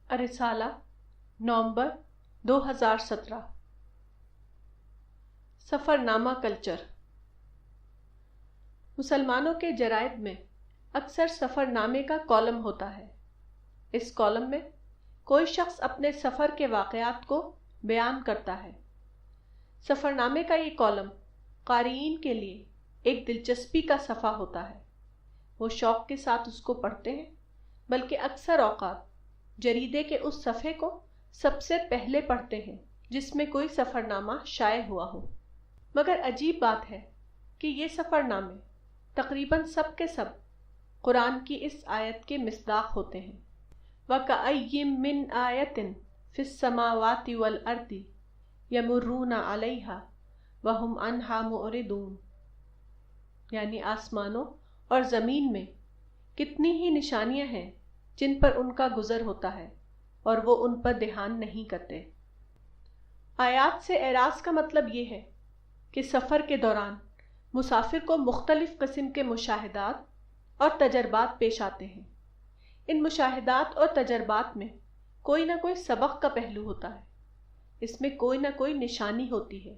رسالہ نومبر 2017۔ سفر نامہ کلچر۔ مسلمانوں کے جرائد میں اکثر سفر نامے کا کالم ہوتا ہے۔ اس کالم میں کوئی شخص اپنے سفر کے واقعات کو بیان کرتا ہے۔ سفر نامے کا یہ کالم قارئین کے لیے ایک دلچسپی کا صفحہ ہوتا ہے۔ وہ شوق کے ساتھ اس کو پڑھتے ہیں، بلکہ اکثر اوقات جریدے کے اس صفحے کو سب سے پہلے پڑھتے ہیں جس میں کوئی سفر نامہ شائع ہوا ہو۔ مگر عجیب بات ہے کہ یہ سفر نامے تقریباً سب کے سب قرآن کی اس آیت کے مصداق ہوتے ہیں۔ وَكَأَيٍّ مِّنْ آیَةٍ فِي السَّمَاوَاتِ وَالْأَرْضِ يَمُرُّونَ عَلَيْهَا وَهُمْ عَنْهَا مُعْرِضُونَ، یعنی آسمانوں اور زمین میں کتنی ہی نشانیاں ہیں جن پر ان کا گزر ہوتا ہے اور وہ ان پر دھیان نہیں کرتے۔ آیات سے اعراض کا مطلب یہ ہے کہ سفر کے دوران مسافر کو مختلف قسم کے مشاہدات اور تجربات پیش آتے ہیں۔ ان مشاہدات اور تجربات میں کوئی نہ کوئی سبق کا پہلو ہوتا ہے۔ اس میں کوئی نہ کوئی نشانی ہوتی ہے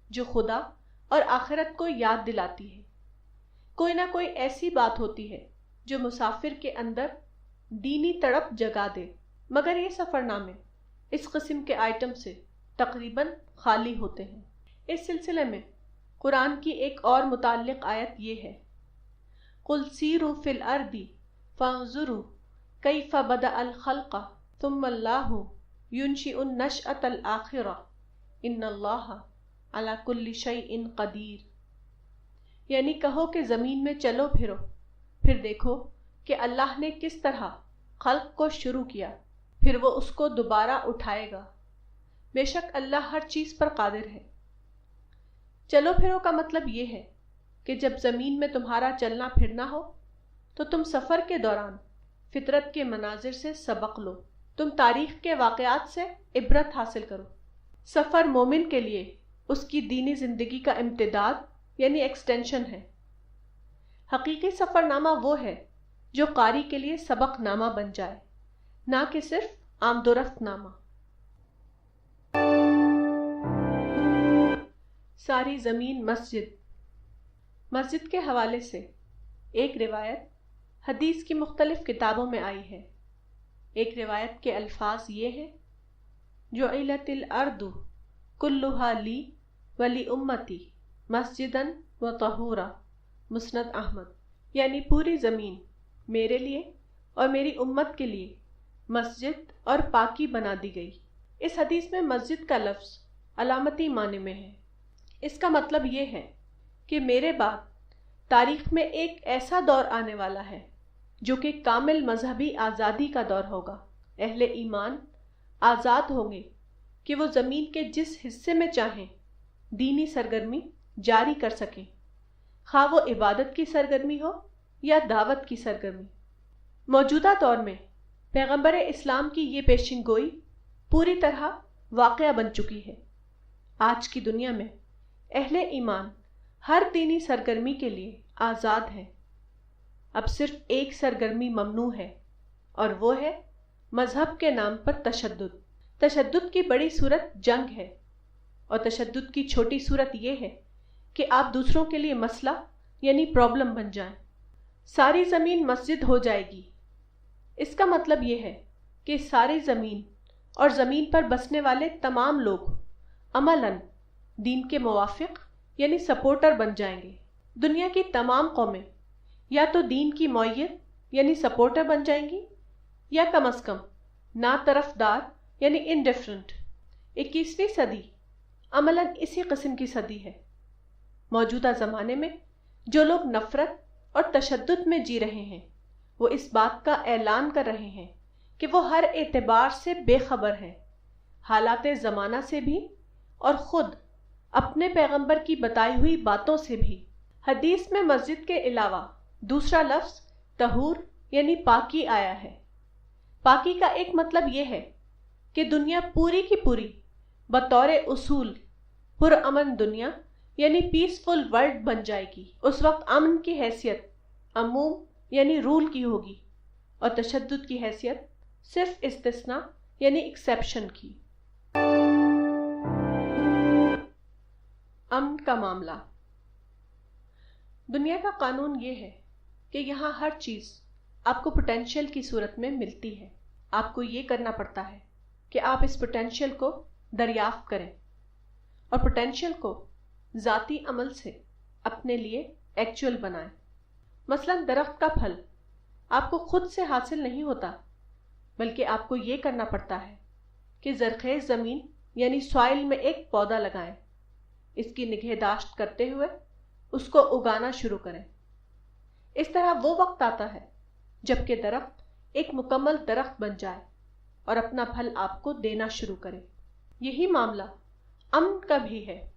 جو خدا اور آخرت کو یاد دلاتی ہے۔ کوئی نہ کوئی ایسی بات ہوتی ہے جو مسافر کے اندر دینی تڑپ جگا دے، مگر یہ سفر نامے اس قسم کے آئٹم سے تقریباً خالی ہوتے ہیں۔ اس سلسلے میں قرآن کی ایک اور متعلق آیت یہ ہے: قُلْ سِیرُوا فِی الْأَرْضِ فَانظُرُوا کَیْفَ بَدَأَ الْخَلْقَ ثُمَّ اللَّهُ يُنْشِئُ النَّشْأَةَ الْآخِرَةَ إِنَّ اللَّهَ عَلَى كُلِّ شَیْءٍ قدیر، یعنی کہو کہ زمین میں چلو پھرو، پھر دیکھو کہ اللہ نے کس طرح خلق کو شروع کیا، پھر وہ اس کو دوبارہ اٹھائے گا۔ بے شک اللہ ہر چیز پر قادر ہے۔ چلو پھرو کا مطلب یہ ہے کہ جب زمین میں تمہارا چلنا پھرنا ہو تو تم سفر کے دوران فطرت کے مناظر سے سبق لو، تم تاریخ کے واقعات سے عبرت حاصل کرو۔ سفر مومن کے لیے اس کی دینی زندگی کا امتداد یعنی ایکسٹینشن ہے۔ حقیقی سفر نامہ وہ ہے جو قاری کے لیے سبق نامہ بن جائے، نہ کہ صرف آمد و رفت نامہ۔ ساری زمین مسجد۔ مسجد کے حوالے سے ایک روایت حدیث کی مختلف کتابوں میں آئی ہے۔ ایک روایت کے الفاظ یہ ہیں: جعلت الارض کلها لی ولی امتی مسجدا وطہورا، مسند احمد، یعنی پوری زمین میرے لیے اور میری امت کے لیے مسجد اور پاکی بنا دی گئی۔ اس حدیث میں مسجد کا لفظ علامتی معنی میں ہے۔ اس کا مطلب یہ ہے کہ میرے بعد تاریخ میں ایک ایسا دور آنے والا ہے جو کہ کامل مذہبی آزادی کا دور ہوگا۔ اہل ایمان آزاد ہوں گے کہ وہ زمین کے جس حصے میں چاہیں دینی سرگرمی جاری کر سکیں، خواہ وہ عبادت کی سرگرمی ہو یا دعوت کی سرگرمی۔ موجودہ دور میں پیغمبر اسلام کی یہ پیشن گوئی پوری طرح واقعہ بن چکی ہے۔ آج کی دنیا میں اہل ایمان ہر دینی سرگرمی کے لیے آزاد ہیں۔ اب صرف ایک سرگرمی ممنوع ہے، اور وہ ہے مذہب کے نام پر تشدد۔ تشدد کی بڑی صورت جنگ ہے، اور تشدد کی چھوٹی صورت یہ ہے کہ آپ دوسروں کے لیے مسئلہ یعنی پرابلم بن جائیں۔ ساری زمین مسجد ہو جائے گی، اس کا مطلب یہ ہے کہ ساری زمین اور زمین پر بسنے والے تمام لوگ عملاً دین کے موافق یعنی سپورٹر بن جائیں گے۔ دنیا کی تمام قومیں یا تو دین کی مؤید یعنی سپورٹر بن جائیں گی، یا کم از کم نا طرفدار یعنی انڈیفرنٹ۔ 21ویں صدی عملاً اسی قسم کی صدی ہے۔ موجودہ زمانے میں جو لوگ نفرت اور تشدد میں جی رہے ہیں، وہ اس بات کا اعلان کر رہے ہیں کہ وہ ہر اعتبار سے بے خبر ہیں، حالات زمانہ سے بھی اور خود اپنے پیغمبر کی بتائی ہوئی باتوں سے بھی۔ حدیث میں مسجد کے علاوہ دوسرا لفظ طہور یعنی پاکی آیا ہے۔ پاکی کا ایک مطلب یہ ہے کہ دنیا پوری کی پوری بطور اصول پرامن دنیا یعنی پیسفل ورلڈ بن جائے گی۔ اس وقت امن کی حیثیت عموم یعنی رول کی ہوگی، اور تشدد کی حیثیت صرف استثناء یعنی ایکسیپشن کی۔ امن کا معاملہ۔ دنیا کا قانون یہ ہے کہ یہاں ہر چیز آپ کو پوٹینشیل کی صورت میں ملتی ہے۔ آپ کو یہ کرنا پڑتا ہے کہ آپ اس پوٹینشیل کو دریافت کریں اور پوٹینشیل کو ذاتی عمل سے اپنے لیے ایکچوئل بنائیں۔ مثلا درخت کا پھل آپ کو خود سے حاصل نہیں ہوتا، بلکہ آپ کو یہ کرنا پڑتا ہے کہ زرخیز زمین یعنی سوائل میں ایک پودا لگائیں، اس کی نگہداشت کرتے ہوئے اس کو اگانا شروع کریں۔ اس طرح وہ وقت آتا ہے جب کہ درخت ایک مکمل درخت بن جائے اور اپنا پھل آپ کو دینا شروع کرے۔ یہی معاملہ امن کا بھی ہے۔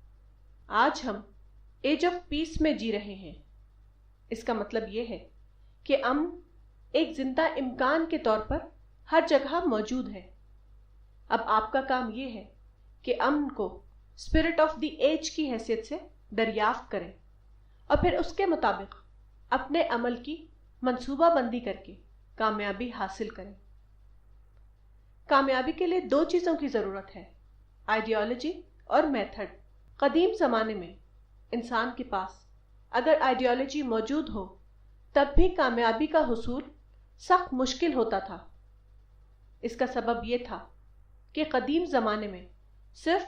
آج ہم ایج آف پیس میں جی رہے ہیں۔ اس کا مطلب یہ ہے کہ امن ایک زندہ امکان کے طور پر ہر جگہ موجود ہے۔ اب آپ کا کام یہ ہے کہ امن کو اسپرٹ آف دی ایج کی حیثیت سے دریافت کریں اور پھر اس کے مطابق اپنے عمل کی منصوبہ بندی کر کے کامیابی حاصل کریں۔ کامیابی کے لیے دو چیزوں کی ضرورت ہے، آئیڈیالوجی اور میتھڈ۔ قدیم زمانے میں انسان کے پاس اگر آئیڈیالوجی موجود ہو تب بھی کامیابی کا حصول سخت مشکل ہوتا تھا۔ اس کا سبب یہ تھا کہ قدیم زمانے میں صرف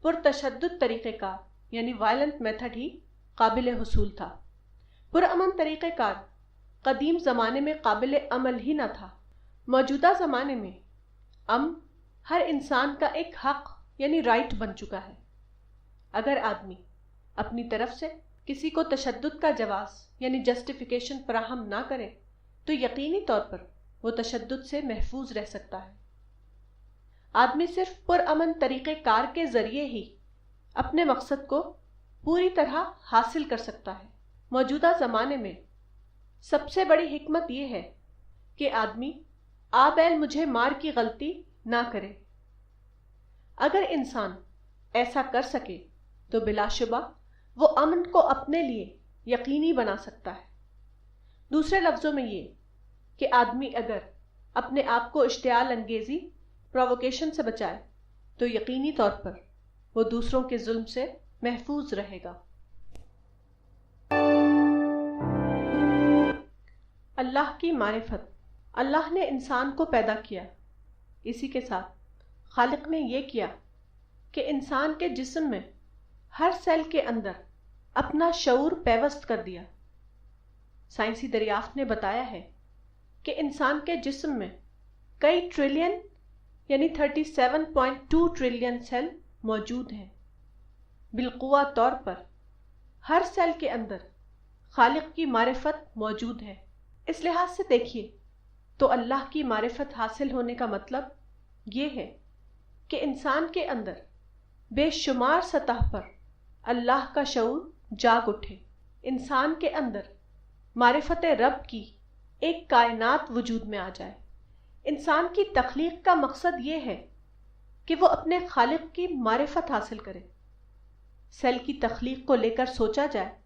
پرتشدد طریقہ کار یعنی وائلنٹ میتھڈ ہی قابل حصول تھا۔ پرامن طریقہ کار قدیم زمانے میں قابل عمل ہی نہ تھا۔ موجودہ زمانے میں امن ہر انسان کا ایک حق یعنی رائٹ بن چکا ہے۔ اگر آدمی اپنی طرف سے کسی کو تشدد کا جواز یعنی جسٹیفیکیشن فراہم نہ کرے تو یقینی طور پر وہ تشدد سے محفوظ رہ سکتا ہے۔ آدمی صرف پرامن طریقہ کار کے ذریعے ہی اپنے مقصد کو پوری طرح حاصل کر سکتا ہے۔ موجودہ زمانے میں سب سے بڑی حکمت یہ ہے کہ آدمی آ بیل مجھے مار کی غلطی نہ کرے۔ اگر انسان ایسا کر سکے تو بلا شبہ وہ امن کو اپنے لیے یقینی بنا سکتا ہے۔ دوسرے لفظوں میں یہ کہ آدمی اگر اپنے آپ کو اشتعال انگیزی پرووکیشن سے بچائے تو یقینی طور پر وہ دوسروں کے ظلم سے محفوظ رہے گا۔ اللہ کی معرفت۔ اللہ نے انسان کو پیدا کیا، اسی کے ساتھ خالق نے یہ کیا کہ انسان کے جسم میں ہر سیل کے اندر اپنا شعور پیوست کر دیا۔ سائنسی دریافت نے بتایا ہے کہ انسان کے جسم میں کئی ٹریلین یعنی 37.2 ٹریلین سیل موجود ہیں۔ بالقوہ طور پر ہر سیل کے اندر خالق کی معرفت موجود ہے۔ اس لحاظ سے دیکھیے تو اللہ کی معرفت حاصل ہونے کا مطلب یہ ہے کہ انسان کے اندر بے شمار سطح پر اللہ کا شعور جاگ اٹھے۔ انسان کے اندر معرفت رب کی ایک کائنات وجود میں آ جائے۔ انسان کی تخلیق کا مقصد یہ ہے کہ وہ اپنے خالق کی معرفت حاصل کرے۔ سیل کی تخلیق کو لے کر سوچا جائے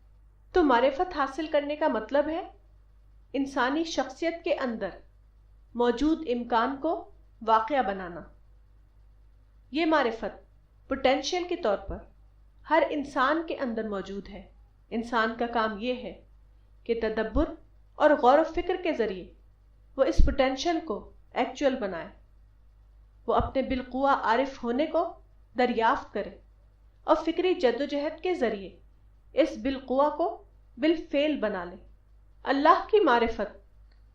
تو معرفت حاصل کرنے کا مطلب ہے انسانی شخصیت کے اندر موجود امکان کو واقعہ بنانا۔ یہ معرفت پوٹینشیل کے طور پر ہر انسان کے اندر موجود ہے۔ انسان کا کام یہ ہے کہ تدبر اور غور و فکر کے ذریعے وہ اس پوٹینشیل کو ایکچوئل بنائے۔ وہ اپنے بالقوہ عارف ہونے کو دریافت کرے اور فکری جدوجہد کے ذریعے اس بالقوہ کو بالفعل بنا لے۔ اللہ کی معرفت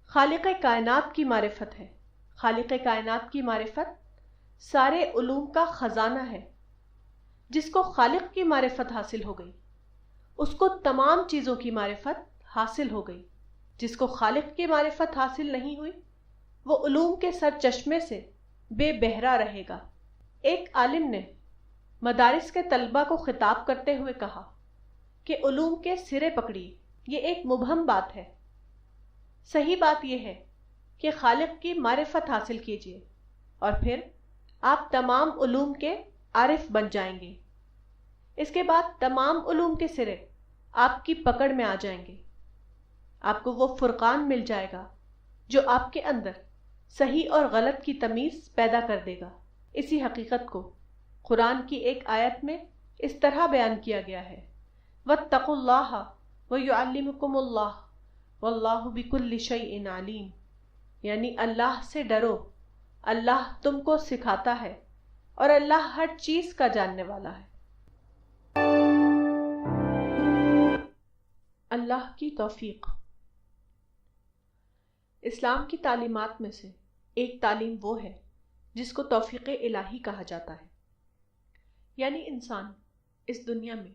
خالق کائنات کی معرفت ہے۔ خالق کائنات کی معرفت سارے علوم کا خزانہ ہے۔ جس کو خالق کی معرفت حاصل ہو گئی اس کو تمام چیزوں کی معرفت حاصل ہو گئی۔ جس کو خالق کی معرفت حاصل نہیں ہوئی وہ علوم کے سر چشمے سے بے بہرا رہے گا۔ ایک عالم نے مدارس کے طلباء کو خطاب کرتے ہوئے کہا کہ علوم کے سرے پکڑیے، یہ ایک مبہم بات ہے۔ صحیح بات یہ ہے کہ خالق کی معرفت حاصل کیجیے اور پھر آپ تمام علوم کے عارف بن جائیں گے۔ اس کے بعد تمام علوم کے سرے آپ کی پکڑ میں آ جائیں گے۔ آپ کو وہ فرقان مل جائے گا جو آپ کے اندر صحیح اور غلط کی تمیز پیدا کر دے گا۔ اسی حقیقت کو قرآن کی ایک آیت میں اس طرح بیان کیا گیا ہے، وَاتَّقُوا اللَّهَ وَيُعَلِّمُكُمُ اللَّهُ وَاللَّهُ بِكُلِّ شَيْءٍ عَلِيمٌ، یعنی اللہ سے ڈرو، اللہ تم کو سکھاتا ہے اور اللہ ہر چیز کا جاننے والا ہے۔ اللہ کی توفیق۔ اسلام کی تعلیمات میں سے ایک تعلیم وہ ہے جس کو توفیق الہی کہا جاتا ہے، یعنی انسان اس دنیا میں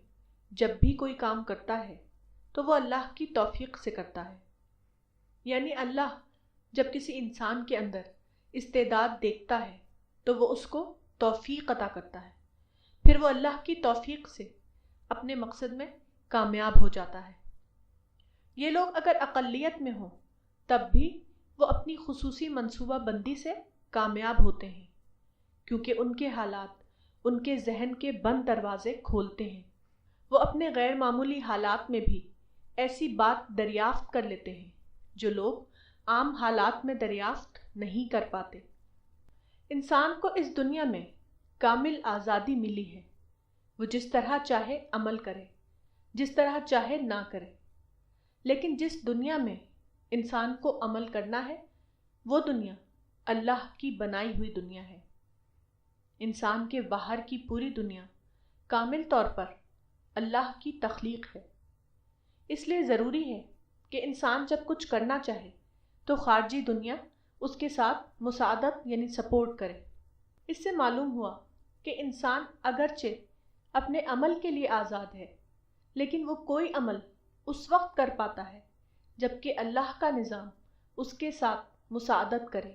جب بھی کوئی کام کرتا ہے تو وہ اللہ کی توفیق سے کرتا ہے، یعنی اللہ جب کسی انسان کے اندر استعداد دیکھتا ہے تو وہ اس کو توفیق عطا کرتا ہے، پھر وہ اللہ کی توفیق سے اپنے مقصد میں کامیاب ہو جاتا ہے۔ یہ لوگ اگر اقلیت میں ہوں تب بھی وہ اپنی خصوصی منصوبہ بندی سے کامیاب ہوتے ہیں، کیونکہ ان کے حالات ان کے ذہن کے بند دروازے کھولتے ہیں۔ وہ اپنے غیر معمولی حالات میں بھی ایسی بات دریافت کر لیتے ہیں جو لوگ عام حالات میں دریافت نہیں کر پاتے۔ انسان کو اس دنیا میں کامل آزادی ملی ہے، وہ جس طرح چاہے عمل کرے، جس طرح چاہے نہ کرے، لیکن جس دنیا میں انسان کو عمل کرنا ہے وہ دنیا اللہ کی بنائی ہوئی دنیا ہے۔ انسان کے باہر کی پوری دنیا کامل طور پر اللہ کی تخلیق ہے، اس لیے ضروری ہے کہ انسان جب کچھ کرنا چاہے تو خارجی دنیا اس کے ساتھ مساعدت یعنی سپورٹ کرے۔ اس سے معلوم ہوا کہ انسان اگرچہ اپنے عمل کے لیے آزاد ہے، لیکن وہ کوئی عمل اس وقت کر پاتا ہے جبکہ اللہ کا نظام اس کے ساتھ مساعدت کرے۔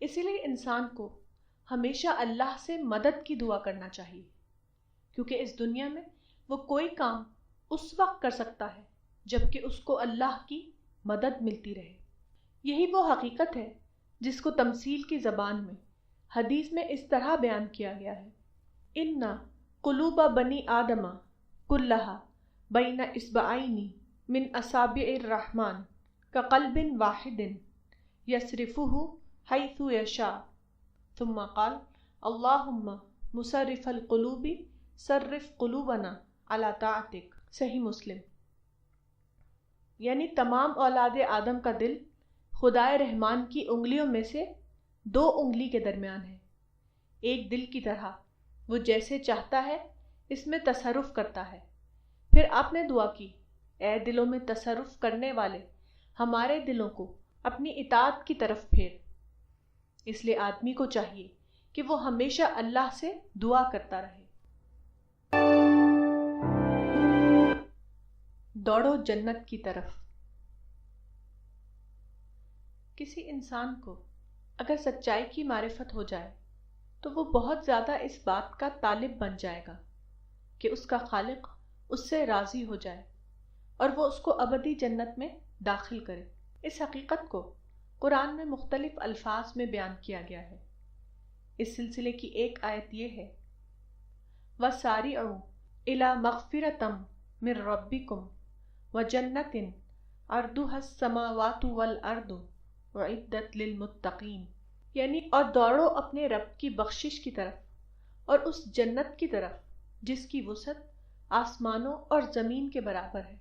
اسی لیے انسان کو ہمیشہ اللہ سے مدد کی دعا کرنا چاہیے، کیونکہ اس دنیا میں وہ کوئی کام اس وقت کر سکتا ہے جبکہ اس کو اللہ کی مدد ملتی رہے۔ یہی وہ حقیقت ہے جس کو تمثیل کی زبان میں حدیث میں اس طرح بیان کیا گیا ہے، ان قلوب بنی آدم کلھا بین اصبعین من اصابع الرحمن کقلب واحد یصرفہ حیث یشاء، ثم قال اللہم مصرف القلوب صرف قلوبنا علی طاعتک، صحیح مسلم۔ یعنی تمام اولاد آدم کا دل خدائے رحمان کی انگلیوں میں سے 2 انگلی کے درمیان ہے، ایک دل کی طرح وہ جیسے چاہتا ہے اس میں تصرف کرتا ہے۔ پھر آپ نے دعا کی، اے دلوں میں تصرف کرنے والے ہمارے دلوں کو اپنی اطاعت کی طرف پھیر۔ اس لیے آدمی کو چاہیے کہ وہ ہمیشہ اللہ سے دعا کرتا رہے۔ دوڑو جنت کی طرف۔ کسی انسان کو اگر سچائی کی معرفت ہو جائے تو وہ بہت زیادہ اس بات کا طالب بن جائے گا کہ اس کا خالق اس سے راضی ہو جائے اور وہ اس کو ابدی جنت میں داخل کرے۔ اس حقیقت کو قرآن میں مختلف الفاظ میں بیان کیا گیا ہے۔ اس سلسلے کی ایک آیت یہ ہے، وَسَارِعُوا إِلَى مَغْفِرَةٍ مِّن رَبِّكُمْ وَجَنَّةٍ عَرْضُهَا السَّمَاوَاتُ وَالْأَرْضُ اُعِدَّتْ لِلْمُتَّقِينَ، یعنی اور دوڑو اپنے رب کی بخشش کی طرف اور اس جنت کی طرف جس کی وسعت آسمانوں اور زمین کے برابر ہے،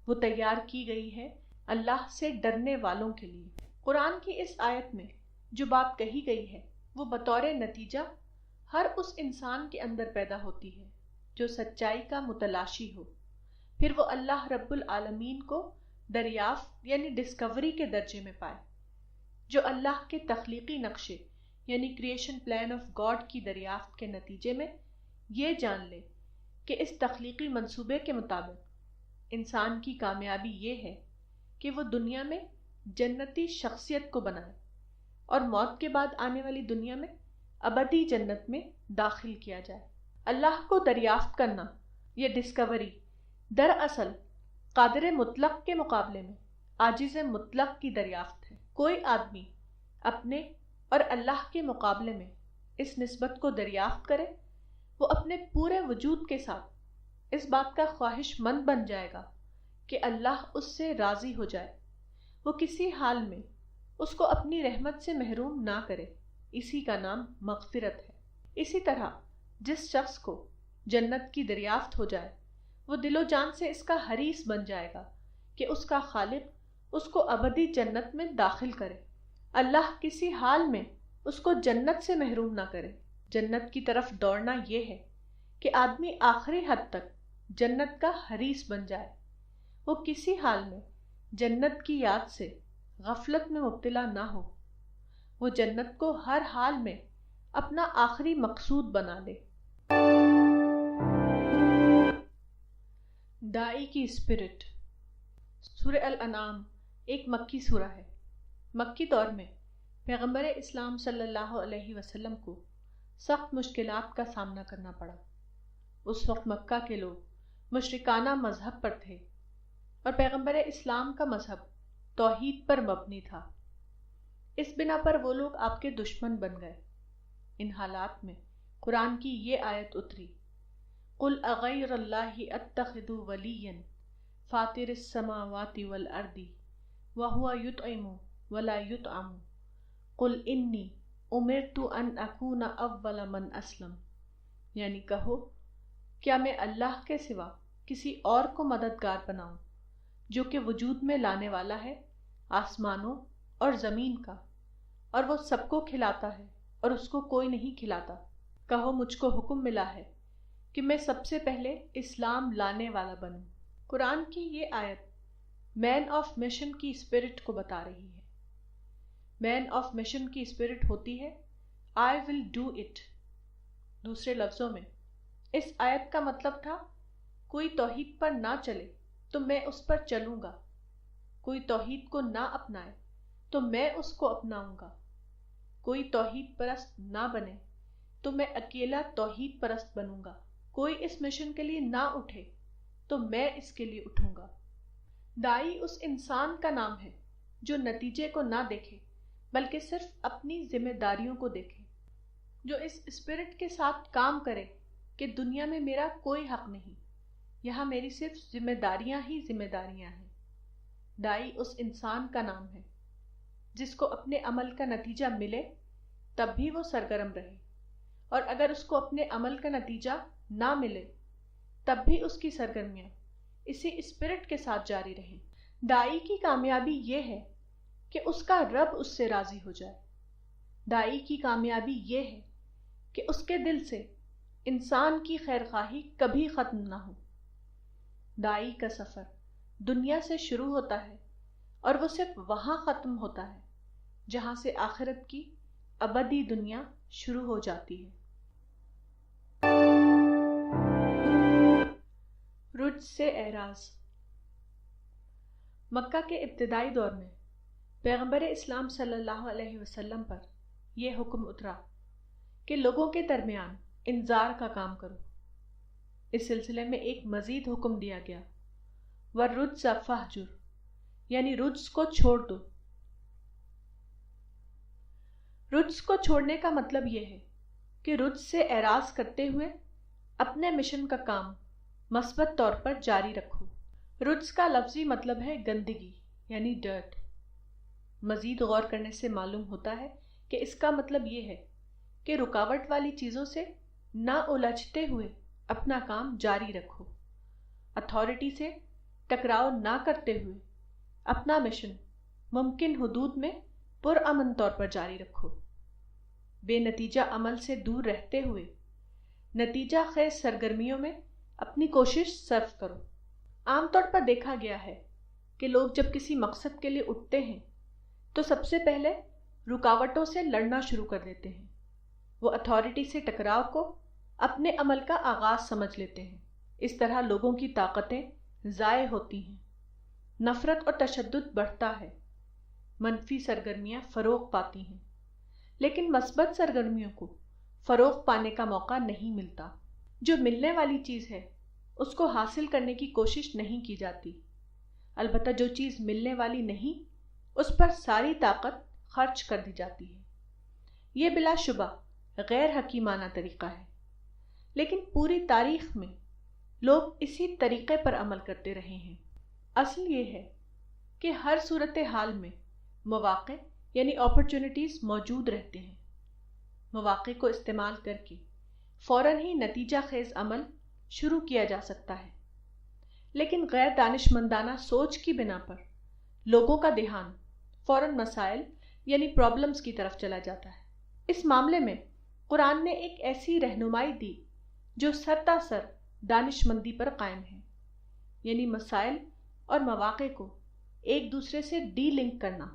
وہ تیار کی گئی ہے اللہ سے ڈرنے والوں کے لیے۔ قرآن کی اس آیت میں جو بات کہی گئی ہے وہ بطور نتیجہ ہر اس انسان کے اندر پیدا ہوتی ہے جو سچائی کا متلاشی ہو، پھر وہ اللہ رب العالمین کو دریافت یعنی ڈسکوری کے درجے میں پائے، جو اللہ کے تخلیقی نقشے یعنی کریشن پلان آف گاڈ کی دریافت کے نتیجے میں یہ جان لے کہ اس تخلیقی منصوبے کے مطابق انسان کی کامیابی یہ ہے کہ وہ دنیا میں جنتی شخصیت کو بنائے اور موت کے بعد آنے والی دنیا میں ابدی جنت میں داخل کیا جائے۔ اللہ کو دریافت کرنا، یہ ڈسکوری دراصل قادر مطلق کے مقابلے میں عاجز مطلق کی دریافت ہے۔ کوئی آدمی اپنے اور اللہ کے مقابلے میں اس نسبت کو دریافت کرے، وہ اپنے پورے وجود کے ساتھ اس بات کا خواہش مند بن جائے گا کہ اللہ اس سے راضی ہو جائے۔ وہ کسی حال میں اس کو اپنی رحمت سے محروم نہ کرے، اسی کا نام مغفرت ہے۔ اسی طرح جس شخص کو جنت کی دریافت ہو جائے وہ دل و جان سے اس کا حریص بن جائے گا کہ اس کا خالق اس کو ابدی جنت میں داخل کرے۔ اللہ کسی حال میں اس کو جنت سے محروم نہ کرے۔ جنت کی طرف دوڑنا یہ ہے کہ آدمی آخری حد تک جنت کا حریص بن جائے، وہ کسی حال میں جنت کی یاد سے غفلت میں مبتلا نہ ہو، وہ جنت کو ہر حال میں اپنا آخری مقصود بنا لے۔ داعی کی اسپرٹ۔ سورہ الانعام ایک مکی سورہ ہے۔ مکی دور میں پیغمبر اسلام صلی اللہ علیہ وسلم کو سخت مشکلات کا سامنا کرنا پڑا۔ اس وقت مکہ کے لوگ مشرکانہ مذہب پر تھے اور پیغمبر اسلام کا مذہب توحید پر مبنی تھا۔ اس بنا پر وہ لوگ آپ کے دشمن بن گئے۔ ان حالات میں قرآن کی یہ آیت اتری، قُلْ أَغَيْرَ اللَّهِ أَتَّخِذُ وَلِيًّا فَاطِرِ السَّمَاوَاتِ وَالْأَرْضِ وَهُوَ يُطْعِمُ وَلَا يُطْعَمُ قُلْ إِنِّي أُمِرْتُ أَنْ أَكُونَ أَوَّلَ مَنْ أَسْلَمَ، یعنی کہو کیا میں اللہ کے سوا کسی اور کو مددگار بناؤں جو کہ وجود میں لانے والا ہے آسمانوں اور زمین کا، اور وہ سب کو کھلاتا ہے اور اس کو کوئی نہیں کھلاتا۔ کہو مجھ کو حکم ملا ہے کہ میں سب سے پہلے اسلام لانے والا بنوں۔ قرآن کی یہ آیت مین آف مشن کی اسپرٹ کو بتا رہی ہے۔ مین آف مشن کی اسپرٹ ہوتی ہے آئی ول ڈو اٹ۔ دوسرے لفظوں میں اس آیت کا مطلب تھا کوئی توحید پر نہ چلے تو میں اس پر چلوں گا، کوئی توحید کو نہ اپنائے تو میں اس کو اپناؤں گا، کوئی توحید پرست نہ بنے تو میں اکیلا توحید پرست بنوں گا، کوئی اس مشن کے لیے نہ اٹھے تو میں اس کے لیے اٹھوں گا۔ داعی اس انسان کا نام ہے جو نتیجے کو نہ دیکھے بلکہ صرف اپنی ذمہ داریوں کو دیکھے، جو اس اسپرٹ کے ساتھ کام کرے کہ دنیا میں میرا کوئی حق نہیں، یہاں میری صرف ذمہ داریاں ہی ذمہ داریاں ہیں۔ داعی اس انسان کا نام ہے جس کو اپنے عمل کا نتیجہ ملے تب بھی وہ سرگرم رہے، اور اگر اس کو اپنے عمل کا نتیجہ نہ ملے تب بھی اس کی سرگرمیاں اسی اسپرٹ کے ساتھ جاری رہیں۔ داعی کی کامیابی یہ ہے کہ اس کا رب اس سے راضی ہو جائے۔ داعی کی کامیابی یہ ہے کہ اس کے دل سے انسان کی خیرخواہی کبھی ختم نہ ہو۔ داعی کا سفر دنیا سے شروع ہوتا ہے اور وہ صرف وہاں ختم ہوتا ہے جہاں سے آخرت کی ابدی دنیا شروع ہو جاتی ہے۔ رجز سے اعراض۔ مکہ کے ابتدائی دور میں پیغمبر اسلام صلی اللہ علیہ وسلم پر یہ حکم اترا کہ لوگوں کے درمیان انذار کا کام کرو۔ اس سلسلے میں ایک مزید حکم دیا گیا، وَالرُّجْزَ فَاہْجُرْ، یعنی رجز کو چھوڑ دو۔ رجز کو چھوڑنے کا مطلب یہ ہے کہ رجز سے اعراض کرتے ہوئے اپنے مشن کا کام مثبت طور پر جاری رکھو۔ رجز کا لفظی مطلب ہے گندگی، یعنی ڈرٹ۔ مزید غور کرنے سے معلوم ہوتا ہے کہ اس کا مطلب یہ ہے کہ رکاوٹ والی چیزوں سے نہ الجھتے ہوئے اپنا کام جاری رکھو، اتھارٹی سے ٹکراؤ نہ کرتے ہوئے اپنا مشن ممکن حدود میں پرامن طور پر جاری رکھو، بے نتیجہ عمل سے دور رہتے ہوئے نتیجہ خیز سرگرمیوں میں اپنی کوشش صرف کرو۔ عام طور پر دیکھا گیا ہے کہ لوگ جب کسی مقصد کے لیے اٹھتے ہیں تو سب سے پہلے رکاوٹوں سے لڑنا شروع کر دیتے ہیں۔ وہ اتھارٹی سے ٹکراؤ کو اپنے عمل کا آغاز سمجھ لیتے ہیں۔ اس طرح لوگوں کی طاقتیں ضائع ہوتی ہیں، نفرت اور تشدد بڑھتا ہے، منفی سرگرمیاں فروغ پاتی ہیں، لیکن مثبت سرگرمیوں کو فروغ پانے کا موقع نہیں ملتا۔ جو ملنے والی چیز ہے اس کو حاصل کرنے کی کوشش نہیں کی جاتی، البتہ جو چیز ملنے والی نہیں اس پر ساری طاقت خرچ کر دی جاتی ہے۔ یہ بلا شبہ غیر حکیمانہ طریقہ ہے، لیکن پوری تاریخ میں لوگ اسی طریقے پر عمل کرتے رہے ہیں۔ اصل یہ ہے کہ ہر صورتحال میں مواقع یعنی اپرچونٹیز موجود رہتے ہیں۔ مواقع کو استعمال کر کے فوراً ہی نتیجہ خیز عمل شروع کیا جا سکتا ہے، لیکن غیر دانشمندانہ سوچ کی بنا پر لوگوں کا دھیان فوراً مسائل یعنی پرابلمز کی طرف چلا جاتا ہے۔ اس معاملے میں قرآن نے ایک ایسی رہنمائی دی جو سرتاسر دانشمندی پر قائم ہے، یعنی مسائل اور مواقع کو ایک دوسرے سے ڈی لنک کرنا،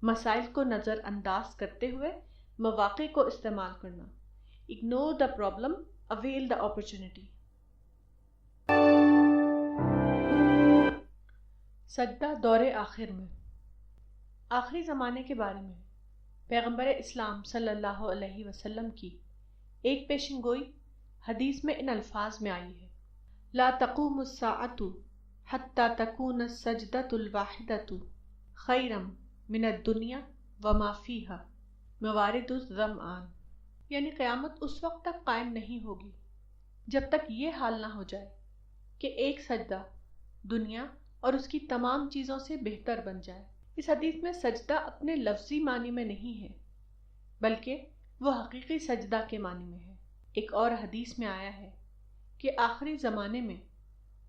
مسائل کو نظر انداز کرتے ہوئے مواقع کو استعمال کرنا۔ Ignore the problem, avail the opportunity. سجدہ دور آخر میں۔ آخری زمانے کے بارے میں پیغمبر اسلام صلی اللہ علیہ وسلم کی ایک پیشن گوئی حدیث میں ان الفاظ میں آئی ہے: لا تقوم الساعة حتى تكون السجدة الواحدة خيرا من الدنيا وما فيها موارد الظمآن، یعنی قیامت اس وقت تک قائم نہیں ہوگی جب تک یہ حال نہ ہو جائے کہ ایک سجدہ دنیا اور اس کی تمام چیزوں سے بہتر بن جائے۔ اس حدیث میں سجدہ اپنے لفظی معنی میں نہیں ہے، بلکہ وہ حقیقی سجدہ کے معنی میں ہے۔ ایک اور حدیث میں آیا ہے کہ آخری زمانے میں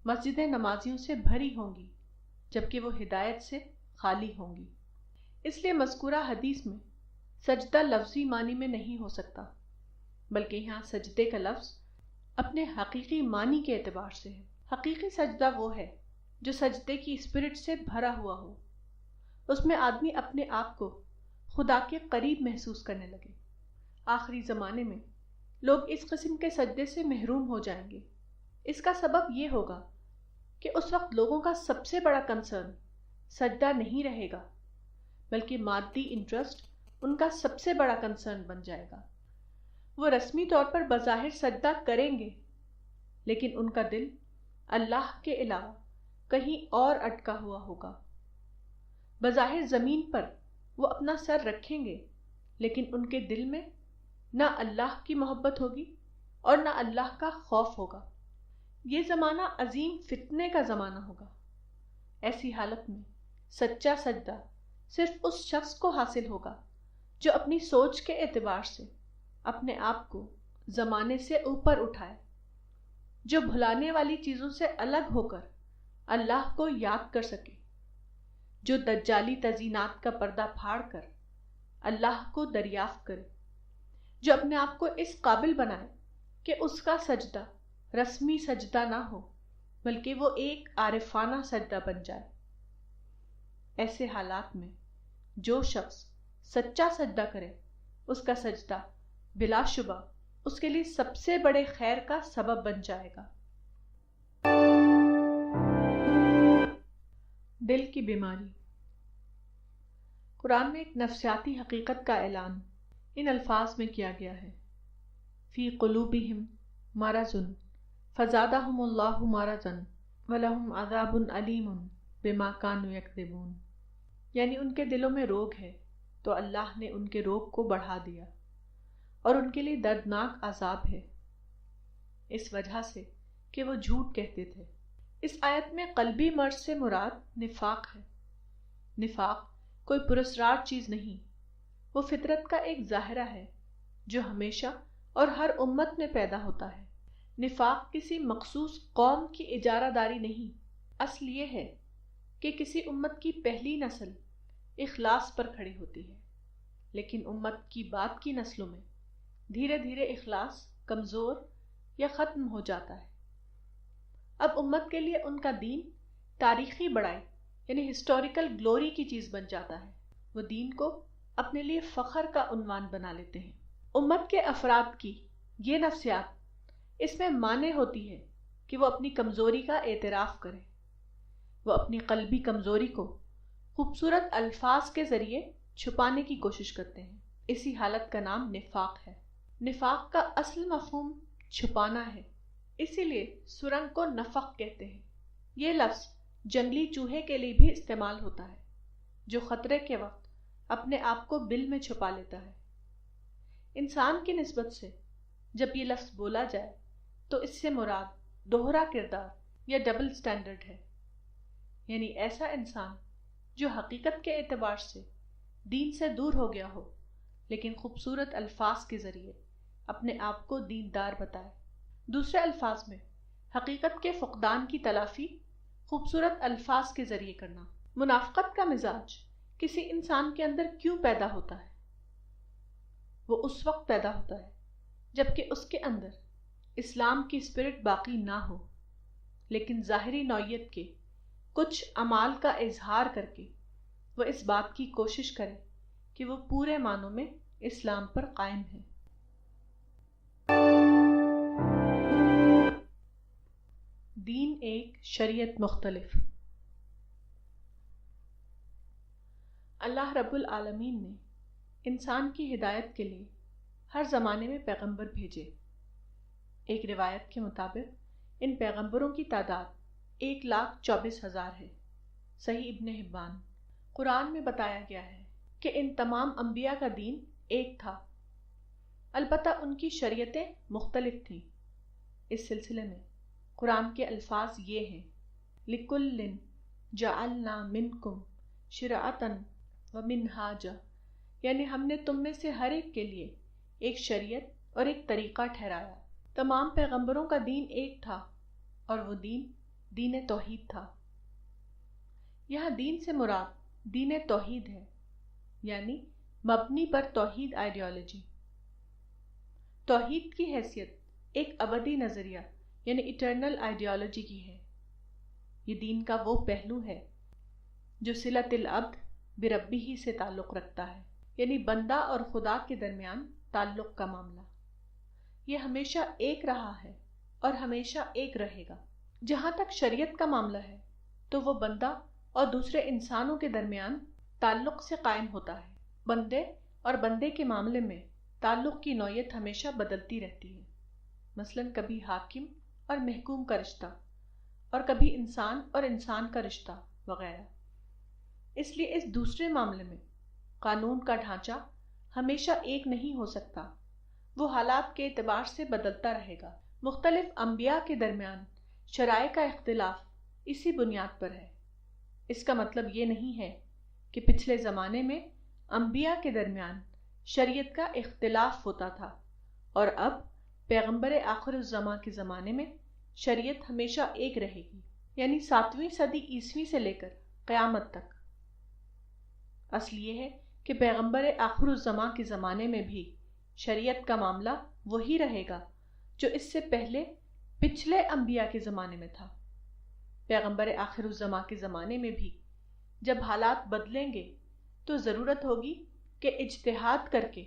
مسجدیں نمازیوں سے بھری ہوں گی جبکہ وہ ہدایت سے خالی ہوں گی۔ اس لیے مذکورہ حدیث میں سجدہ لفظی معنی میں نہیں ہو سکتا، بلکہ یہاں سجدے کا لفظ اپنے حقیقی معنی کے اعتبار سے ہے۔ حقیقی سجدہ وہ ہے جو سجدے کی اسپرٹ سے بھرا ہوا ہو، اس میں آدمی اپنے آپ کو خدا کے قریب محسوس کرنے لگے۔ آخری زمانے میں لوگ اس قسم کے سجدے سے محروم ہو جائیں گے۔ اس کا سبب یہ ہوگا کہ اس وقت لوگوں کا سب سے بڑا کنسرن سجدہ نہیں رہے گا، بلکہ مادی انٹرسٹ ان کا سب سے بڑا کنسرن بن جائے گا۔ وہ رسمی طور پر بظاہر سجدہ کریں گے، لیکن ان کا دل اللہ کے علاوہ کہیں اور اٹکا ہوا ہوگا۔ بظاہر زمین پر وہ اپنا سر رکھیں گے، لیکن ان کے دل میں نہ اللہ کی محبت ہوگی اور نہ اللہ کا خوف ہوگا۔ یہ زمانہ عظیم فتنے کا زمانہ ہوگا۔ ایسی حالت میں سچا سجدہ صرف اس شخص کو حاصل ہوگا جو اپنی سوچ کے اعتبار سے اپنے آپ کو زمانے سے اوپر اٹھائے، جو بھلانے والی چیزوں سے الگ ہو کر اللہ کو یاد کر سکے، جو دجالی تزیینات کا پردہ پھاڑ کر اللہ کو دریافت کرے، جو اپنے آپ کو اس قابل بنائے کہ اس کا سجدہ رسمی سجدہ نہ ہو بلکہ وہ ایک عارفانہ سجدہ بن جائے۔ ایسے حالات میں جو شخص سچا سجدہ کرے، اس کا سجدہ بلا شبہ اس کے لیے سب سے بڑے خیر کا سبب بن جائے گا۔ دل کی بیماری۔ قرآن میں ایک نفسیاتی حقیقت کا اعلان ان الفاظ میں کیا گیا ہے: فی قلوبہم مرض فزادہم اللہ مرضا ولہم عذاب علیم بما کانوا یکذبون، یعنی ان کے دلوں میں روگ ہے تو اللہ نے ان کے روگ کو بڑھا دیا اور ان کے لیے دردناک عذاب ہے، اس وجہ سے کہ وہ جھوٹ کہتے تھے۔ اس آیت میں قلبی مرض سے مراد نفاق ہے۔ نفاق کوئی پراسرار چیز نہیں، وہ فطرت کا ایک ظاہرہ ہے جو ہمیشہ اور ہر امت میں پیدا ہوتا ہے۔ نفاق کسی مخصوص قوم کی اجارہ داری نہیں، اصل یہ ہے کہ کسی امت کی پہلی نسل اخلاص پر کھڑی ہوتی ہے، لیکن امت کی بعد کی نسلوں میں دھیرے دھیرے اخلاص کمزور یا ختم ہو جاتا ہے۔ اب امت کے لیے ان کا دین تاریخی بڑائی یعنی ہسٹوریکل گلوری کی چیز بن جاتا ہے۔ وہ دین کو اپنے لیے فخر کا عنوان بنا لیتے ہیں۔ امت کے افراد کی یہ نفسیات اس میں مانع ہوتی ہے کہ وہ اپنی کمزوری کا اعتراف کریں۔ وہ اپنی قلبی کمزوری کو خوبصورت الفاظ کے ذریعے چھپانے کی کوشش کرتے ہیں۔ اسی حالت کا نام نفاق ہے۔ نفاق کا اصل مفہوم چھپانا ہے، اسی لیے سرنگ کو نفق کہتے ہیں۔ یہ لفظ جنگلی چوہے کے لیے بھی استعمال ہوتا ہے جو خطرے کے وقت اپنے آپ کو بل میں چھپا لیتا ہے۔ انسان کی نسبت سے جب یہ لفظ بولا جائے تو اس سے مراد دوہرا کردار یا ڈبل سٹینڈرڈ ہے، یعنی ایسا انسان جو حقیقت کے اعتبار سے دین سے دور ہو گیا ہو لیکن خوبصورت الفاظ کے ذریعے اپنے آپ کو دیندار بتائے۔ دوسرے الفاظ میں حقیقت کے فقدان کی تلافی خوبصورت الفاظ کے ذریعے کرنا۔ منافقت کا مزاج کسی انسان کے اندر کیوں پیدا ہوتا ہے؟ وہ اس وقت پیدا ہوتا ہے جبکہ اس کے اندر اسلام کی اسپرٹ باقی نہ ہو، لیکن ظاہری نوعیت کے کچھ اعمال کا اظہار کر کے وہ اس بات کی کوشش کرے کہ وہ پورے معنوں میں اسلام پر قائم ہے۔ دین ایک، شریعت مختلف۔ اللہ رب العالمین نے انسان کی ہدایت کے لیے ہر زمانے میں پیغمبر بھیجے۔ ایک روایت کے مطابق ان پیغمبروں کی تعداد 1,24,000 ہے۔ صحیح ابن حبان۔ قرآن میں بتایا گیا ہے کہ ان تمام انبیاء کا دین ایک تھا، البتہ ان کی شریعتیں مختلف تھیں۔ اس سلسلے میں قرآن کے الفاظ یہ ہیں: لِكُلٍّ جَعَلْنَا مِنْكُمْ شِرْعَةً وَمِنْهَاجًا، یعنی ہم نے تم میں سے ہر ایک کے لیے ایک شریعت اور ایک طریقہ ٹھہرایا۔ تمام پیغمبروں کا دین ایک تھا اور وہ دین توحید تھا۔ یہاں دین سے مراد دین توحید ہے، یعنی مبنی پر توحید آئیڈیالوجی۔ توحید کی حیثیت ایک ابدی نظریہ یعنی ایٹرنل آئیڈیالوجی کی ہے۔ یہ دین کا وہ پہلو ہے جو صلۃ العبد بربہ سے تعلق رکھتا ہے، یعنی بندہ اور خدا کے درمیان تعلق کا معاملہ۔ یہ ہمیشہ ایک رہا ہے اور ہمیشہ ایک رہے گا۔ جہاں تک شریعت کا معاملہ ہے تو وہ بندہ اور دوسرے انسانوں کے درمیان تعلق سے قائم ہوتا ہے۔ بندے اور بندے کے معاملے میں تعلق کی نوعیت ہمیشہ بدلتی رہتی ہے، مثلاً کبھی حاکم اور محکوم کا رشتہ، اور کبھی انسان اور انسان کا رشتہ وغیرہ۔ اس لیے اس دوسرے معاملے میں قانون کا ڈھانچہ ہمیشہ ایک نہیں ہو سکتا، وہ حالات کے اعتبار سے بدلتا رہے گا۔ مختلف انبیاء کے درمیان شرائع کا اختلاف اسی بنیاد پر ہے۔ اس کا مطلب یہ نہیں ہے کہ پچھلے زمانے میں انبیاء کے درمیان شریعت کا اختلاف ہوتا تھا اور اب پیغمبر آخر الزماں کے زمانے میں شریعت ہمیشہ ایک رہے گی، یعنی 7ویں صدی عیسوی سے لے کر قیامت تک۔ اصل یہ ہے کہ پیغمبر آخر الزماں کے زمانے میں بھی شریعت کا معاملہ وہی رہے گا جو اس سے پہلے پچھلے انبیاء کے زمانے میں تھا۔ پیغمبر آخر الزماں کے زمانے میں بھی جب حالات بدلیں گے تو ضرورت ہوگی کہ اجتہاد کر کے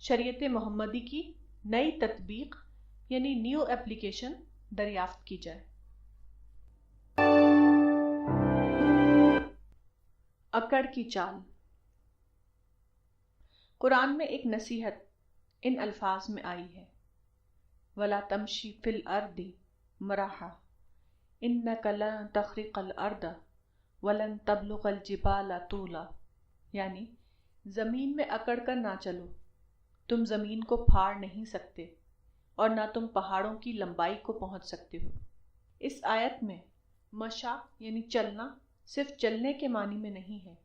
شریعت محمدی کی نئی تطبیق یعنی نیو ایپلیکیشن دریافت کی جائے۔ اکڑ کی چال۔ قرآن میں ایک نصیحت ان الفاظ میں آئی ہے: وَلَا تَمْشِ فِي الْأَرْضِ مَرَحًا إِنَّكَ لَن تَخْرِقَ الْأَرْضَ وَلَن تَبْلُغَ الْجِبَالَ طُولًا، یعنی زمین میں اکڑ کر نہ چلو، تم زمین کو پھاڑ نہیں سکتے اور نہ تم پہاڑوں کی لمبائی کو پہنچ سکتے ہو۔ اس آیت میں مشا یعنی چلنا صرف چلنے کے معنی میں نہیں ہے،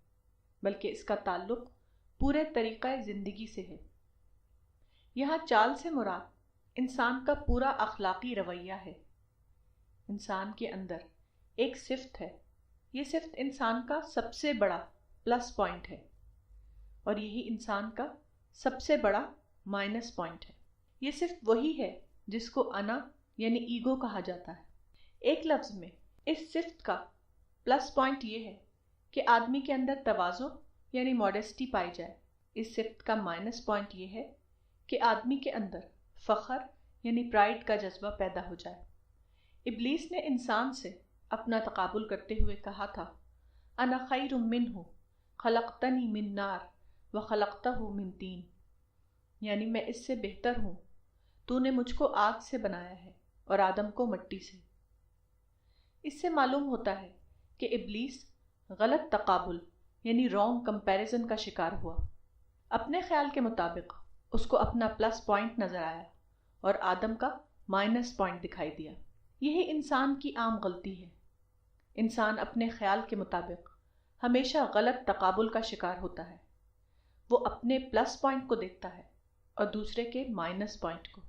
بلکہ اس کا تعلق پورے طریقہ زندگی سے ہے۔ یہاں چال سے مراد انسان کا پورا اخلاقی رویہ ہے۔ انسان کے اندر ایک صفت ہے، یہ صفت انسان کا سب سے بڑا پلس پوائنٹ ہے اور یہی انسان کا سب سے بڑا مائنس پوائنٹ ہے۔ یہ صرف وہی ہے جس کو انا یعنی ایگو کہا جاتا ہے۔ ایک لفظ میں اس صفت کا پلس پوائنٹ یہ ہے کہ آدمی کے اندر تواضع یعنی ماڈسٹی پائی جائے۔ اس صفت کا مائنس پوائنٹ یہ ہے کہ آدمی کے اندر فخر یعنی پرائڈ کا جذبہ پیدا ہو جائے۔ ابلیس نے انسان سے اپنا تقابل کرتے ہوئے کہا تھا: انا خیر منہ خلقتنی من نار وخلقتہ من طین، یعنی میں اس سے بہتر ہوں، تو نے مجھ کو آگ سے بنایا ہے اور آدم کو مٹی سے۔ اس سے معلوم ہوتا ہے کہ ابلیس غلط تقابل یعنی رانگ کمپیریزن کا شکار ہوا۔ اپنے خیال کے مطابق اس کو اپنا پلس پوائنٹ نظر آیا اور آدم کا مائنس پوائنٹ دکھائی دیا۔ یہی انسان کی عام غلطی ہے۔ انسان اپنے خیال کے مطابق ہمیشہ غلط تقابل کا شکار ہوتا ہے۔ وہ اپنے پلس پوائنٹ کو دیکھتا ہے اور دوسرے کے مائنس پوائنٹ کو۔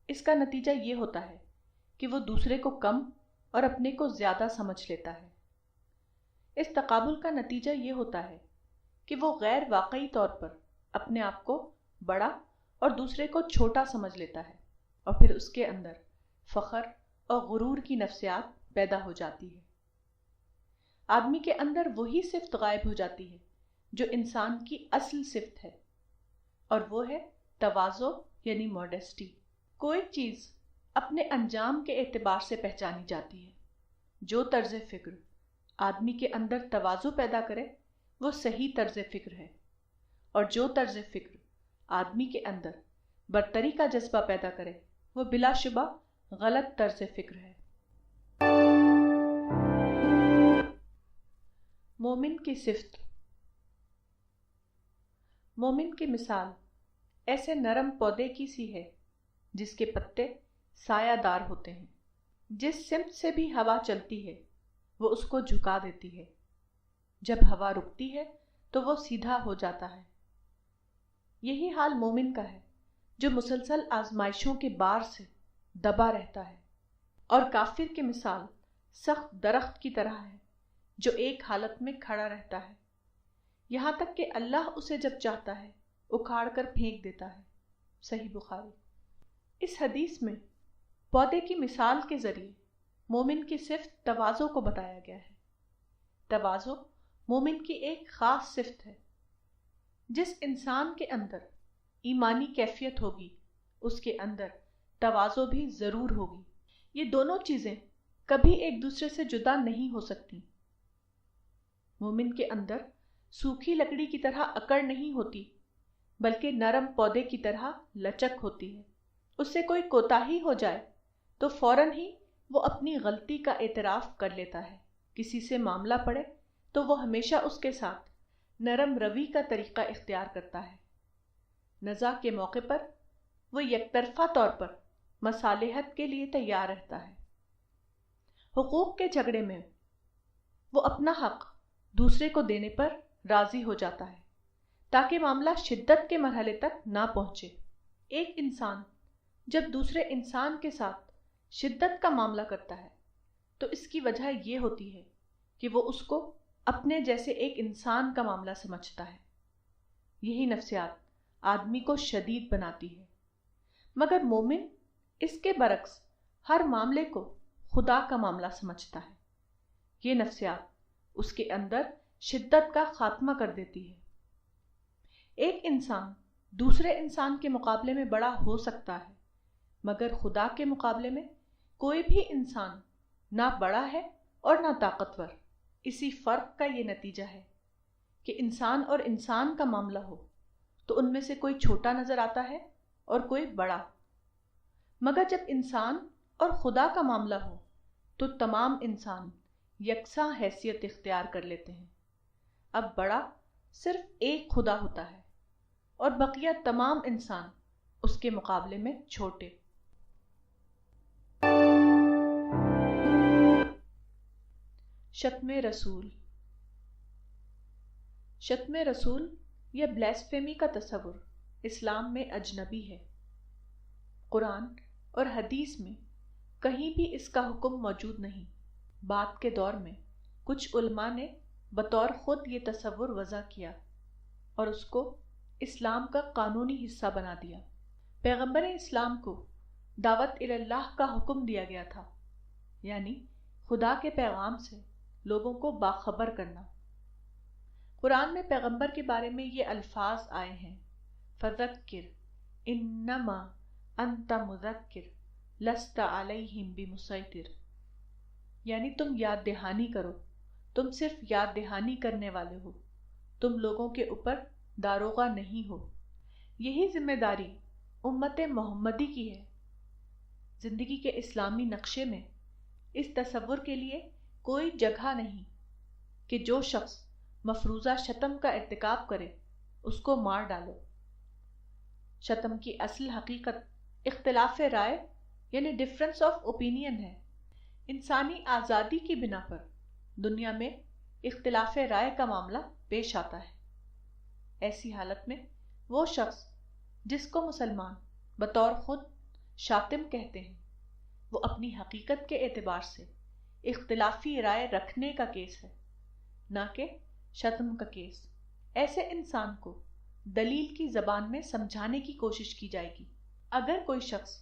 اس کا نتیجہ یہ ہوتا ہے کہ وہ دوسرے کو کم اور اپنے کو زیادہ سمجھ لیتا ہے۔ اس تقابل کا نتیجہ یہ ہوتا ہے کہ وہ غیر واقعی طور پر اپنے آپ کو بڑا اور دوسرے کو چھوٹا سمجھ لیتا ہے، اور پھر اس کے اندر فخر اور غرور کی نفسیات پیدا ہو جاتی ہے۔ آدمی کے اندر وہی صفت غائب ہو جاتی ہے جو انسان کی اصل صفت ہے، اور وہ ہے تواضع یعنی ماڈسٹی۔ کوئی چیز اپنے انجام کے اعتبار سے پہچانی جاتی ہے۔ جو طرز فکر آدمی کے اندر تواضع پیدا کرے وہ صحیح طرز فکر ہے، اور جو طرز فکر آدمی کے اندر برتری کا جذبہ پیدا کرے وہ بلا شبہ غلط طرز فکر ہے۔ مومن کی صفت۔ مومن کی مثال ایسے نرم پودے کی سی ہے جس کے پتے سایہ دار ہوتے ہیں۔ جس سمت سے بھی ہوا چلتی ہے وہ اس کو جھکا دیتی ہے۔ جب ہوا رکتی ہے تو وہ سیدھا ہو جاتا ہے۔ یہی حال مومن کا ہے جو مسلسل آزمائشوں کے بار سے دبا رہتا ہے، اور کافر کی مثال سخت درخت کی طرح ہے جو ایک حالت میں کھڑا رہتا ہے، یہاں تک کہ اللہ اسے جب چاہتا ہے اکھاڑ کر پھینک دیتا ہے۔ صحیح بخاری۔ اس حدیث میں پودے کی مثال کے ذریعے مومن کی صفت تواضع کو بتایا گیا ہے۔ تواضع مومن کی ایک خاص صفت ہے۔ جس انسان کے اندر ایمانی کیفیت ہوگی اس کے اندر تواضع بھی ضرور ہوگی۔ یہ دونوں چیزیں کبھی ایک دوسرے سے جدا نہیں ہو سکتی۔ مومن کے اندر سوکھی لکڑی کی طرح اکڑ نہیں ہوتی، بلکہ نرم پودے کی طرح لچک ہوتی ہے۔ اس سے کوئی کوتاہی ہو جائے تو فوراً ہی وہ اپنی غلطی کا اعتراف کر لیتا ہے۔ کسی سے معاملہ پڑے تو وہ ہمیشہ اس کے ساتھ نرم روی کا طریقہ اختیار کرتا ہے۔ نزاع کے موقع پر وہ یک طرفہ طور پر مصالحت کے لیے تیار رہتا ہے۔ حقوق کے جھگڑے میں وہ اپنا حق دوسرے کو دینے پر راضی ہو جاتا ہے تاکہ معاملہ شدت کے مرحلے تک نہ پہنچے۔ ایک انسان جب دوسرے انسان کے ساتھ شدت کا معاملہ کرتا ہے تو اس کی وجہ یہ ہوتی ہے کہ وہ اس کو اپنے جیسے ایک انسان کا معاملہ سمجھتا ہے۔ یہی نفسیات آدمی کو شدید بناتی ہے، مگر مومن اس کے برعکس ہر معاملے کو خدا کا معاملہ سمجھتا ہے۔ یہ نفسیات اس کے اندر شدت کا خاتمہ کر دیتی ہے۔ ایک انسان دوسرے انسان کے مقابلے میں بڑا ہو سکتا ہے، مگر خدا کے مقابلے میں کوئی بھی انسان نہ بڑا ہے اور نہ طاقتور۔ اسی فرق کا یہ نتیجہ ہے کہ انسان اور انسان کا معاملہ ہو تو ان میں سے کوئی چھوٹا نظر آتا ہے اور کوئی بڑا، مگر جب انسان اور خدا کا معاملہ ہو تو تمام انسان یکساں حیثیت اختیار کر لیتے ہیں۔ اب بڑا صرف ایک خدا ہوتا ہے اور بقیہ تمام انسان اس کے مقابلے میں چھوٹے۔ شتم رسول۔ شتم رسول یا بلیسفیمی کا تصور اسلام میں اجنبی ہے۔ قرآن اور حدیث میں کہیں بھی اس کا حکم موجود نہیں۔ بعد کے دور میں کچھ علماء نے بطور خود یہ تصور وضع کیا اور اس کو اسلام کا قانونی حصہ بنا دیا۔ پیغمبر اسلام کو دعوت اللہ کا حکم دیا گیا تھا، یعنی خدا کے پیغام سے لوگوں کو باخبر کرنا۔ قرآن میں پیغمبر کے بارے میں یہ الفاظ آئے ہیں: فذکر انما انت مذکر لست علیہم بمسیطر، یعنی تم یاد دہانی کرو، تم صرف یاد دہانی کرنے والے ہو، تم لوگوں کے اوپر داروغہ نہیں ہو۔ یہی ذمہ داری امت محمدی کی ہے۔ زندگی کے اسلامی نقشے میں اس تصور کے لیے کوئی جگہ نہیں کہ جو شخص مفروضہ شتم کا ارتکاب کرے اس کو مار ڈالو۔ شتم کی اصل حقیقت اختلاف رائے یعنی ڈفرنس آف اوپینین ہے۔ انسانی آزادی کی بنا پر دنیا میں اختلاف رائے کا معاملہ پیش آتا ہے۔ ایسی حالت میں وہ شخص جس کو مسلمان بطور خود شاتم کہتے ہیں، وہ اپنی حقیقت کے اعتبار سے اختلافی رائے رکھنے کا کیس ہے، نہ کہ شتم کا کیس۔ ایسے انسان کو دلیل کی زبان میں سمجھانے کی کوشش کی جائے گی۔ اگر کوئی شخص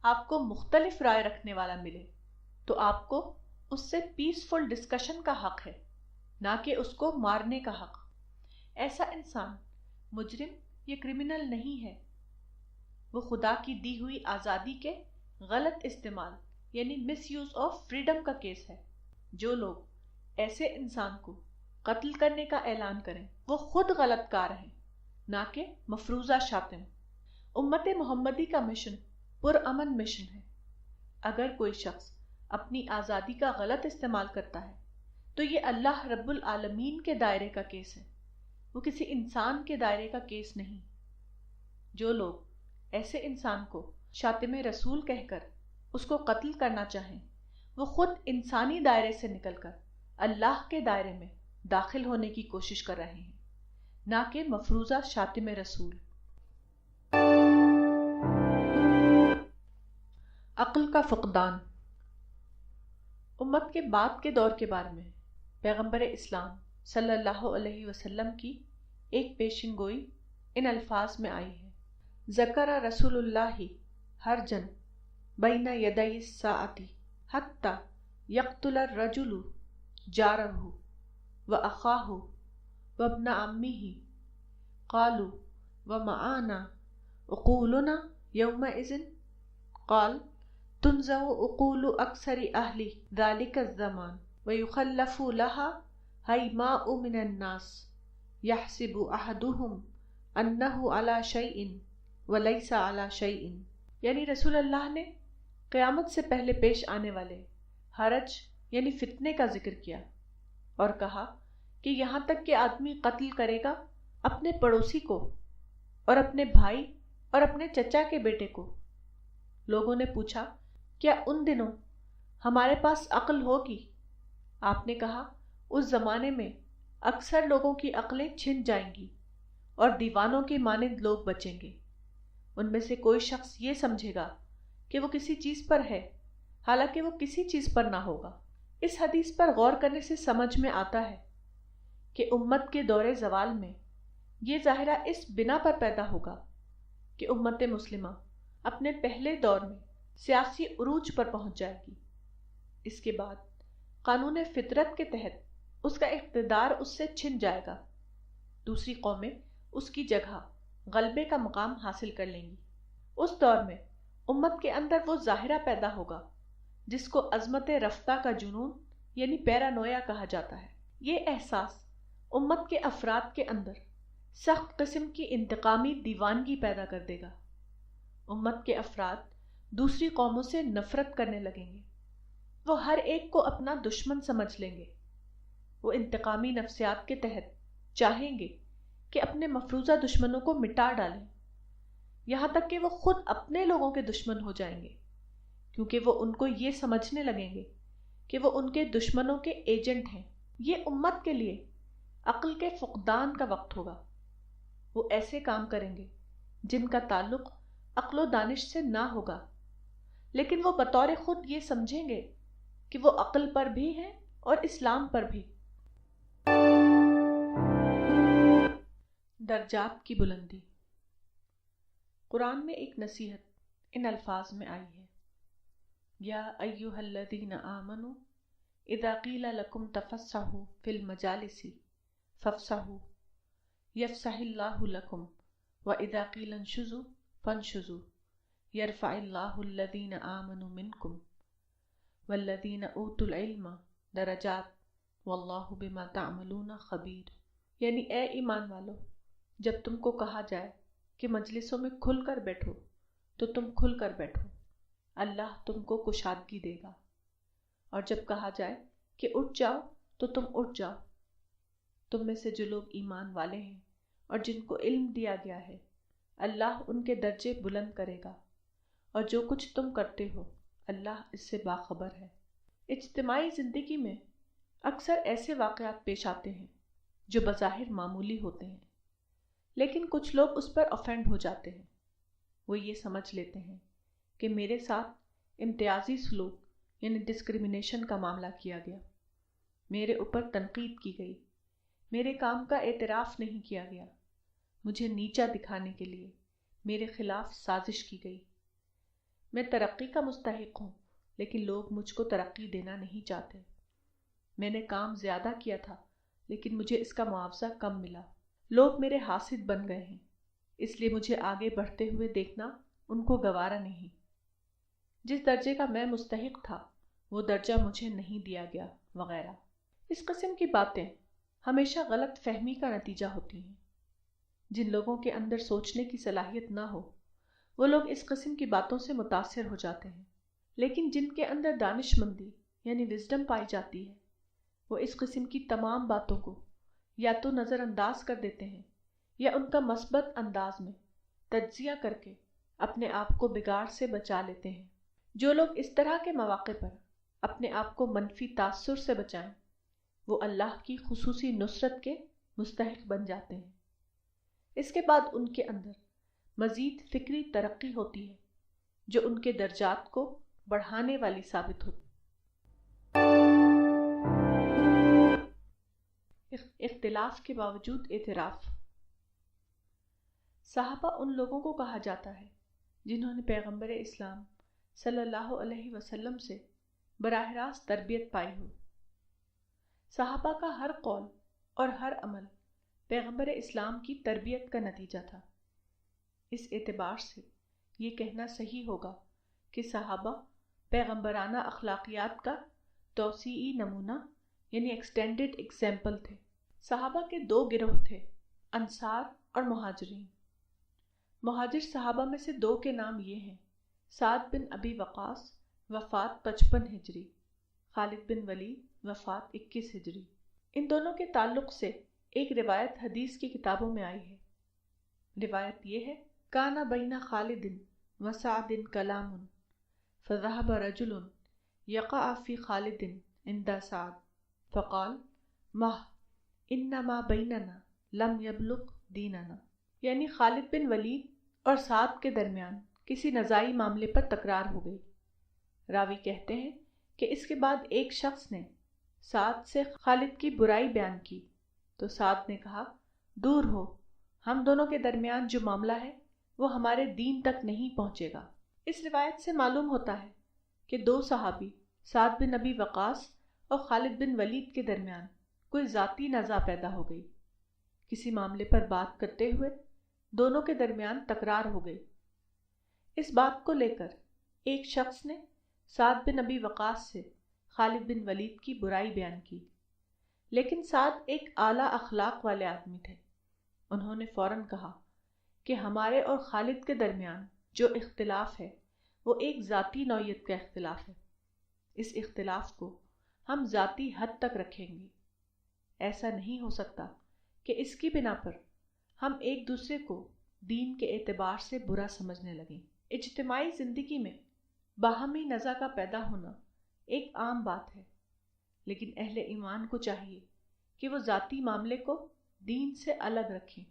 آپ کو مختلف رائے رکھنے والا ملے تو آپ کو اس سے پیسفل ڈسکشن کا حق ہے، نہ کہ اس کو مارنے کا حق۔ ایسا انسان مجرم یا کرمنل نہیں ہے، وہ خدا کی دی ہوئی آزادی کے غلط استعمال یعنی مس یوز آف فریڈم کا کیس ہے۔ جو لوگ ایسے انسان کو قتل کرنے کا اعلان کریں وہ خود غلط کار ہیں، نہ کہ مفروضہ شاتم۔ امت محمدی کا مشن پرامن مشن ہے۔ اگر کوئی شخص اپنی آزادی کا غلط استعمال کرتا ہے تو یہ اللہ رب العالمین کے دائرے کا کیس ہے، وہ کسی انسان کے دائرے کا کیس نہیں۔ جو لوگ ایسے انسان کو شاتم رسول کہہ کر اس کو قتل کرنا چاہیں وہ خود انسانی دائرے سے نکل کر اللہ کے دائرے میں داخل ہونے کی کوشش کر رہے ہیں، نہ کہ مفروضہ شاتم رسول۔ عقل کا فقدان۔ امت کے بعد کے دور کے بارے میں پیغمبر اسلام صلی اللہ علیہ وسلم کی ایک پیشن گوئی ان الفاظ میں آئی ہے: ذکر رسول اللہ حرجن بین یدی الساعۃ حتی یقتل الرجل جارہ واخاہ وابن عمہ قالوا ومعنا عقولنا یومئذ قال تنزع عقول اکثر اہل ذلک الزمان ویخلف لها ہیماء من الناس یحسب احدهم انہ علی شیء ولیس علی شیء۔ یعنی رسول اللہ نے قیامت سے پہلے پیش آنے والے حرج یعنی فتنے کا ذکر کیا اور کہا کہ یہاں تک کہ آدمی قتل کرے گا اپنے پڑوسی کو اور اپنے بھائی اور اپنے چچا کے بیٹے کو۔ لوگوں نے پوچھا کیا ان دنوں ہمارے پاس عقل ہوگی؟ آپ نے کہا اس زمانے میں اکثر لوگوں کی عقلیں چھن جائیں گی اور دیوانوں کے مانند لوگ بچیں گے۔ ان میں سے کوئی شخص یہ سمجھے گا کہ وہ کسی چیز پر ہے حالانکہ وہ کسی چیز پر نہ ہوگا۔ اس حدیث پر غور کرنے سے سمجھ میں آتا ہے کہ امت کے دور زوال میں یہ ظاہرہ اس بنا پر پیدا ہوگا کہ امت مسلمہ اپنے پہلے دور میں سیاسی عروج پر پہنچ جائے گی۔ اس کے بعد قانون فطرت کے تحت اس کا اقتدار اس سے چھن جائے گا، دوسری قومیں اس کی جگہ غلبے کا مقام حاصل کر لیں گی۔ اس دور میں امت کے اندر وہ ظاہرہ پیدا ہوگا جس کو عظمت رفتہ کا جنون یعنی پیرانویا کہا جاتا ہے۔ یہ احساس امت کے افراد کے اندر سخت قسم کی انتقامی دیوانگی پیدا کر دے گا۔ امت کے افراد دوسری قوموں سے نفرت کرنے لگیں گے، وہ ہر ایک کو اپنا دشمن سمجھ لیں گے۔ وہ انتقامی نفسیات کے تحت چاہیں گے کہ اپنے مفروضہ دشمنوں کو مٹا ڈالیں، یہاں تک کہ وہ خود اپنے لوگوں کے دشمن ہو جائیں گے، کیونکہ وہ ان کو یہ سمجھنے لگیں گے کہ وہ ان کے دشمنوں کے ایجنٹ ہیں۔ یہ امت کے لیے عقل کے فقدان کا وقت ہوگا۔ وہ ایسے کام کریں گے جن کا تعلق عقل و دانش سے نہ ہوگا، لیکن وہ بطور خود یہ سمجھیں گے کہ وہ عقل پر بھی ہیں اور اسلام پر بھی۔ درجات کی بلندی۔ قرآن میں ایک نصیحت ان الفاظ میں آئی ہے: یا ایھا الذین آمنوا اذا قیل لکم تفسحوا فی المجالس فافسحوا یفسح اللہ لکم واذا قیل انشزوا فانشزوا یرفع اللہ الذین آمنوا منکم والذین اوتوا العلم درجات واللہ بما تعملون خبیر۔ یعنی اے ایمان والو، جب تم کو کہا جائے کہ مجلسوں میں کھل کر بیٹھو تو تم کھل کر بیٹھو، اللہ تم کو کشادگی دے گا، اور جب کہا جائے کہ اٹھ جاؤ تو تم اٹھ جاؤ۔ تم میں سے جو لوگ ایمان والے ہیں اور جن کو علم دیا گیا ہے، اللہ ان کے درجے بلند کرے گا، اور جو کچھ تم کرتے ہو اللہ اس سے باخبر ہے۔ اجتماعی زندگی میں اکثر ایسے واقعات پیش آتے ہیں جو بظاہر معمولی ہوتے ہیں، لیکن کچھ لوگ اس پر افینڈ ہو جاتے ہیں۔ وہ یہ سمجھ لیتے ہیں کہ میرے ساتھ امتیازی سلوک یعنی ڈسکریمنیشن کا معاملہ کیا گیا، میرے اوپر تنقید کی گئی، میرے کام کا اعتراف نہیں کیا گیا، مجھے نیچا دکھانے کے لیے میرے خلاف سازش کی گئی۔ میں ترقی کا مستحق ہوں، لیکن لوگ مجھ کو ترقی دینا نہیں چاہتے۔ میں نے کام زیادہ کیا تھا، لیکن مجھے اس کا معاوضہ کم ملا۔ لوگ میرے حاسد بن گئے ہیں، اس لیے مجھے آگے بڑھتے ہوئے دیکھنا ان کو گوارا نہیں۔ جس درجے کا میں مستحق تھا وہ درجہ مجھے نہیں دیا گیا، وغیرہ۔ اس قسم کی باتیں ہمیشہ غلط فہمی کا نتیجہ ہوتی ہیں۔ جن لوگوں کے اندر سوچنے کی صلاحیت نہ ہو وہ لوگ اس قسم کی باتوں سے متاثر ہو جاتے ہیں، لیکن جن کے اندر دانش مندی یعنی وزڈم پائی جاتی ہے وہ اس قسم کی تمام باتوں کو یا تو نظر انداز کر دیتے ہیں یا ان کا مثبت انداز میں تجزیہ کر کے اپنے آپ کو بگاڑ سے بچا لیتے ہیں۔ جو لوگ اس طرح کے مواقع پر اپنے آپ کو منفی تاثر سے بچائیں وہ اللہ کی خصوصی نصرت کے مستحق بن جاتے ہیں۔ اس کے بعد ان کے اندر مزید فکری ترقی ہوتی ہے جو ان کے درجات کو بڑھانے والی ثابت ہوتی ہے۔ اختلاف کے باوجود اعتراف۔ صحابہ ان لوگوں کو کہا جاتا ہے جنہوں نے پیغمبر اسلام صلی اللہ علیہ وسلم سے براہ راست تربیت پائی ہو۔ صحابہ کا ہر قول اور ہر عمل پیغمبر اسلام کی تربیت کا نتیجہ تھا۔ اس اعتبار سے یہ کہنا صحیح ہوگا کہ صحابہ پیغمبرانہ اخلاقیات کا توسیعی نمونہ یعنی ایکسٹینڈڈ ایگزامپل تھے۔ صحابہ کے دو گروہ تھے، انصار اور مہاجرین۔ مہاجر صحابہ میں سے دو کے نام یہ ہیں: سعد بن ابی وقاص وفات 55 ہجری، خالد بن ولید وفات 21 ہجری۔ ان دونوں کے تعلق سے ایک روایت حدیث کی کتابوں میں آئی ہے۔ روایت یہ ہے: کان بین خالد و سعد کلام فذهب رجل یقع فی خالد عند سعد فقال مہ انما بیننا لم یبلغ دیننا، یعنی خالد بن ولید اور سعد کے درمیان کسی نزاعی معاملے پر تکرار ہو گئی۔ راوی کہتے ہیں کہ اس کے بعد ایک شخص نے سعد سے خالد کی برائی بیان کی تو سعد نے کہا، دور ہو، ہم دونوں کے درمیان جو معاملہ ہے وہ ہمارے دین تک نہیں پہنچے گا۔ اس روایت سے معلوم ہوتا ہے کہ دو صحابی سعد بن ابی وقاص اور خالد بن ولید کے درمیان کوئی ذاتی نزاع پیدا ہو گئی۔ کسی معاملے پر بات کرتے ہوئے دونوں کے درمیان تکرار ہو گئی۔ اس بات کو لے کر ایک شخص نے سعد بن ابی وقاص سے خالد بن ولید کی برائی بیان کی، لیکن سعد ایک اعلیٰ اخلاق والے آدمی تھے۔ انہوں نے فوراً کہا کہ ہمارے اور خالد کے درمیان جو اختلاف ہے وہ ایک ذاتی نوعیت کا اختلاف ہے، اس اختلاف کو ہم ذاتی حد تک رکھیں گے۔ ایسا نہیں ہو سکتا کہ اس کی بنا پر ہم ایک دوسرے کو دین کے اعتبار سے برا سمجھنے لگیں۔ اجتماعی زندگی میں باہمی نزاع کا پیدا ہونا ایک عام بات ہے، لیکن اہل ایمان کو چاہیے کہ وہ ذاتی معاملے کو دین سے الگ رکھیں۔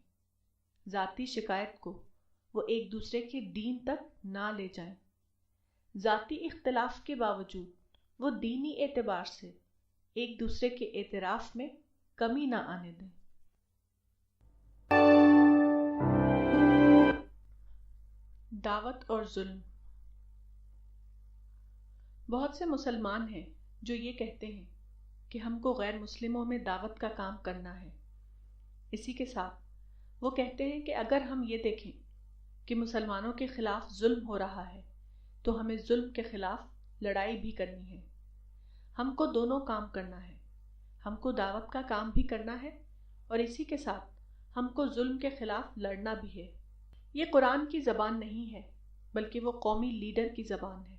ذاتی شکایت کو وہ ایک دوسرے کے دین تک نہ لے جائیں۔ ذاتی اختلاف کے باوجود وہ دینی اعتبار سے ایک دوسرے کے اعتراف میں کمی نہ آنے دیں۔ دعوت اور ظلم۔ بہت سے مسلمان ہیں جو یہ کہتے ہیں کہ ہم کو غیر مسلموں میں دعوت کا کام کرنا ہے۔ اسی کے ساتھ وہ کہتے ہیں کہ اگر ہم یہ دیکھیں کہ مسلمانوں کے خلاف ظلم ہو رہا ہے تو ہمیں ظلم کے خلاف لڑائی بھی کرنی ہے۔ ہم کو دونوں کام کرنا ہے، ہم کو دعوت کا کام بھی کرنا ہے اور اسی کے ساتھ ہم کو ظلم کے خلاف لڑنا بھی ہے۔ یہ قرآن کی زبان نہیں ہے بلکہ وہ قومی لیڈر کی زبان ہے۔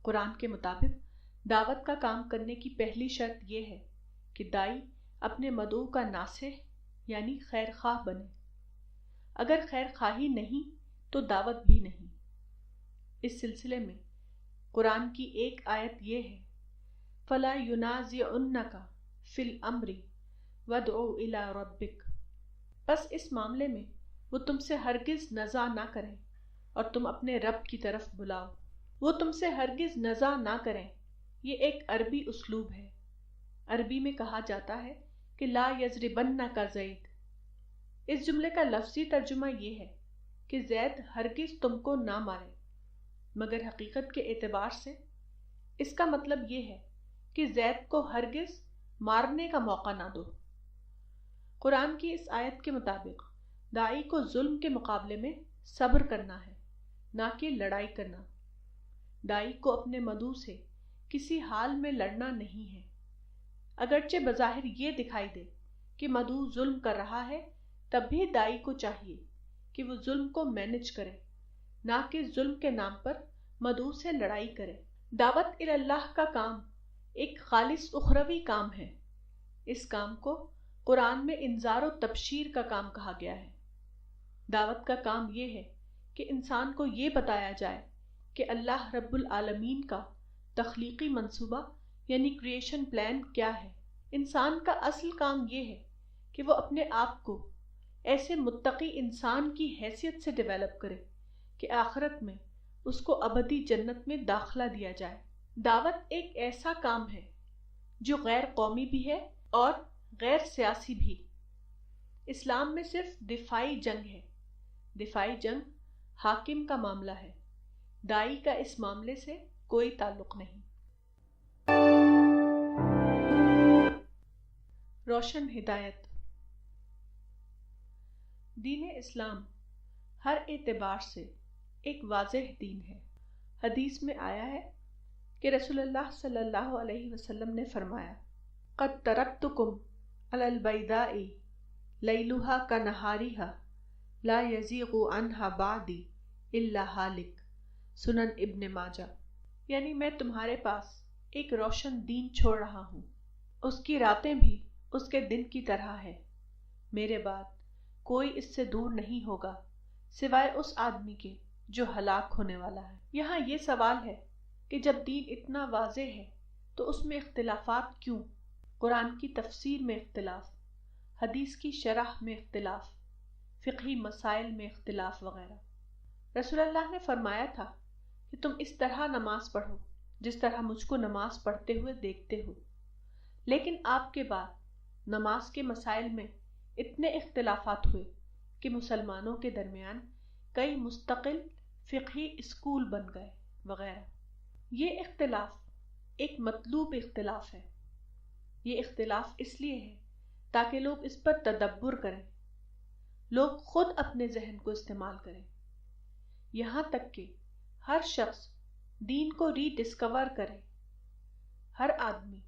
قرآن کے مطابق دعوت کا کام کرنے کی پہلی شرط یہ ہے کہ داعی اپنے مدعو کا ناصح یعنی خیر خواہ بنے۔ اگر خیر خواہی نہیں تو دعوت بھی نہیں۔ اس سلسلے میں قرآن کی ایک آیت یہ ہے: فَلَا يُنَازِعُنَّكَ فِي الْأَمْرِ وَادْعُ إِلَىٰ رَبِّكَ، بس اس معاملے میں وہ تم سے ہرگز نزاع نہ کریں اور تم اپنے رب کی طرف بلاؤ۔ وہ تم سے ہرگز نزاع نہ کریں، یہ ایک عربی اسلوب ہے۔ عربی میں کہا جاتا ہے کہ لا یضربنک زید۔ اس جملے کا لفظی ترجمہ یہ ہے کہ زید ہرگز تم کو نہ مارے، مگر حقیقت کے اعتبار سے اس کا مطلب یہ ہے کہ زید کو ہرگز مارنے کا موقع نہ دو۔ قرآن کی اس آیت کے مطابق داعی کو ظلم کے مقابلے میں صبر کرنا ہے، نہ کہ لڑائی کرنا۔ داعی کو اپنے مدعو سے کسی حال میں لڑنا نہیں ہے، اگرچہ بظاہر یہ دکھائی دے کہ مدعو ظلم کر رہا ہے، تب بھی داعی کو چاہیے کہ وہ ظلم کو مینج کرے، نہ کہ ظلم کے نام پر مدعو سے لڑائی کرے۔ دعوت اللہ کا کام ایک خالص اخروی کام ہے۔ اس کام کو قرآن میں انذار و تبشیر کا کام کہا گیا ہے۔ دعوت کا کام یہ ہے کہ انسان کو یہ بتایا جائے کہ اللہ رب العالمین کا تخلیقی منصوبہ یعنی کریشن پلان کیا ہے۔ انسان کا اصل کام یہ ہے کہ وہ اپنے آپ کو ایسے متقی انسان کی حیثیت سے ڈیولپ کرے کہ آخرت میں اس کو ابدی جنت میں داخلہ دیا جائے۔ دعوت ایک ایسا کام ہے جو غیر قومی بھی ہے اور غیر سیاسی بھی۔ اسلام میں صرف دفاعی جنگ ہے۔ دفاعی جنگ حاکم کا معاملہ ہے، داعی کا اس معاملے سے کوئی تعلق نہیں۔ روشن ہدایت۔ دین اسلام ہر اعتبار سے ایک واضح دین ہے۔ حدیث میں آیا ہے کہ رسول اللہ صلی اللہ علیہ وسلم نے فرمایا، قد ترکتکم علی البیضاء لیلها کنہارها لا یزیغ عنہا بعدی الا ہالک، سنن ابن ماجہ۔ یعنی میں تمہارے پاس ایک روشن دین چھوڑ رہا ہوں، اس کی راتیں بھی اس کے دن کی طرح ہے، میرے بعد کوئی اس سے دور نہیں ہوگا سوائے اس آدمی کے جو ہلاک ہونے والا ہے۔ یہاں یہ سوال ہے کہ جب دین اتنا واضح ہے تو اس میں اختلافات کیوں؟ قرآن کی تفسیر میں اختلاف، حدیث کی شرح میں اختلاف، فقہی مسائل میں اختلاف وغیرہ۔ رسول اللہ نے فرمایا تھا کہ تم اس طرح نماز پڑھو جس طرح مجھ کو نماز پڑھتے ہوئے دیکھتے ہو، لیکن آپ کے بعد نماز کے مسائل میں اتنے اختلافات ہوئے کہ مسلمانوں کے درمیان کئی مستقل فقہی اسکول بن گئے وغیرہ۔ یہ اختلاف ایک مطلوب اختلاف ہے۔ یہ اختلاف اس لیے ہے تاکہ لوگ اس پر تدبر کریں، لوگ خود اپنے ذہن کو استعمال کریں، یہاں تک کہ ہر شخص دین کو ری ڈسکور کرے، ہر آدمی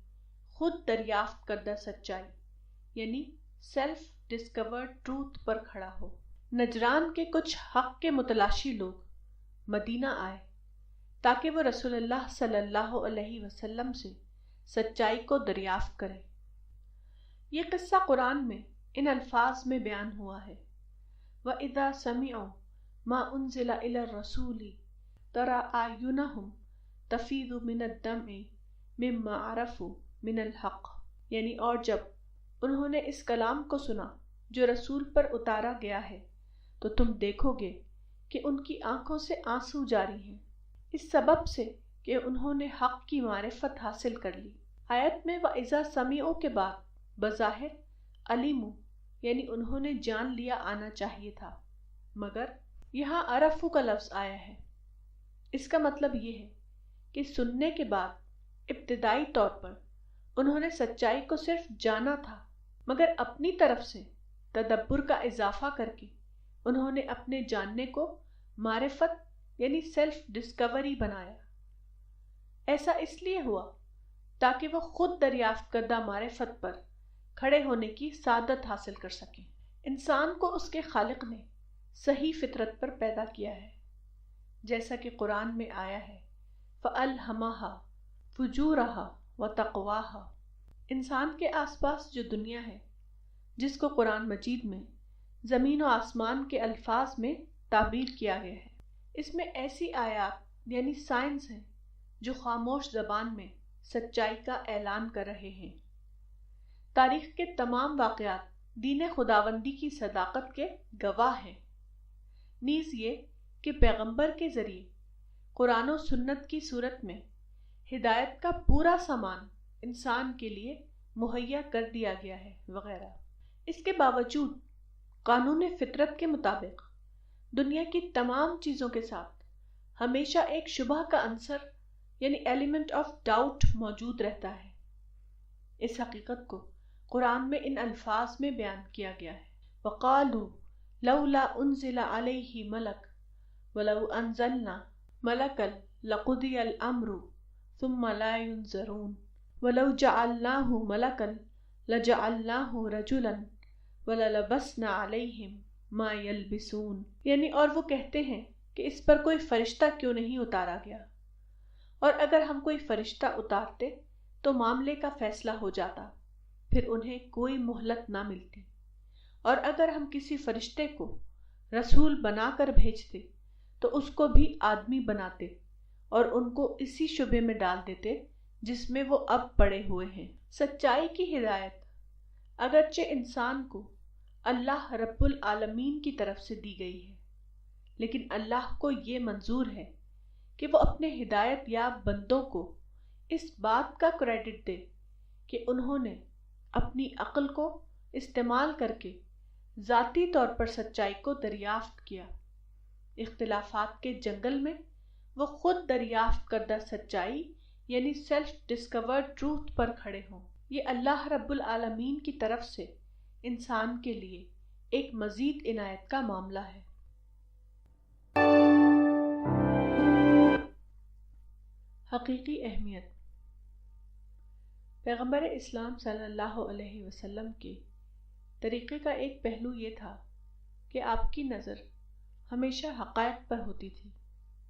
خود دریافت کردہ سچائی یعنی سیلف ڈسکورڈ ٹروتھ پر کھڑا ہو۔ نجران کے کچھ حق کے متلاشی لوگ مدینہ آئے تاکہ وہ رسول اللہ صلی اللہ علیہ وسلم سے سچائی کو دریافت کریں۔ یہ قصہ قرآن میں ان الفاظ میں بیان ہوا ہے، وَإِذَا سَمِعُوا مَا أُنزِلَ إِلَى الرَّسُولِ تَرَىٰ أَعْيُنَهُمْ تَفِيضُ مِنَ الدَّمْعِ مِمَّا عَرَفُوا مِنَ الْحَقِّ، یعنی اور جب انہوں نے اس کلام کو سنا جو رسول پر اتارا گیا ہے تو تم دیکھو گے کہ ان کی آنکھوں سے آنسو جاری ہیں، اس سبب سے کہ انہوں نے حق کی معرفت حاصل کر لی۔ آیت میں وَإِذَا سَمِعُوا کے بعد بظاہر علیمو یعنی انہوں نے جان لیا آنا چاہیے تھا، مگر یہاں عرفو کا لفظ آیا ہے۔ اس کا مطلب یہ ہے کہ سننے کے بعد ابتدائی طور پر انہوں نے سچائی کو صرف جانا تھا، مگر اپنی طرف سے تدبر کا اضافہ کر کے انہوں نے اپنے جاننے کو معرفت یعنی سیلف ڈسکوری بنایا۔ ایسا اس لیے ہوا تاکہ وہ خود دریافت کردہ معرفت پر کھڑے ہونے کی سعادت حاصل کر سکیں۔ انسان کو اس کے خالق نے صحیح فطرت پر پیدا کیا ہے، جیسا کہ قرآن میں آیا ہے فَأَلْهَمَهَا فُجُورَهَا وَتَقْوَاهَا۔ انسان کے آس پاس جو دنیا ہے، جس کو قرآن مجید میں زمین و آسمان کے الفاظ میں تعبیر کیا گیا ہے، اس میں ایسی آیات یعنی سائنس ہیں جو خاموش زبان میں سچائی کا اعلان کر رہے ہیں۔ تاریخ کے تمام واقعات دین خداوندی کی صداقت کے گواہ ہیں۔ نیز یہ کہ پیغمبر کے ذریعے قرآن و سنت کی صورت میں ہدایت کا پورا سامان انسان کے لیے مہیا کر دیا گیا ہے وغیرہ۔ اس کے باوجود قانون فطرت کے مطابق دنیا کی تمام چیزوں کے ساتھ ہمیشہ ایک شبہ کا عنصر یعنی ایلیمنٹ آف ڈاؤٹ موجود رہتا ہے۔ اس حقیقت کو قرآن میں ان الفاظ میں بیان کیا گیا ہے، وَقَالُوا لَوْلَا أُنزِلَ عَلَيْهِ مَلَكٌ وَلَوْ أَنزَلْنَا مَلَكًا لَقُضِيَ الْأَمْرُ ثُمَّ لَا يُنظَرُونَ وَلَوْ جَعَلْنَاهُ مَلَكًا لَجَعَلْنَاهُ رَجُلًا وَلَلَبَسْنَا عَلَيْهِمْ مَا يَلْبِسُونَ، یعنی اور وہ کہتے ہیں کہ اس پر کوئی فرشتہ کیوں نہیں اتارا گیا، اور اگر ہم کوئی فرشتہ اتارتے تو معاملے کا فیصلہ ہو جاتا، پھر انہیں کوئی مہلت نہ ملتی، اور اگر ہم کسی فرشتے کو رسول بنا کر بھیجتے تو اس کو بھی آدمی بناتے اور ان کو اسی شبے میں ڈال دیتے جس میں وہ اب پڑے ہوئے ہیں۔ سچائی کی ہدایت اگرچہ انسان کو اللہ رب العالمین کی طرف سے دی گئی ہے، لیکن اللہ کو یہ منظور ہے کہ وہ اپنے ہدایت یاب بندوں کو اس بات کا کریڈٹ دے کہ انہوں نے اپنی عقل کو استعمال کر کے ذاتی طور پر سچائی کو دریافت کیا۔ اختلافات کے جنگل میں وہ خود دریافت کردہ سچائی یعنی سیلف ڈسکورڈ ٹروتھ پر کھڑے ہوں۔ یہ اللہ رب العالمین کی طرف سے انسان کے لیے ایک مزید عنایت کا معاملہ ہے۔ حقیقی اہمیت۔ پیغمبر اسلام صلی اللہ علیہ وسلم کے طریقے کا ایک پہلو یہ تھا کہ آپ کی نظر ہمیشہ حقائق پر ہوتی تھی،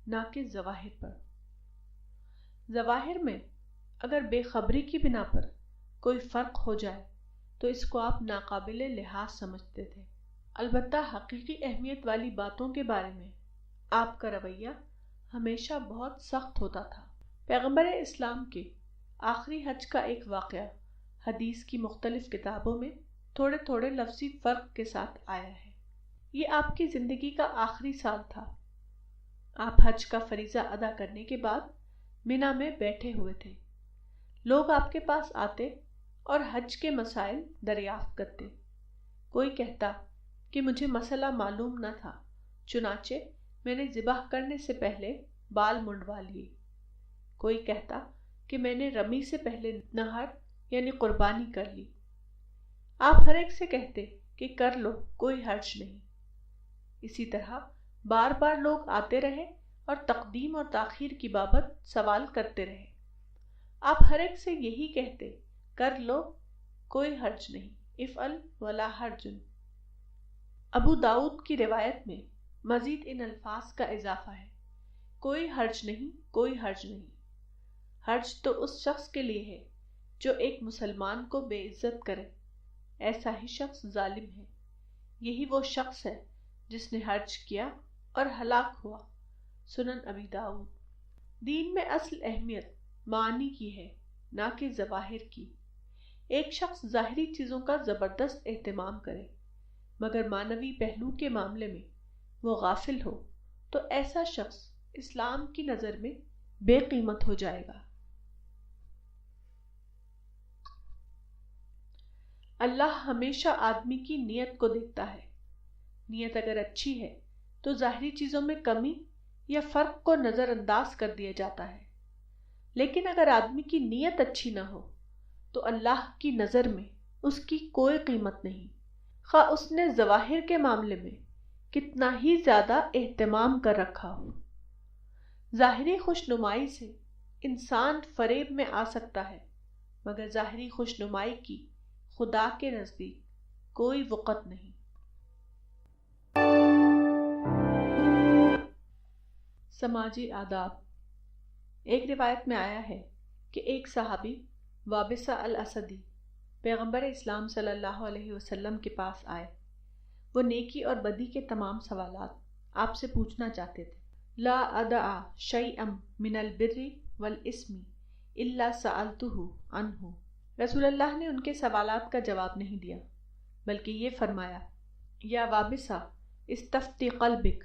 نہ کہ ظواہر پر۔ ظواہر میں اگر بے خبری کی بنا پر کوئی فرق ہو جائے تو اس کو آپ ناقابل لحاظ سمجھتے تھے، البتہ حقیقی اہمیت والی باتوں کے بارے میں آپ کا رویہ ہمیشہ بہت سخت ہوتا تھا۔ پیغمبر اسلام کے آخری حج کا ایک واقعہ حدیث کی مختلف کتابوں میں تھوڑے تھوڑے لفظی فرق کے ساتھ آیا ہے۔ یہ آپ کی زندگی کا آخری سال تھا۔ آپ حج کا فریضہ ادا کرنے کے بعد منا میں بیٹھے ہوئے تھے۔ لوگ آپ کے پاس آتے اور حج کے مسائل دریافت کرتے۔ کوئی کہتا کہ مجھے مسئلہ معلوم نہ تھا، چنانچہ میں نے ذبح کرنے سے پہلے بال منڈوا لیے۔ کوئی کہتا کہ میں نے رمی سے پہلے نہر یعنی قربانی کر لی۔ آپ ہر ایک سے کہتے کہ کر لو، کوئی حرج نہیں۔ اسی طرح بار بار لوگ آتے رہے اور تقدیم اور تاخیر کی بابت سوال کرتے رہے۔ آپ ہر ایک سے یہی کہتے، کر لو، کوئی حرج نہیں، افعل ولا حرج۔ ابو داؤد کی روایت میں مزید ان الفاظ کا اضافہ ہے، کوئی حرج نہیں، کوئی حرج نہیں۔ حرج تو اس شخص کے لیے ہے جو ایک مسلمان کو بے عزت کرے، ایسا ہی شخص ظالم ہے۔ یہی وہ شخص ہے جس نے حرج کیا اور ہلاک ہوا۔ سنن ابی داؤد۔ دین میں اصل اہمیت معنی کی ہے، نہ کہ ظواہر کی۔ ایک شخص ظاہری چیزوں کا زبردست اہتمام کرے مگر معنوی پہلو کے معاملے میں وہ غافل ہو تو ایسا شخص اسلام کی نظر میں بے قیمت ہو جائے گا۔ اللہ ہمیشہ آدمی کی نیت کو دیکھتا ہے۔ نیت اگر اچھی ہے تو ظاہری چیزوں میں کمی یا فرق کو نظر انداز کر دیا جاتا ہے، لیکن اگر آدمی کی نیت اچھی نہ ہو تو اللہ کی نظر میں اس کی کوئی قیمت نہیں، خواہ اس نے ظواہر کے معاملے میں کتنا ہی زیادہ اہتمام کر رکھا ہو۔ ظاہری خوشنمائی سے انسان فریب میں آ سکتا ہے، مگر ظاہری خوشنمائی کی خدا کے نزدیک کوئی وقت نہیں۔ سماجی آداب۔ ایک روایت میں آیا ہے کہ ایک صحابی وابصہ الاسدی پیغمبر اسلام صلی اللہ علیہ وسلم کے پاس آئے۔ وہ نیکی اور بدی کے تمام سوالات آپ سے پوچھنا چاہتے تھے۔ لا ادع شیئا من البر والاسم الا سألته عنہ۔ رسول اللہ نے ان کے سوالات کا جواب نہیں دیا، بلکہ یہ فرمایا، یا وابصہ استفتی قلبک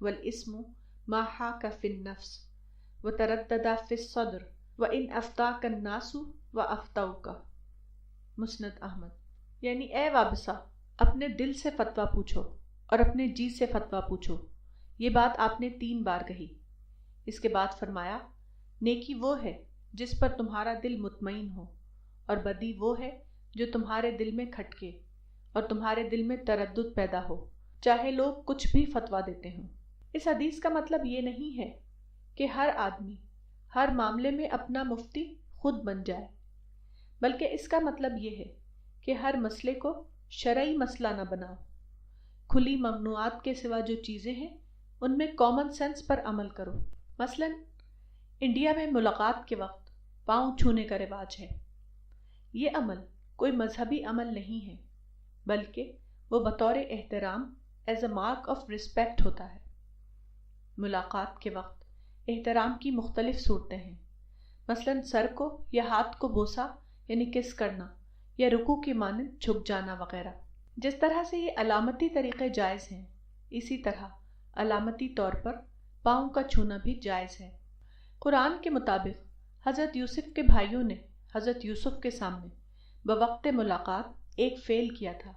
والاسم ما حاك في النفس وتردد في الصدر وإن أفتاك الناس وأفتوك. مسند احمد. یعنی اے وابسہ، اپنے دل سے فتویٰ پوچھو اور اپنے جی سے فتویٰ پوچھو. یہ بات آپ نے 3 بار کہی. اس کے بعد فرمایا نیکی وہ ہے جس پر تمہارا دل مطمئن ہو، اور بدی وہ ہے جو تمہارے دل میں کھٹکے اور تمہارے دل میں تردد پیدا ہو، چاہے لوگ کچھ بھی فتویٰ دیتے ہوں. اس حدیث کا مطلب یہ نہیں ہے کہ ہر آدمی ہر معاملے میں اپنا مفتی خود بن جائے، بلکہ اس کا مطلب یہ ہے کہ ہر مسئلے کو شرعی مسئلہ نہ بناؤ. کھلی ممنوعات کے سوا جو چیزیں ہیں ان میں کامن سینس پر عمل کرو. مثلا انڈیا میں ملاقات کے وقت پاؤں چھونے کا رواج ہے. یہ عمل کوئی مذہبی عمل نہیں ہے، بلکہ وہ بطور احترام as a mark of respect ہوتا ہے. ملاقات کے وقت احترام کی مختلف صورتیں ہیں. مثلا سر کو یا ہاتھ کو بوسہ یعنی کس کرنا، یا رکوع کی مانند جھک جانا وغیرہ. جس طرح سے یہ علامتی طریقے جائز ہیں، اسی طرح علامتی طور پر پاؤں کا چھونا بھی جائز ہے. قرآن کے مطابق حضرت یوسف کے بھائیوں نے حضرت یوسف کے سامنے بوقت ملاقات ایک فعل کیا تھا،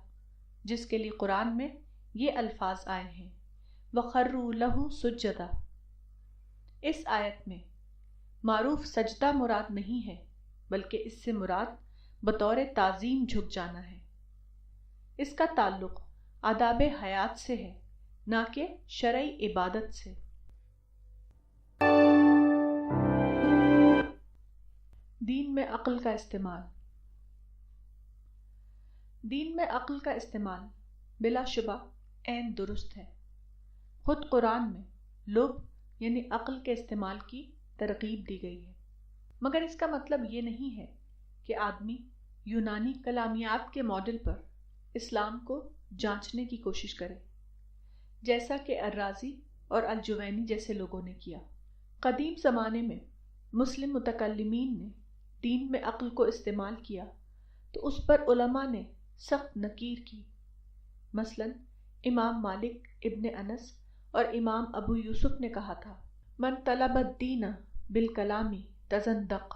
جس کے لیے قرآن میں یہ الفاظ آئے ہیں وَخَرُّوا لَهُ سُجَّدًا. اس آیت میں معروف سجدہ مراد نہیں ہے، بلکہ اس سے مراد بطور تعظیم جھک جانا ہے. اس کا تعلق آداب حیات سے ہے، نہ کہ شرعی عبادت سے. دین میں عقل کا استعمال. دین میں عقل کا استعمال بلا شبہ عین درست ہے. خود قرآن میں لب یعنی عقل کے استعمال کی ترغیب دی گئی ہے، مگر اس کا مطلب یہ نہیں ہے کہ آدمی یونانی کلامیات کے ماڈل پر اسلام کو جانچنے کی کوشش کرے، جیسا کہ الرازی اور الجوینی جیسے لوگوں نے کیا. قدیم زمانے میں مسلم متکلمین نے دین میں عقل کو استعمال کیا تو اس پر علماء نے سخت نکیر کی. مثلا امام مالک ابن انس اور امام ابو یوسف نے کہا تھا من طلب الدین بالکلامی تزندق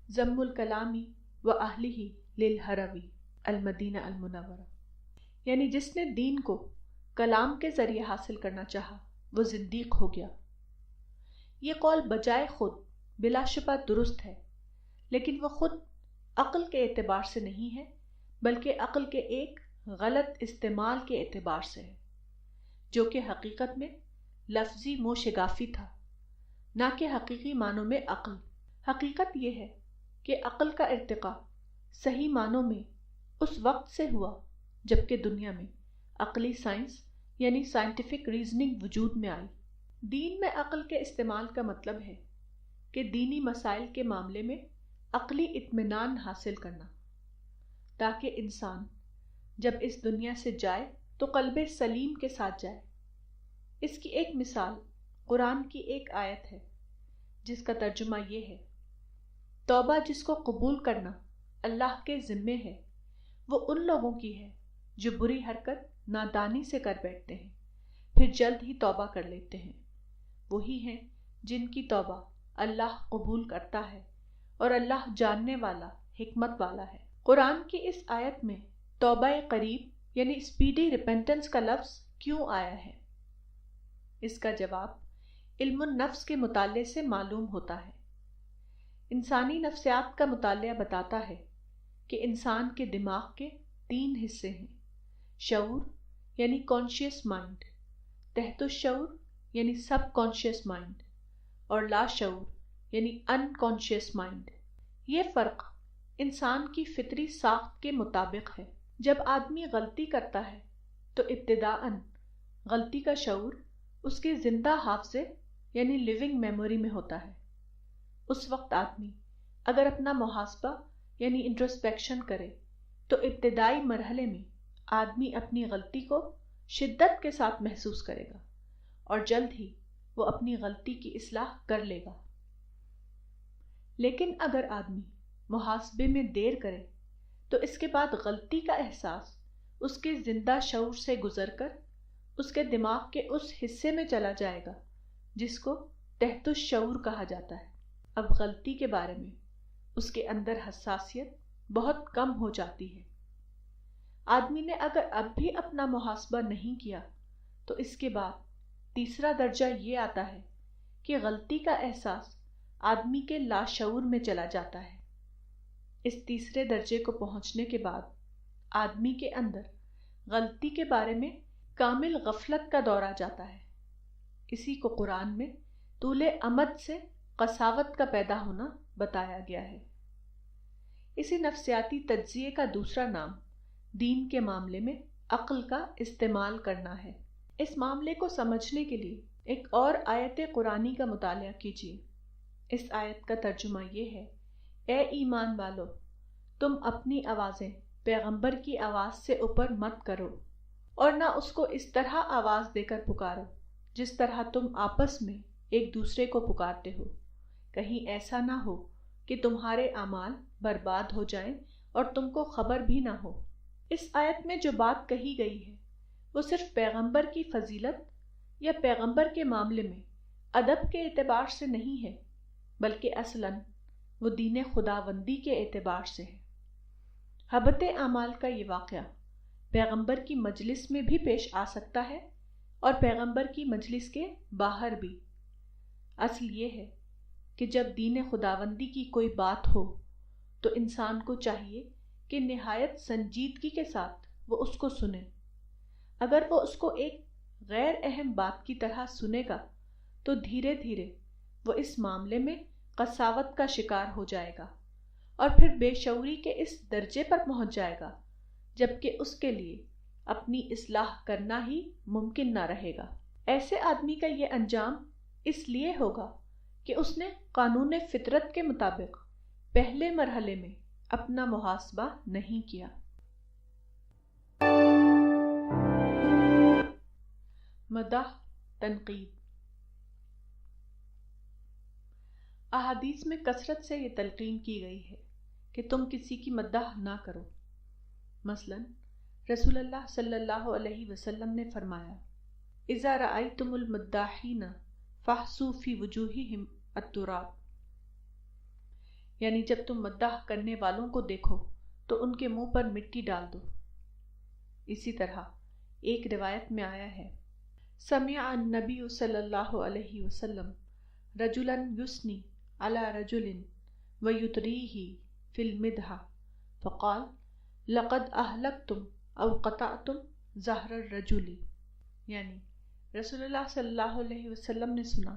ضم الکلامی و اہلہ للہروی المدینہ المنورہ. یعنی جس نے دین کو کلام کے ذریعے حاصل کرنا چاہا وہ زندیق ہو گیا. یہ قول بجائے خود بلا شبہ درست ہے، لیکن وہ خود عقل کے اعتبار سے نہیں ہے، بلکہ عقل کے ایک غلط استعمال کے اعتبار سے ہے، جو کہ حقیقت میں لفظی موشگافی تھا، نہ کہ حقیقی معنوں میں عقل. حقیقت یہ ہے کہ عقل کا ارتقاء صحیح معنوں میں اس وقت سے ہوا جبکہ دنیا میں عقلی سائنس یعنی سائنٹیفک ریزننگ وجود میں آئی. دین میں عقل کے استعمال کا مطلب ہے کہ دینی مسائل کے معاملے میں عقلی اطمینان حاصل کرنا، تاکہ انسان جب اس دنیا سے جائے تو قلب سلیم کے ساتھ جائے. اس کی ایک مثال قرآن کی ایک آیت ہے جس کا ترجمہ یہ ہے توبہ جس کو قبول کرنا اللہ کے ذمے ہے، وہ ان لوگوں کی ہے جو بری حرکت نادانی سے کر بیٹھتے ہیں پھر جلد ہی توبہ کر لیتے ہیں. وہی ہیں جن کی توبہ اللہ قبول کرتا ہے، اور اللہ جاننے والا حکمت والا ہے. قرآن کی اس آیت میں توبہ قریب یعنی اسپیڈی ریپینٹنس کا لفظ کیوں آیا ہے؟ اس کا جواب علم النفس کے مطالعے سے معلوم ہوتا ہے. انسانی نفسیات کا مطالعہ بتاتا ہے کہ انسان کے دماغ کے 3 حصے ہیں: شعور یعنی کانشیس مائنڈ، تحت الشعور یعنی سب کانشیس مائنڈ، اور لا شعور یعنی ان کانشیس مائنڈ. یہ فرق انسان کی فطری ساخت کے مطابق ہے. جب آدمی غلطی کرتا ہے تو ابتداءً غلطی کا شعور اس کے زندہ حافظے یعنی لیونگ میموری میں ہوتا ہے. اس وقت آدمی اگر اپنا محاسبہ یعنی انٹروسپیکشن کرے تو ابتدائی مرحلے میں آدمی اپنی غلطی کو شدت کے ساتھ محسوس کرے گا اور جلد ہی وہ اپنی غلطی کی اصلاح کر لے گا. لیکن اگر آدمی محاسبے میں دیر کرے تو اس کے بعد غلطی کا احساس اس کے زندہ شعور سے گزر کر اس کے دماغ کے اس حصے میں چلا جائے گا جس کو تحت الشعور کہا جاتا ہے۔ اب غلطی کے بارے میں اس کے اندر حساسیت بہت کم ہو جاتی ہے۔ آدمی نے اگر اب بھی اپنا محاسبہ نہیں کیا تو اس کے بعد تیسرا درجہ یہ آتا ہے کہ غلطی کا احساس آدمی کے لاشعور میں چلا جاتا ہے۔ اس تیسرے درجے کو پہنچنے کے بعد آدمی کے اندر غلطی کے بارے میں کامل غفلت کا دور آ جاتا ہے۔ اسی کو قرآن میں طول امد سے قساوت کا پیدا ہونا بتایا گیا ہے۔ اسی نفسیاتی تجزیے کا دوسرا نام دین کے معاملے میں عقل کا استعمال کرنا ہے۔ اس معاملے کو سمجھنے کے لیے ایک اور آیت قرآنی کا مطالعہ کیجیے۔ اس آیت کا ترجمہ یہ ہے: اے ایمان والو، تم اپنی آوازیں پیغمبر کی آواز سے اوپر مت کرو اور نہ اس کو اس طرح آواز دے کر پکارو جس طرح تم آپس میں ایک دوسرے کو پکارتے ہو، کہیں ایسا نہ ہو کہ تمہارے اعمال برباد ہو جائیں اور تم کو خبر بھی نہ ہو۔ اس آیت میں جو بات کہی گئی ہے وہ صرف پیغمبر کی فضیلت یا پیغمبر کے معاملے میں ادب کے اعتبار سے نہیں ہے، بلکہ اصلاً وہ دین خداوندی کے اعتبار سے ہے۔ حبط اعمال کا یہ واقعہ پیغمبر کی مجلس میں بھی پیش آ سکتا ہے اور پیغمبر کی مجلس کے باہر بھی۔ اصل یہ ہے کہ جب دین خداوندی کی کوئی بات ہو تو انسان کو چاہیے کہ نہایت سنجیدگی کے ساتھ وہ اس کو سنے۔ اگر وہ اس کو ایک غیر اہم بات کی طرح سنے گا تو دھیرے دھیرے وہ اس معاملے میں قساوت کا شکار ہو جائے گا اور پھر بے شعوری کے اس درجے پر پہنچ جائے گا جبکہ اس کے لیے اپنی اصلاح کرنا ہی ممکن نہ رہے گا۔ ایسے آدمی کا یہ انجام اس لیے ہوگا کہ اس نے قانون فطرت کے مطابق پہلے مرحلے میں اپنا محاسبہ نہیں کیا۔ مدح، تنقید۔ احادیث میں کثرت سے یہ تلقین کی گئی ہے کہ تم کسی کی مدح نہ کرو۔ مثلا رسول اللہ صلی اللہ علیہ وسلم نے فرمایا: اذا رأیتم المداحین فاحثوا فی وجوہہم التراب، یعنی جب تم مدح کرنے والوں کو دیکھو تو ان کے منہ پر مٹی ڈال دو۔ اسی طرح ایک روایت میں آیا ہے: سمع النبی صلی اللہ علیہ وسلم رجلا یثنی علی رجل ویطریہ فی المدح فقال لقد اہلکتم او قطعتم ظہر الرجل، یعنی رسول اللہ صلی اللہ علیہ وسلم نے سنا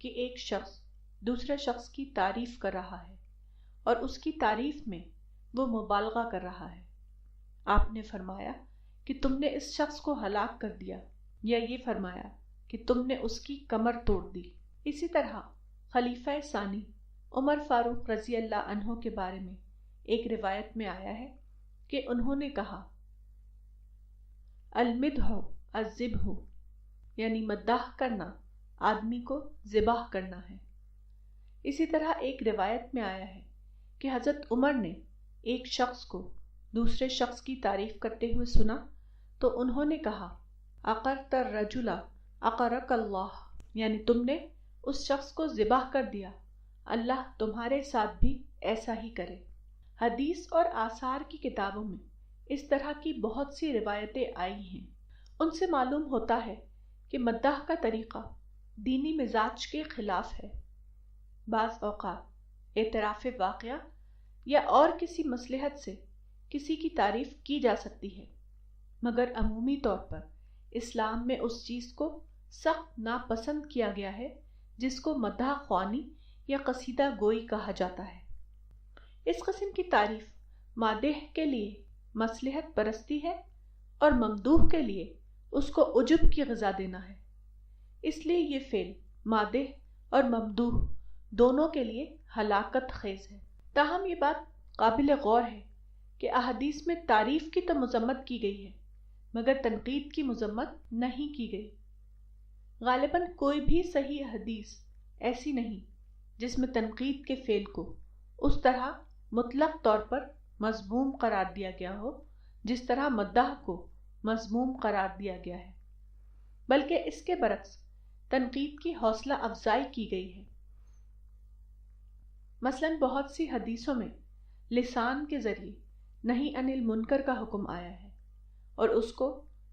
کہ ایک شخص دوسرے شخص کی تعریف کر رہا ہے اور اس کی تعریف میں وہ مبالغہ کر رہا ہے۔ آپ نے فرمایا کہ تم نے اس شخص کو ہلاک کر دیا، یا یہ فرمایا کہ تم نے اس کی کمر توڑ دی۔ اسی طرح خلیفہ ثانی عمر فاروق رضی اللہ عنہ کے بارے میں ایک روایت میں آیا ہے کہ انہوں نے کہا: المدح الذبح، یعنی مداح کرنا آدمی کو ذبح کرنا ہے۔ اسی طرح ایک روایت میں آیا ہے کہ حضرت عمر نے ایک شخص کو دوسرے شخص کی تعریف کرتے ہوئے سنا تو انہوں نے کہا: عقرت الرجل عقرک اللہ، یعنی تم نے اس شخص کو ذبح کر دیا، اللہ تمہارے ساتھ بھی ایسا ہی کرے۔ حدیث اور آثار کی کتابوں میں اس طرح کی بہت سی روایتیں آئی ہیں۔ ان سے معلوم ہوتا ہے کہ مداح کا طریقہ دینی مزاج کے خلاف ہے۔ بعض اوقات اعتراف واقعہ یا اور کسی مصلحت سے کسی کی تعریف کی جا سکتی ہے، مگر عمومی طور پر اسلام میں اس چیز کو سخت ناپسند کیا گیا ہے جس کو مداح خوانی یا قصیدہ گوئی کہا جاتا ہے۔ اس قسم کی تعریف مادح کے لیے مصلحت پرستی ہے اور ممدوح کے لیے اس کو عجب کی غذا دینا ہے۔ اس لیے یہ فعل مادح اور ممدوح دونوں کے لیے ہلاکت خیز ہے۔ تاہم یہ بات قابل غور ہے کہ احادیث میں تعریف کی تو مذمت کی گئی ہے مگر تنقید کی مذمت نہیں کی گئی۔ غالباً کوئی بھی صحیح حدیث ایسی نہیں جس میں تنقید کے فعل کو اس طرح مطلق طور پر مذموم قرار دیا گیا ہو جس طرح مداح کو مذموم قرار دیا گیا ہے، بلکہ اس کے برعکس تنقید کی حوصلہ افزائی کی گئی ہے۔ مثلاً بہت سی حدیثوں میں لسان کے ذریعے نہی عن المنکر کا حکم آیا ہے اور اس کو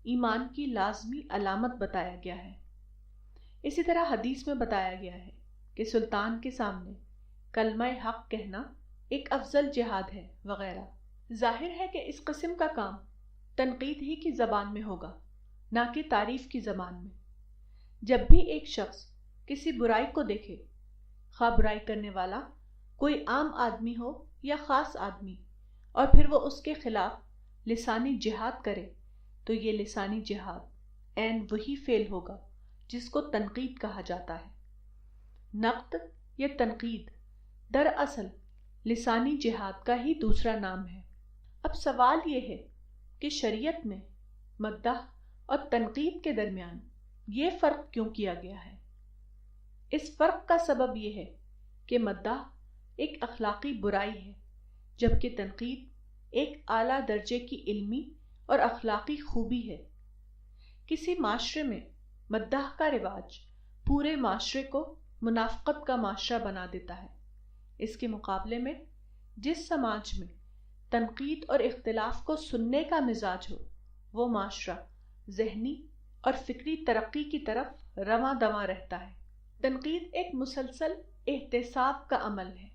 ایمان کی لازمی علامت بتایا گیا ہے۔ اسی طرح حدیث میں بتایا گیا ہے کہ سلطان کے سامنے کلمہ حق کہنا ایک افضل جہاد ہے وغیرہ۔ ظاہر ہے کہ اس قسم کا کام تنقید ہی کی زبان میں ہوگا، نہ کہ تعریف کی زبان میں۔ جب بھی ایک شخص کسی برائی کو دیکھے، خواہ برائی کرنے والا کوئی عام آدمی ہو یا خاص آدمی، اور پھر وہ اس کے خلاف لسانی جہاد کرے، تو یہ لسانی جہاد عین وہی فعل ہوگا جس کو تنقید کہا جاتا ہے۔ نقد یا تنقید دراصل لسانی جہاد کا ہی دوسرا نام ہے۔ اب سوال یہ ہے کہ شریعت میں مدح اور تنقید کے درمیان یہ فرق کیوں کیا گیا ہے؟ اس فرق کا سبب یہ ہے کہ مدح ایک اخلاقی برائی ہے، جبکہ تنقید ایک اعلیٰ درجے کی علمی اور اخلاقی خوبی ہے۔ کسی معاشرے میں مدح کا رواج پورے معاشرے کو منافقت کا معاشرہ بنا دیتا ہے۔ اس کے مقابلے میں جس سماج میں تنقید اور اختلاف کو سننے کا مزاج ہو، وہ معاشرہ ذہنی اور فکری ترقی کی طرف رواں دواں رہتا ہے۔ تنقید ایک مسلسل احتساب کا عمل ہے۔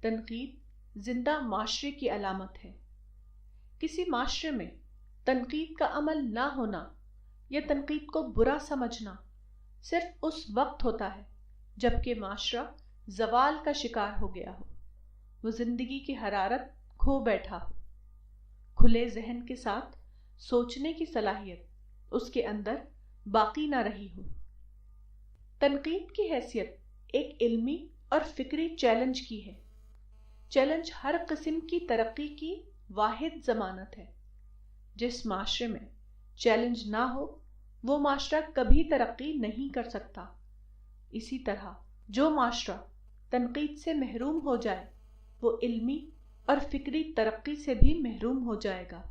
تنقید زندہ معاشرے کی علامت ہے۔ کسی معاشرے میں تنقید کا عمل نہ ہونا یا تنقید کو برا سمجھنا صرف اس وقت ہوتا ہے جب کہ معاشرہ زوال کا شکار ہو گیا ہو، وہ زندگی کی حرارت کھو بیٹھا ہو، کھلے ذہن کے ساتھ سوچنے کی صلاحیت اس کے اندر باقی نہ رہی ہو۔ تنقید کی حیثیت ایک علمی اور فکری چیلنج کی ہے۔ چیلنج ہر قسم کی ترقی کی واحد ضمانت ہے۔ جس معاشرے میں چیلنج نہ ہو، وہ معاشرہ کبھی ترقی نہیں کر سکتا۔ اسی طرح جو معاشرہ تنقید سے محروم ہو جائے، وہ علمی اور فکری ترقی سے بھی محروم ہو جائے گا۔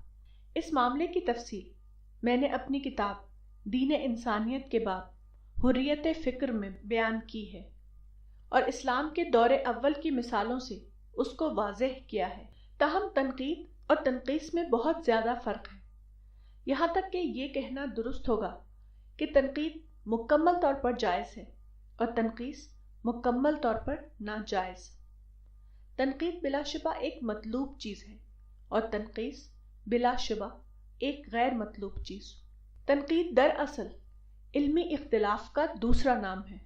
اس معاملے کی تفصیل میں نے اپنی کتاب دین انسانیت کے باب حریت فکر میں بیان کی ہے، اور اسلام کے دور اول کی مثالوں سے اس کو واضح کیا ہے۔ تاہم تنقید اور تنقیص میں بہت زیادہ فرق ہے۔ یہاں تک کہ یہ کہنا درست ہوگا کہ تنقید مکمل طور پر جائز ہے اور تنقیص مکمل طور پر ناجائز۔ تنقید بلا شبہ ایک مطلوب چیز ہے اور تنقیص بلا شبہ ایک غیر مطلوب چیز۔ تنقید دراصل علمی اختلاف کا دوسرا نام ہے۔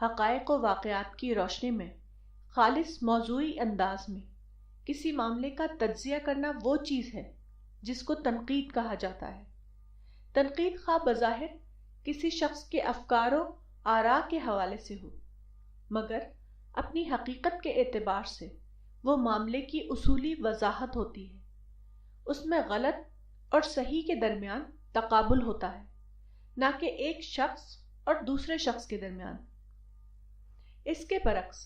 حقائق و واقعات کی روشنی میں خالص موضوعی انداز میں کسی معاملے کا تجزیہ کرنا وہ چیز ہے جس کو تنقید کہا جاتا ہے۔ تنقید خواہ بظاہر کسی شخص کے افکار و آراء کے حوالے سے ہو، مگر اپنی حقیقت کے اعتبار سے وہ معاملے کی اصولی وضاحت ہوتی ہے۔ اس میں غلط اور صحیح کے درمیان تقابل ہوتا ہے، نہ کہ ایک شخص اور دوسرے شخص کے درمیان۔ اس کے برعکس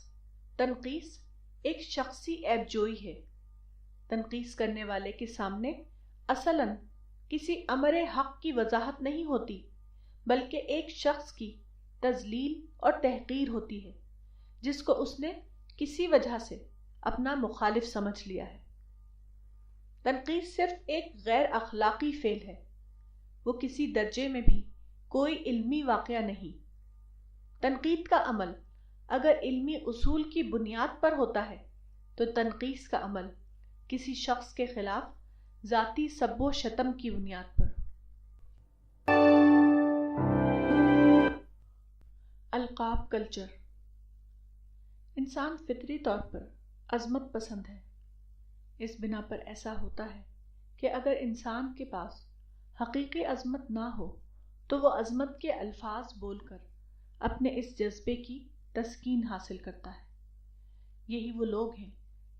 تنقیص ایک شخصی عیب جوئی ہے۔ تنقیص کرنے والے کے سامنے اصلاً کسی امر حق کی وضاحت نہیں ہوتی، بلکہ ایک شخص کی تذلیل اور تحقیر ہوتی ہے جس کو اس نے کسی وجہ سے اپنا مخالف سمجھ لیا ہے۔ تنقیص صرف ایک غیر اخلاقی فعل ہے، وہ کسی درجے میں بھی کوئی علمی واقعہ نہیں۔ تنقید کا عمل اگر علمی اصول کی بنیاد پر ہوتا ہے تو تنقیص کا عمل کسی شخص کے خلاف ذاتی سب و شتم کی بنیاد پر۔ القاب کلچر۔ انسان فطری طور پر عظمت پسند ہے۔ اس بنا پر ایسا ہوتا ہے کہ اگر انسان کے پاس حقیقی عظمت نہ ہو تو وہ عظمت کے الفاظ بول کر اپنے اس جذبے کی تسکین حاصل کرتا ہے۔ یہی وہ لوگ ہیں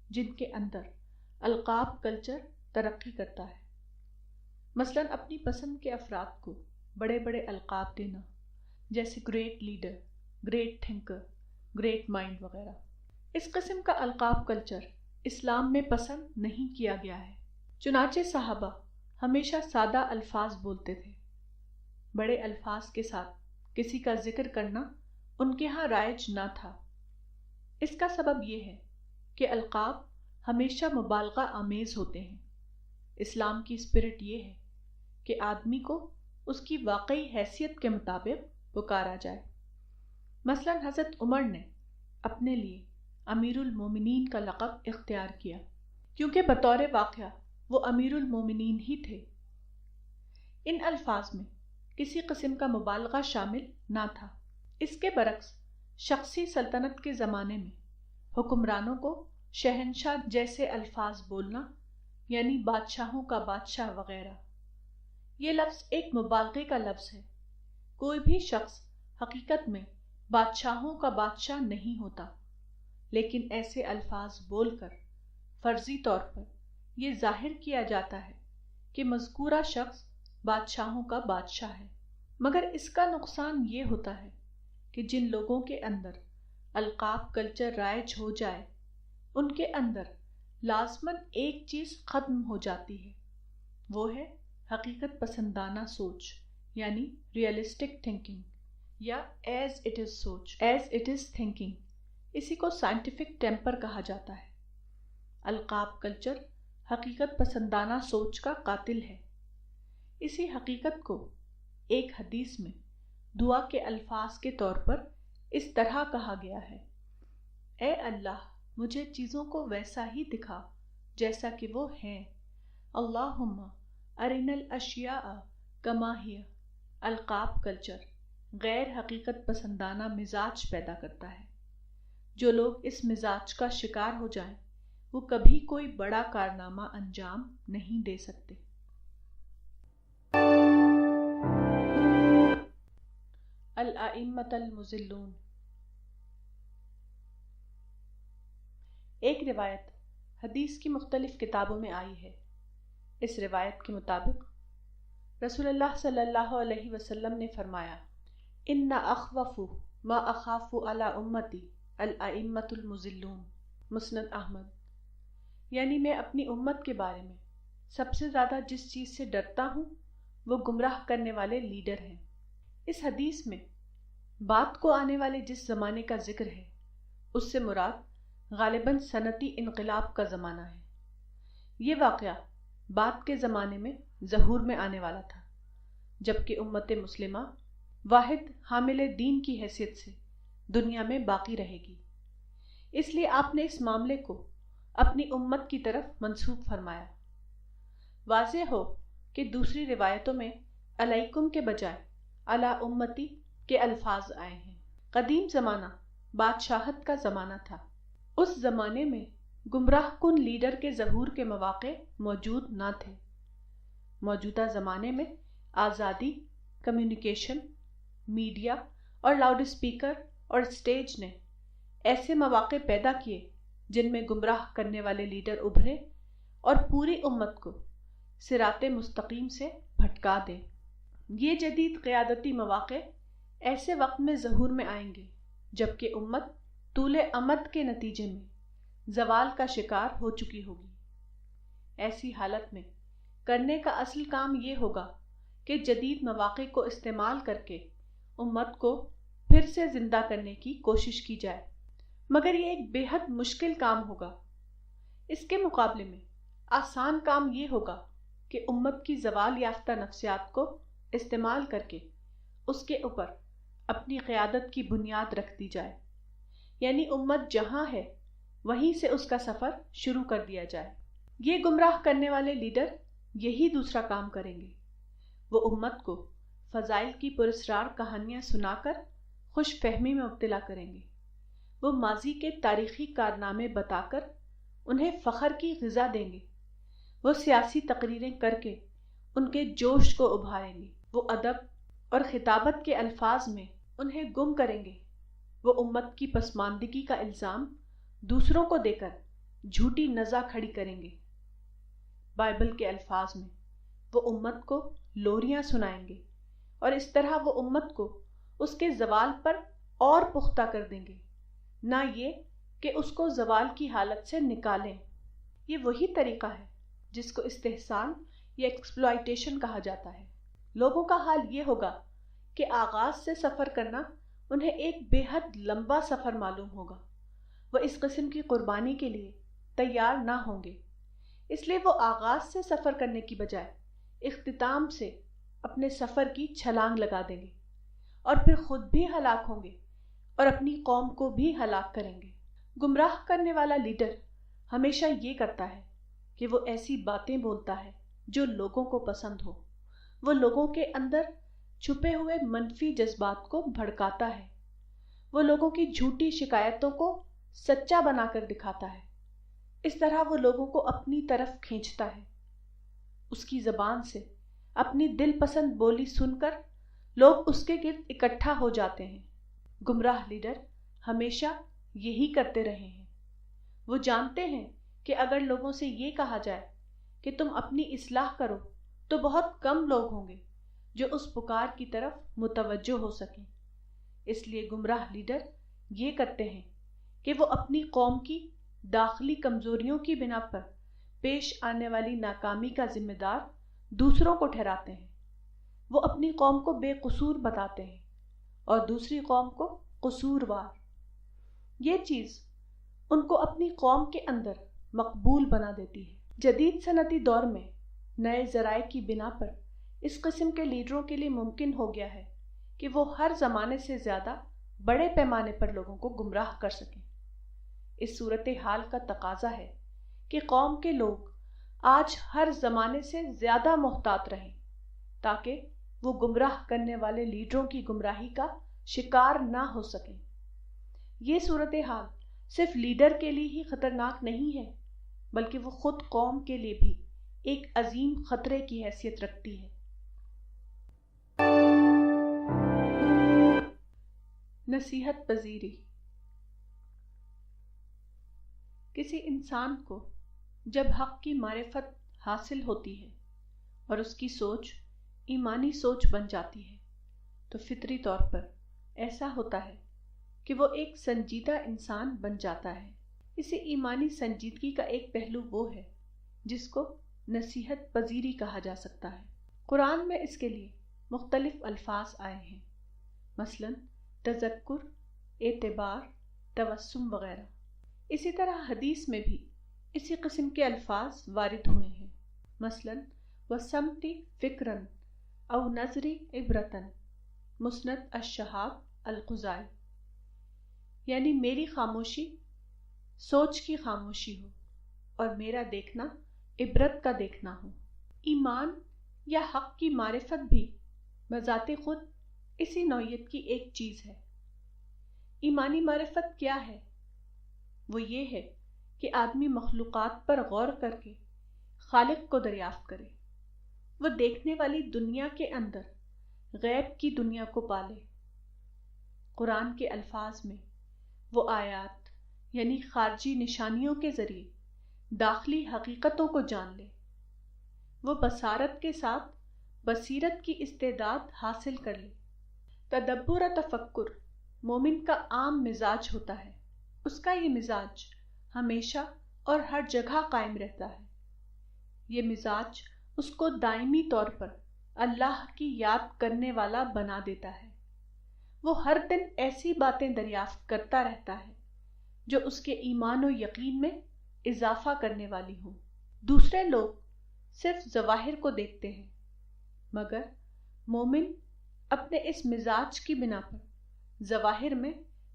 جن کے اندر القاب کلچر ترقی کرتا ہے۔ مثلاً اپنی پسند کے افراد کو بڑے بڑے القاب دینا، جیسے great leader, great thinker, great mind وغیرہ۔ اس قسم کا القاب کلچر اسلام میں پسند نہیں کیا گیا ہے۔ چنانچہ صحابہ ہمیشہ سادہ الفاظ بولتے تھے۔ بڑے الفاظ کے ساتھ کسی کا ذکر کرنا ان کے ہاں رائج نہ تھا۔ اس کا سبب یہ ہے کہ القاب ہمیشہ مبالغہ آمیز ہوتے ہیں۔ اسلام کی اسپرٹ یہ ہے کہ آدمی کو اس کی واقعی حیثیت کے مطابق پکارا جائے۔ مثلا حضرت عمر نے اپنے لیے امیر المومنین کا لقب اختیار کیا کیونکہ بطور واقعہ وہ امیر المومنین ہی تھے۔ ان الفاظ میں کسی قسم کا مبالغہ شامل نہ تھا۔ اس کے برعکس شخصی سلطنت کے زمانے میں حکمرانوں کو شہنشاہ جیسے الفاظ بولنا، یعنی بادشاہوں کا بادشاہ وغیرہ، یہ لفظ ایک مبالغے کا لفظ ہے۔ کوئی بھی شخص حقیقت میں بادشاہوں کا بادشاہ نہیں ہوتا، لیکن ایسے الفاظ بول کر فرضی طور پر یہ ظاہر کیا جاتا ہے کہ مذکورہ شخص بادشاہوں کا بادشاہ ہے۔ مگر اس کا نقصان یہ ہوتا ہے کہ جن لوگوں کے اندر القاب کلچر رائج ہو جائے، ان کے اندر لازماً ایک چیز ختم ہو جاتی ہے، وہ ہے حقیقت پسندانہ سوچ، یعنی ریئلسٹک تھنکنگ یا ایز اٹ از سوچ، ایز اٹ از تھنکنگ۔ اسی کو سائنٹیفک ٹیمپر کہا جاتا ہے۔ القاب کلچر حقیقت پسندانہ سوچ کا قاتل ہے۔ اسی حقیقت کو ایک حدیث میں دعا کے الفاظ کے طور پر اس طرح کہا گیا ہے: اے اللہ، مجھے چیزوں کو ویسا ہی دکھا جیسا کہ وہ ہیں۔ اللہم ارنا الاشیاء کما ہی۔ القاب کلچر غیر حقیقت پسندانہ مزاج پیدا کرتا ہے۔ جو لوگ اس مزاج کا شکار ہو جائیں وہ کبھی کوئی بڑا کارنامہ انجام نہیں دے سکتے۔ الائمۃ المضلون۔ ایک روایت حدیث کی مختلف کتابوں میں آئی ہے۔ اس روایت کے مطابق رسول اللہ صلی اللہ علیہ وسلم نے فرمایا: ان اخوف ما اخاف علی امتی الائمۃ المضلون۔ مسند احمد۔ یعنی میں اپنی امت کے بارے میں سب سے زیادہ جس چیز سے ڈرتا ہوں وہ گمراہ کرنے والے لیڈر ہیں۔ اس حدیث میں بات کو آنے والے جس زمانے کا ذکر ہے اس سے مراد غالباً صنعتی انقلاب کا زمانہ ہے۔ یہ واقعہ بعد کے زمانے میں ظہور میں آنے والا تھا، جبکہ امت مسلمہ واحد حامل دین کی حیثیت سے دنیا میں باقی رہے گی۔ اس لیے آپ نے اس معاملے کو اپنی امت کی طرف منسوب فرمایا۔ واضح ہو کہ دوسری روایتوں میں علیکم کے بجائے علی امتی کے الفاظ آئے ہیں۔ قدیم زمانہ بادشاہت کا زمانہ تھا۔ اس زمانے میں گمراہ کن لیڈر کے ظہور کے مواقع موجود نہ تھے۔ موجودہ زمانے میں آزادی، کمیونیکیشن، میڈیا اور لاؤڈ اسپیکر اور اسٹیج نے ایسے مواقع پیدا کیے جن میں گمراہ کرنے والے لیڈر ابھرے اور پوری امت کو صراط مستقیم سے بھٹکا دیں۔ یہ جدید قیادتی مواقع ایسے وقت میں ظہور میں آئیں گے جبکہ امت طول امد کے نتیجے میں زوال کا شکار ہو چکی ہوگی۔ ایسی حالت میں کرنے کا اصل کام یہ ہوگا کہ جدید مواقع کو استعمال کر کے امت کو پھر سے زندہ کرنے کی کوشش کی جائے، مگر یہ ایک بے حد مشکل کام ہوگا۔ اس کے مقابلے میں آسان کام یہ ہوگا کہ امت کی زوال یافتہ نفسیات کو استعمال کر کے اس کے اوپر اپنی قیادت کی بنیاد رکھ دی جائے، یعنی امت جہاں ہے وہیں سے اس کا سفر شروع کر دیا جائے۔ یہ گمراہ کرنے والے لیڈر یہی دوسرا کام کریں گے۔ وہ امت کو فضائل کی پراسرار کہانیاں سنا کر خوش فہمی میں مبتلا کریں گے۔ وہ ماضی کے تاریخی کارنامے بتا کر انہیں فخر کی غذا دیں گے۔ وہ سیاسی تقریریں کر کے ان کے جوش کو ابھاریں گے۔ وہ ادب اور خطابت کے الفاظ میں انہیں گم کریں گے۔ وہ امت کی پسماندگی کا الزام دوسروں کو دے کر جھوٹی نزا کھڑی کریں گے۔ بائبل کے الفاظ میں وہ امت کو لوریاں سنائیں گے اور اس طرح وہ امت کو اس کے زوال پر اور پختہ کر دیں گے، نہ یہ کہ اس کو زوال کی حالت سے نکالیں۔ یہ وہی طریقہ ہے جس کو استحسان یا ایکسپلائٹیشن کہا جاتا ہے۔ لوگوں کا حال یہ ہوگا کہ آغاز سے سفر کرنا انہیں ایک بے حد لمبا سفر معلوم ہوگا۔ وہ اس قسم کی قربانی کے لیے تیار نہ ہوں گے، اس لیے وہ آغاز سے سفر کرنے کی بجائے اختتام سے اپنے سفر کی چھلانگ لگا دیں گے اور پھر خود بھی ہلاک ہوں گے اور اپنی قوم کو بھی ہلاک کریں گے۔ گمراہ کرنے والا لیڈر ہمیشہ یہ کرتا ہے کہ وہ ایسی باتیں بولتا ہے جو لوگوں کو پسند ہو۔ وہ لوگوں کے اندر چھپے ہوئے منفی جذبات کو بھڑکاتا ہے۔ وہ لوگوں کی جھوٹی شکایتوں کو سچا بنا کر دکھاتا ہے۔ اس طرح وہ لوگوں کو اپنی طرف کھینچتا ہے۔ اس کی زبان سے اپنی دل پسند بولی سن کر لوگ اس کے گرد اکٹھا ہو جاتے ہیں۔ گمراہ لیڈر ہمیشہ یہی کرتے رہے ہیں۔ وہ جانتے ہیں کہ اگر لوگوں سے یہ کہا جائے کہ تم اپنی اصلاح کرو تو بہت کم لوگ ہوں گے جو اس پکار کی طرف متوجہ ہو سکیں۔ اس لیے گمراہ لیڈر یہ کرتے ہیں کہ وہ اپنی قوم کی داخلی کمزوریوں کی بنا پر پیش آنے والی ناکامی کا ذمہ دار دوسروں کو ٹھہراتے ہیں۔ وہ اپنی قوم کو بے قصور بتاتے ہیں اور دوسری قوم کو قصوروار۔ یہ چیز ان کو اپنی قوم کے اندر مقبول بنا دیتی ہے۔ جدید صنعتی دور میں نئے ذرائع کی بنا پر اس قسم کے لیڈروں کے لیے ممکن ہو گیا ہے کہ وہ ہر زمانے سے زیادہ بڑے پیمانے پر لوگوں کو گمراہ کر سکیں۔ اس صورتحال کا تقاضا ہے کہ قوم کے لوگ آج ہر زمانے سے زیادہ محتاط رہیں تاکہ وہ گمراہ کرنے والے لیڈروں کی گمراہی کا شکار نہ ہو سکیں۔ یہ صورتحال صرف لیڈر کے لیے ہی خطرناک نہیں ہے بلکہ وہ خود قوم کے لیے بھی ایک عظیم خطرے کی حیثیت رکھتی ہے۔ نصیحت پذیری۔ کسی انسان کو جب حق کی معرفت حاصل ہوتی ہے اور اس کی سوچ ایمانی سوچ بن جاتی ہے تو فطری طور پر ایسا ہوتا ہے کہ وہ ایک سنجیدہ انسان بن جاتا ہے۔ اسے ایمانی سنجیدگی کا ایک پہلو وہ ہے جس کو نصیحت پذیری کہا جا سکتا ہے۔ قرآن میں اس کے لیے مختلف الفاظ آئے ہیں، مثلاً تذکر، اعتبار، تبسم وغیرہ۔ اسی طرح حدیث میں بھی اسی قسم کے الفاظ وارد ہوئے ہیں، مثلاً وَسَمْتِ فِكْرًا او نظری عبرتاً، مسند الشہاب القزائی، یعنی میری خاموشی سوچ کی خاموشی ہو اور میرا دیکھنا عبرت کا دیکھنا ہو۔ ایمان یا حق کی معرفت بھی بذات خود اسی نوعیت کی ایک چیز ہے۔ ایمانی معرفت کیا ہے؟ وہ یہ ہے کہ آدمی مخلوقات پر غور کر کے خالق کو دریافت کرے، وہ دیکھنے والی دنیا کے اندر غیب کی دنیا کو پالے۔ قرآن کے الفاظ میں وہ آیات یعنی خارجی نشانیوں کے ذریعے داخلی حقیقتوں کو جان لے۔ وہ بصارت کے ساتھ بصیرت کی استعداد حاصل کر لے۔ تدبر و تفکر مومن کا عام مزاج ہوتا ہے۔ اس کا یہ مزاج ہمیشہ اور ہر جگہ قائم رہتا ہے۔ یہ مزاج اس کو دائمی طور پر اللہ کی یاد کرنے والا بنا دیتا ہے۔ وہ ہر دن ایسی باتیں دریافت کرتا رہتا ہے جو اس کے ایمان و یقین میں اضافہ کرنے والی ہوں۔ دوسرے لوگ صرف ظواہر کو دیکھتے ہیں، مگر مومن اپنے اس مزاج کی بنا پر ظواہر میں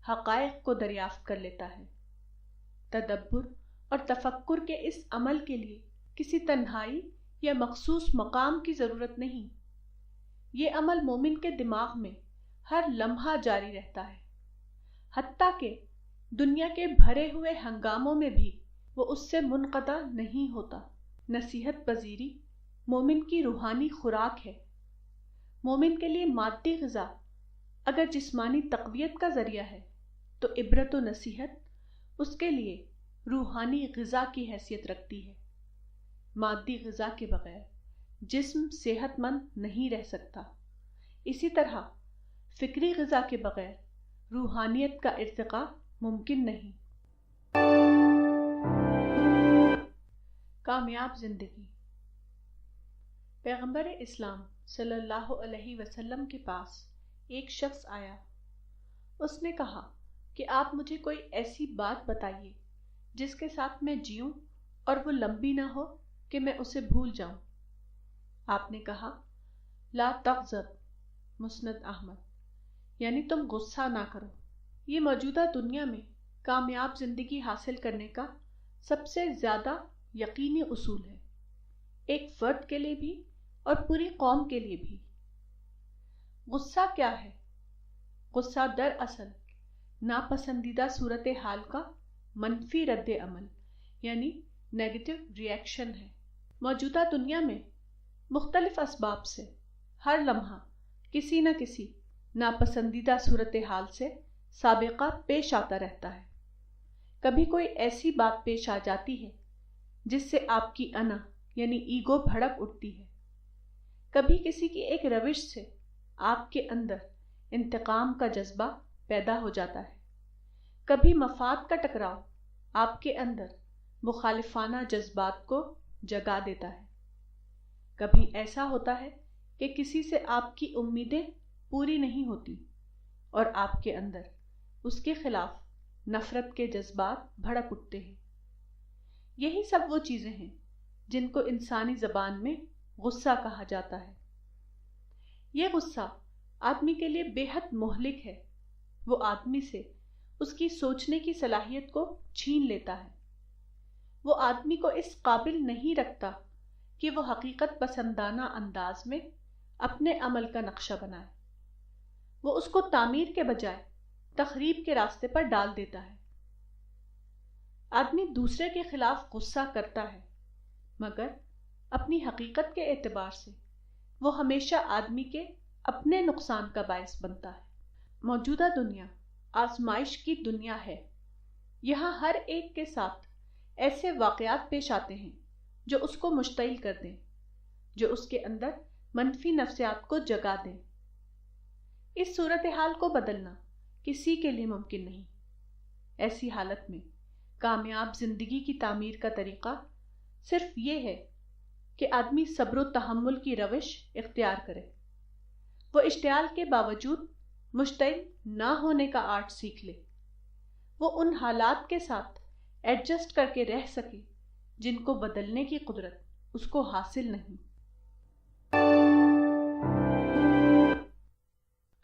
حقائق کو دریافت کر لیتا ہے۔ تدبر اور تفکر کے اس عمل کے لیے کسی تنہائی یا مخصوص مقام کی ضرورت نہیں۔ یہ عمل مومن کے دماغ میں ہر لمحہ جاری رہتا ہے، حتیٰ کہ دنیا کے بھرے ہوئے ہنگاموں میں بھی وہ اس سے منقطع نہیں ہوتا۔ نصیحت پذیری مومن کی روحانی خوراک ہے۔ مومن کے لیے مادی غذا اگر جسمانی تقویت کا ذریعہ ہے تو عبرت و نصیحت اس کے لیے روحانی غذا کی حیثیت رکھتی ہے۔ مادی غذا کے بغیر جسم صحت مند نہیں رہ سکتا، اسی طرح فکری غذا کے بغیر روحانیت کا ارتقاء ممکن نہیں۔ کامیاب زندگی۔ پیغمبر اسلام صلی اللہ علیہ وسلم کے پاس ایک شخص آیا۔ اس نے کہا کہ آپ مجھے کوئی ایسی بات بتائیے جس کے ساتھ میں جیوں اور وہ لمبی نہ ہو کہ میں اسے بھول جاؤں۔ آپ نے کہا لا تغضب، مسند احمد، یعنی تم غصہ نہ کرو۔ یہ موجودہ دنیا میں کامیاب زندگی حاصل کرنے کا سب سے زیادہ یقینی اصول ہے، ایک فرد کے لیے بھی اور پوری قوم کے لیے بھی۔ غصہ کیا ہے؟ غصہ دراصل ناپسندیدہ صورتحال کا منفی رد عمل یعنی نیگیٹو ری ایکشن ہے۔ موجودہ دنیا میں مختلف اسباب سے ہر لمحہ کسی نہ کسی ناپسندیدہ صورتحال سے سابقہ پیش آتا رہتا ہے۔ کبھی کوئی ایسی بات پیش آ جاتی ہے جس سے آپ کی انا یعنی ایگو بھڑک اٹھتی ہے۔ کبھی کسی کی ایک روش سے آپ کے اندر انتقام کا جذبہ پیدا ہو جاتا ہے۔ کبھی مفاد کا ٹکراؤ آپ کے اندر مخالفانہ جذبات کو جگا دیتا ہے۔ کبھی ایسا ہوتا ہے کہ کسی سے آپ کی امیدیں پوری نہیں ہوتی اور آپ کے اندر اس کے خلاف نفرت کے جذبات بھڑک اٹھتے ہیں۔ یہی سب وہ چیزیں ہیں جن کو انسانی زبان میں غصہ کہا جاتا ہے۔ یہ غصہ آدمی کے لیے بے حد مہلک ہے۔ وہ آدمی سے اس کی سوچنے کی صلاحیت کو چھین لیتا ہے۔ وہ آدمی کو اس قابل نہیں رکھتا کہ وہ حقیقت پسندانہ انداز میں اپنے عمل کا نقشہ بنائے۔ وہ اس کو تعمیر کے بجائے تخریب کے راستے پر ڈال دیتا ہے۔ آدمی دوسرے کے خلاف غصہ کرتا ہے، مگر اپنی حقیقت کے اعتبار سے وہ ہمیشہ آدمی کے اپنے نقصان کا باعث بنتا ہے۔ موجودہ دنیا آزمائش کی دنیا ہے۔ یہاں ہر ایک کے ساتھ ایسے واقعات پیش آتے ہیں جو اس کو مشتعل کر دیں، جو اس کے اندر منفی نفسیات کو جگا دیں۔ اس صورتحال کو بدلنا کسی کے لیے ممکن نہیں۔ ایسی حالت میں کامیاب زندگی کی تعمیر کا طریقہ صرف یہ ہے کہ آدمی صبر و تحمل کی روش اختیار کرے۔ وہ اشتعال کے باوجود مشتعل نہ ہونے کا آرٹ سیکھ لے۔ وہ ان حالات کے ساتھ ایڈجسٹ کر کے رہ سکے جن کو بدلنے کی قدرت اس کو حاصل نہیں۔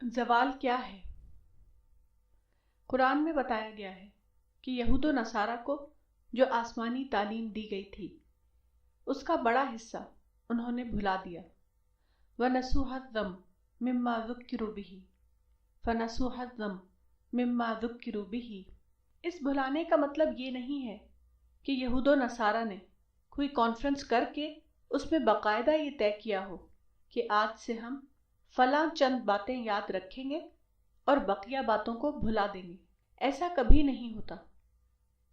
زوال کیا ہے؟ قرآن میں بتایا گیا ہے کہ یہود و نصارہ کو جو آسمانی تعلیم دی گئی تھی اس کا بڑا حصہ انہوں نے بھلا دیا۔ وَنَسُوا حَظًّا مِمَّا ذُكِّرُوا بِهِ فَنَسُوا حَظًّا مِمَّا ذُكِّرُوا بِهِ۔ اس بھلانے کا مطلب یہ نہیں ہے کہ یہود و نصارہ نے کوئی کانفرنس کر کے اس میں باقاعدہ یہ طے کیا ہو کہ آج سے ہم فلاں چند باتیں یاد رکھیں گے اور بقیہ باتوں کو بھلا دیں گے۔ ایسا کبھی نہیں ہوتا۔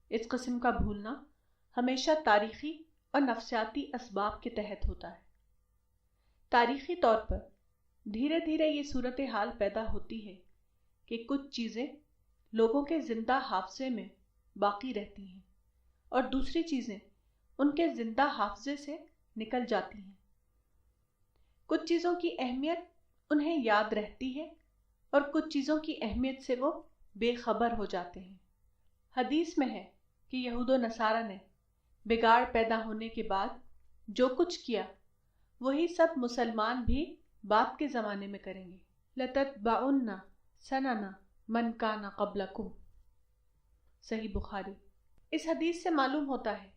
اس قسم کا بھولنا ہمیشہ تاریخی اور نفسیاتی اسباب کے تحت ہوتا ہے۔ تاریخی طور پر دھیرے دھیرے یہ صورتحال پیدا ہوتی ہے کہ کچھ چیزیں لوگوں کے زندہ حافظے میں باقی رہتی ہیں اور دوسری چیزیں ان کے زندہ حافظے سے نکل جاتی ہیں۔ کچھ چیزوں کی اہمیت انہیں یاد رہتی ہے اور کچھ چیزوں کی اہمیت سے وہ بے خبر ہو جاتے ہیں۔ حدیث میں ہے کہ یہود و نصارہ نے بگاڑ پیدا ہونے کے بعد جو کچھ کیا وہی سب مسلمان بھی بعد کے زمانے میں کریں گے۔ لَتَتْبَعُنَّ سَنَنَ مَنْ كَانَ قَبْلَكُمْ، صحیح بخاری۔ اس حدیث سے معلوم ہوتا ہے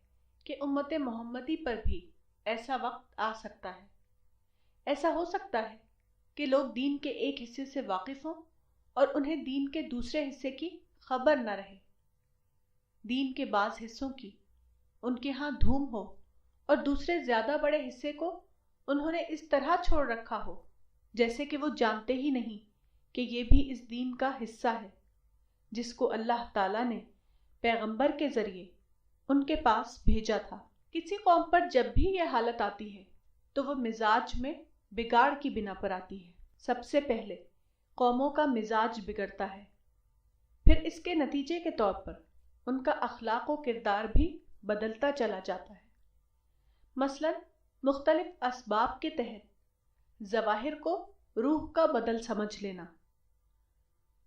کہ امت محمدی پر بھی ایسا وقت آ سکتا ہے۔ ایسا ہو سکتا ہے کہ لوگ دین کے ایک حصے سے واقف ہوں اور انہیں دین کے دوسرے حصے کی خبر نہ رہے۔ دین کے بعض حصوں کی ان کے ہاں دھوم ہو اور دوسرے زیادہ بڑے حصے کو انہوں نے اس طرح چھوڑ رکھا ہو جیسے کہ وہ جانتے ہی نہیں کہ یہ بھی اس دین کا حصہ ہے جس کو اللہ تعالیٰ نے پیغمبر کے ذریعے ان کے پاس بھیجا تھا۔ کسی قوم پر جب بھی یہ حالت آتی ہے تو وہ مزاج میں بگاڑ کی بنا پر آتی ہے۔ سب سے پہلے قوموں کا مزاج بگڑتا ہے، پھر اس کے نتیجے کے طور پر ان کا اخلاق و کردار بھی بدلتا چلا جاتا ہے۔ مثلاً مختلف اسباب کے تحت ظواہر کو روح کا بدل سمجھ لینا۔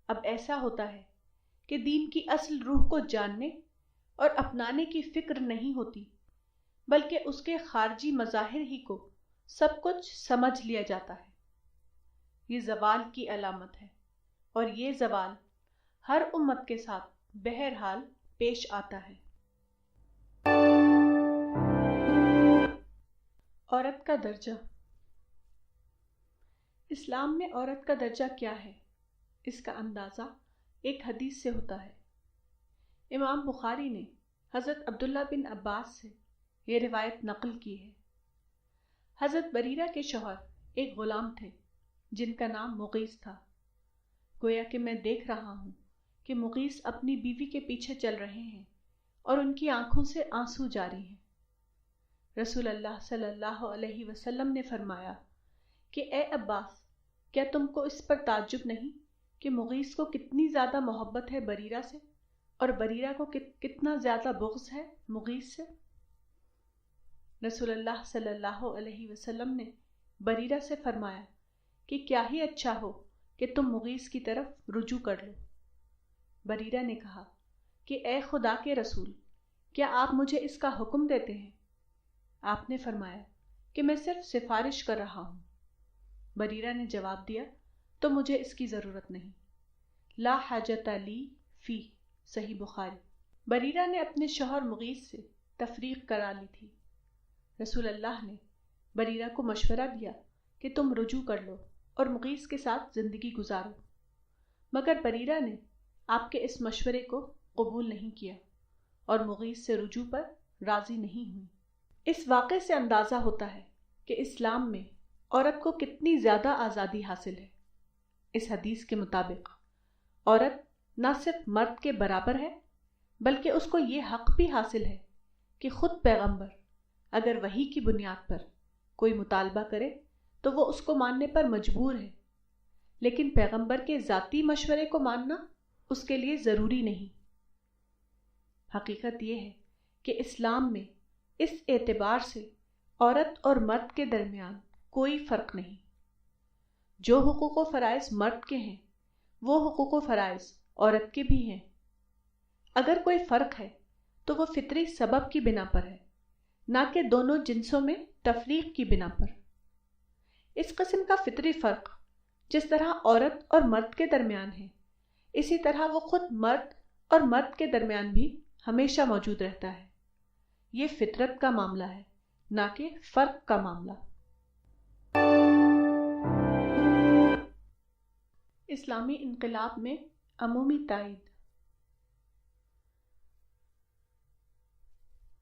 اب ایسا ہوتا ہے کہ دین کی اصل روح کو جاننے اور اپنانے کی فکر نہیں ہوتی، بلکہ اس کے خارجی مظاہر ہی کو سب کچھ سمجھ لیا جاتا ہے۔ یہ زوال کی علامت ہے، اور یہ زوال ہر امت کے ساتھ بہرحال پیش آتا ہے۔ عورت کا درجہ۔ اسلام میں عورت کا درجہ کیا ہے، اس کا اندازہ ایک حدیث سے ہوتا ہے۔ امام بخاری نے حضرت عبداللہ بن عباس سے یہ روایت نقل کی ہے۔ حضرت بریرہ کے شوہر ایک غلام تھے جن کا نام مغیث تھا۔ گویا کہ میں دیکھ رہا ہوں کہ مغیث اپنی بیوی کے پیچھے چل رہے ہیں اور ان کی آنکھوں سے آنسو جاری ہیں۔ رسول اللہ صلی اللہ علیہ وسلم نے فرمایا کہ اے عباس، کیا تم کو اس پر تعجب نہیں کہ مغیث کو کتنی زیادہ محبت ہے بریرہ سے، اور بریرہ کو کتنا زیادہ بغض ہے مغیث سے؟ رسول اللہ صلی اللہ علیہ وسلم نے بریرہ سے فرمایا کہ کیا ہی اچھا ہو کہ تم مغیث کی طرف رجوع کر لو۔ بریرہ نے کہا کہ اے خدا کے رسول، کیا آپ مجھے اس کا حکم دیتے ہیں؟ آپ نے فرمایا کہ میں صرف سفارش کر رہا ہوں۔ بریرہ نے جواب دیا تو مجھے اس کی ضرورت نہیں۔ لا حاجت لی فی، صحیح بخاری۔ بریرہ نے اپنے شوہر مغیث سے تفریق کرا لی تھی۔ رسول اللہ نے بریرہ کو مشورہ دیا کہ تم رجوع کر لو اور مغیث کے ساتھ زندگی گزارو، مگر بریرہ نے آپ کے اس مشورے کو قبول نہیں کیا اور مغیث سے رجوع پر راضی نہیں ہوئی۔ اس واقعے سے اندازہ ہوتا ہے کہ اسلام میں عورت کو کتنی زیادہ آزادی حاصل ہے۔ اس حدیث کے مطابق عورت نہ صرف مرد کے برابر ہے، بلکہ اس کو یہ حق بھی حاصل ہے کہ خود پیغمبر اگر وحی کی بنیاد پر کوئی مطالبہ کرے تو وہ اس کو ماننے پر مجبور ہے، لیکن پیغمبر کے ذاتی مشورے کو ماننا اس کے لیے ضروری نہیں۔ حقیقت یہ ہے کہ اسلام میں اس اعتبار سے عورت اور مرد کے درمیان کوئی فرق نہیں۔ جو حقوق و فرائض مرد کے ہیں، وہ حقوق و فرائض عورت کے بھی ہیں۔ اگر کوئی فرق ہے تو وہ فطری سبب کی بنا پر ہے، نہ کہ دونوں جنسوں میں تفریق کی بنا پر۔ اس قسم کا فطری فرق جس طرح عورت اور مرد کے درمیان ہے، اسی طرح وہ خود مرد اور مرد کے درمیان بھی ہمیشہ موجود رہتا ہے۔ یہ فطرت کا معاملہ ہے، نہ کہ فرق کا معاملہ۔ اسلامی انقلاب میں عمومی تائید۔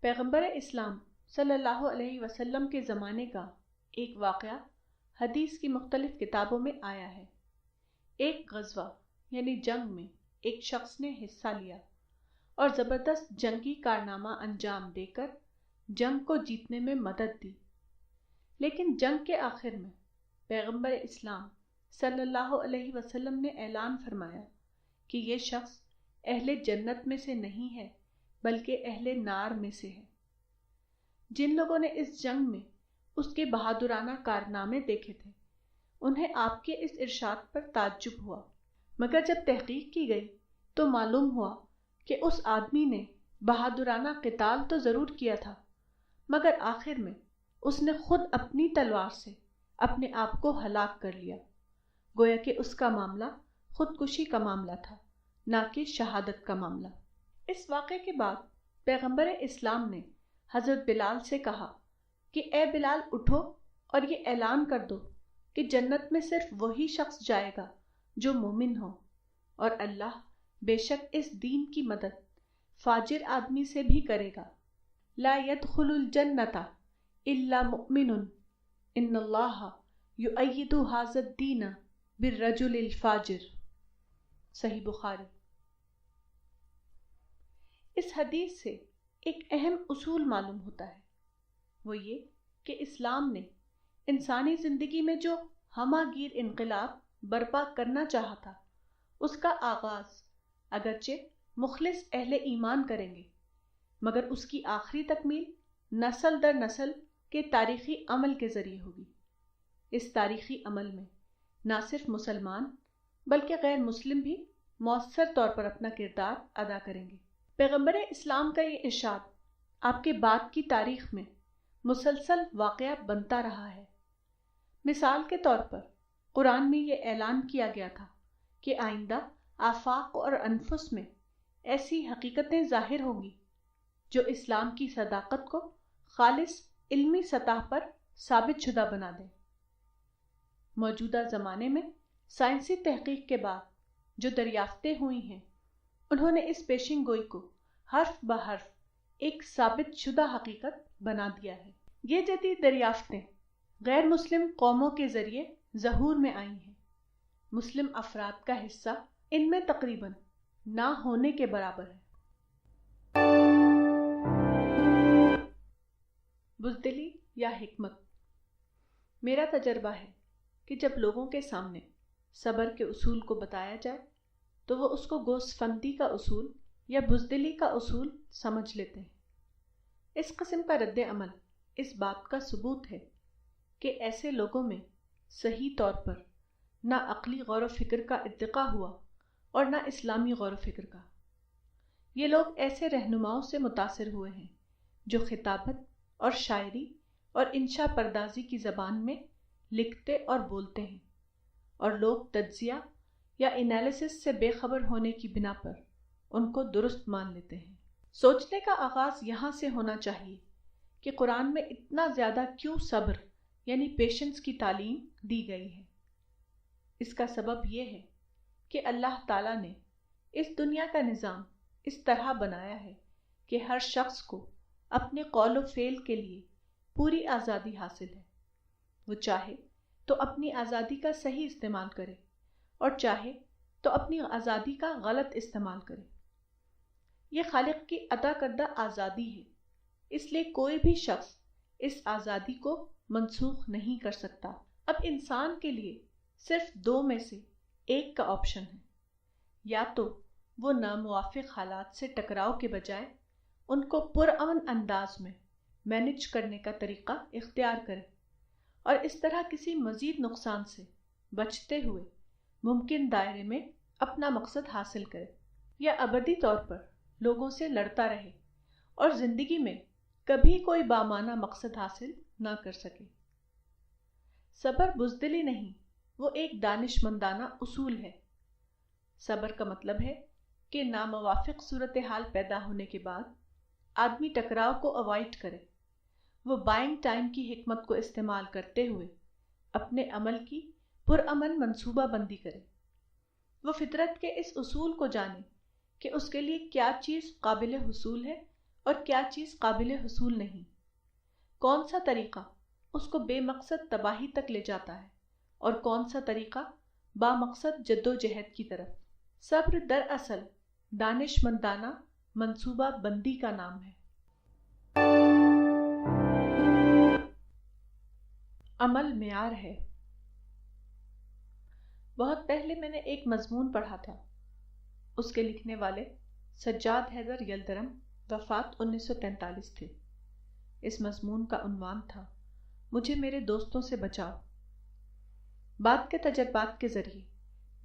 پیغمبر اسلام صلی اللہ علیہ وسلم کے زمانے کا ایک واقعہ حدیث کی مختلف کتابوں میں آیا ہے۔ ایک غزوہ یعنی جنگ میں ایک شخص نے حصہ لیا اور زبردست جنگی کارنامہ انجام دے کر جنگ کو جیتنے میں مدد دی، لیکن جنگ کے آخر میں پیغمبر اسلام صلی اللہ علیہ وسلم نے اعلان فرمایا کہ یہ شخص اہل جنت میں سے نہیں ہے بلکہ اہل نار میں سے ہے۔ جن لوگوں نے اس جنگ میں اس کے بہادرانہ کارنامے دیکھے تھے، انہیں آپ کے اس ارشاد پر تعجب ہوا، مگر جب تحقیق کی گئی تو معلوم ہوا کہ اس آدمی نے بہادرانہ قتال تو ضرور کیا تھا، مگر آخر میں اس نے خود اپنی تلوار سے اپنے آپ کو ہلاک کر لیا۔ گویا کہ اس کا معاملہ خودکشی کا معاملہ تھا، نہ کہ شہادت کا معاملہ۔ اس واقعے کے بعد پیغمبر اسلام نے حضرت بلال سے کہا کہ اے بلال اٹھو اور یہ اعلان کر دو کہ جنت میں صرف وہی شخص جائے گا جو مومن ہو، اور اللہ بے شک اس دین کی مدد فاجر آدمی سے بھی کرے گا۔ لا يدخل الجنت الا مؤمن ان اللہ یؤید ھذا الدین بالرجل الفاجر، صحیح بخاری۔ اس حدیث سے ایک اہم اصول معلوم ہوتا ہے، وہ یہ کہ اسلام نے انسانی زندگی میں جو ہمہ گیر انقلاب برپا کرنا چاہا تھا، اس کا آغاز اگرچہ مخلص اہل ایمان کریں گے، مگر اس کی آخری تکمیل نسل در نسل کہ تاریخی عمل کے ذریعے ہوگی۔ اس تاریخی عمل میں نہ صرف مسلمان بلکہ غیر مسلم بھی مؤثر طور پر اپنا کردار ادا کریں گے۔ پیغمبر اسلام کا یہ ارشاد آپ کے بعد کی تاریخ میں مسلسل واقعہ بنتا رہا ہے۔ مثال کے طور پر قرآن میں یہ اعلان کیا گیا تھا کہ آئندہ آفاق اور انفس میں ایسی حقیقتیں ظاہر ہوں گی جو اسلام کی صداقت کو خالص علمی سطح پر ثابت شدہ بنا دیں۔ موجودہ زمانے میں سائنسی تحقیق کے بعد جو دریافتیں ہوئی ہیں، انہوں نے اس پیشن گوئی کو حرف بحرف ایک ثابت شدہ حقیقت بنا دیا ہے۔ یہ جدید دریافتیں غیر مسلم قوموں کے ذریعے ظہور میں آئی ہیں۔ مسلم افراد کا حصہ ان میں تقریباً نہ ہونے کے برابر ہے۔ بزدلی یا حکمت۔ میرا تجربہ ہے کہ جب لوگوں کے سامنے صبر کے اصول کو بتایا جائے تو وہ اس کو گوسفندی کا اصول یا بزدلی کا اصول سمجھ لیتے ہیں۔ اس قسم کا رد عمل اس بات کا ثبوت ہے کہ ایسے لوگوں میں صحیح طور پر نہ عقلی غور و فکر کا ارتقا ہوا اور نہ اسلامی غور و فکر کا۔ یہ لوگ ایسے رہنماؤں سے متاثر ہوئے ہیں جو خطابت اور شاعری اور انشا پردازی کی زبان میں لکھتے اور بولتے ہیں، اور لوگ تجزیہ یا انالیسس سے بے خبر ہونے کی بنا پر ان کو درست مان لیتے ہیں۔ سوچنے کا آغاز یہاں سے ہونا چاہیے کہ قرآن میں اتنا زیادہ کیوں صبر یعنی پیشنس کی تعلیم دی گئی ہے۔ اس کا سبب یہ ہے کہ اللہ تعالیٰ نے اس دنیا کا نظام اس طرح بنایا ہے کہ ہر شخص کو اپنے قول و فعل کے لیے پوری آزادی حاصل ہے۔ وہ چاہے تو اپنی آزادی کا صحیح استعمال کرے اور چاہے تو اپنی آزادی کا غلط استعمال کرے۔ یہ خالق کی عطا کردہ آزادی ہے، اس لیے کوئی بھی شخص اس آزادی کو منسوخ نہیں کر سکتا۔ اب انسان کے لیے صرف دو میں سے ایک کا آپشن ہے، یا تو وہ ناموافق حالات سے ٹکراؤ کے بجائے ان کو پرامن انداز میں مینج کرنے کا طریقہ اختیار کرے اور اس طرح کسی مزید نقصان سے بچتے ہوئے ممکن دائرے میں اپنا مقصد حاصل کرے، یا ابدی طور پر لوگوں سے لڑتا رہے اور زندگی میں کبھی کوئی بامعنی مقصد حاصل نہ کر سکے۔ صبر بزدلی نہیں، وہ ایک دانش مندانہ اصول ہے۔ صبر کا مطلب ہے کہ ناموافق صورتحال پیدا ہونے کے بعد آدمی ٹکراؤ کو اوائڈ کرے، وہ بائنگ ٹائم کی حکمت کو استعمال کرتے ہوئے اپنے عمل کی پرامن منصوبہ بندی کرے۔ وہ فطرت کے اس اصول کو جانے کہ اس کے لیے کیا چیز قابل حصول ہے اور کیا چیز قابل حصول نہیں، کون سا طریقہ اس کو بے مقصد تباہی تک لے جاتا ہے اور کون سا طریقہ با مقصد جد و جہد کی طرف۔ صبر دراصل دانش مندانہ منصوبہ بندی کا نام ہے۔ عمل معیار ہے۔ بہت پہلے میں نے ایک مضمون پڑھا تھا، اس کے لکھنے والے سجاد حیدر یلدرم، وفات 1943 تھے۔ اس مضمون کا عنوان تھا مجھے میرے دوستوں سے بچاؤ۔ بعد کے تجربات کے ذریعے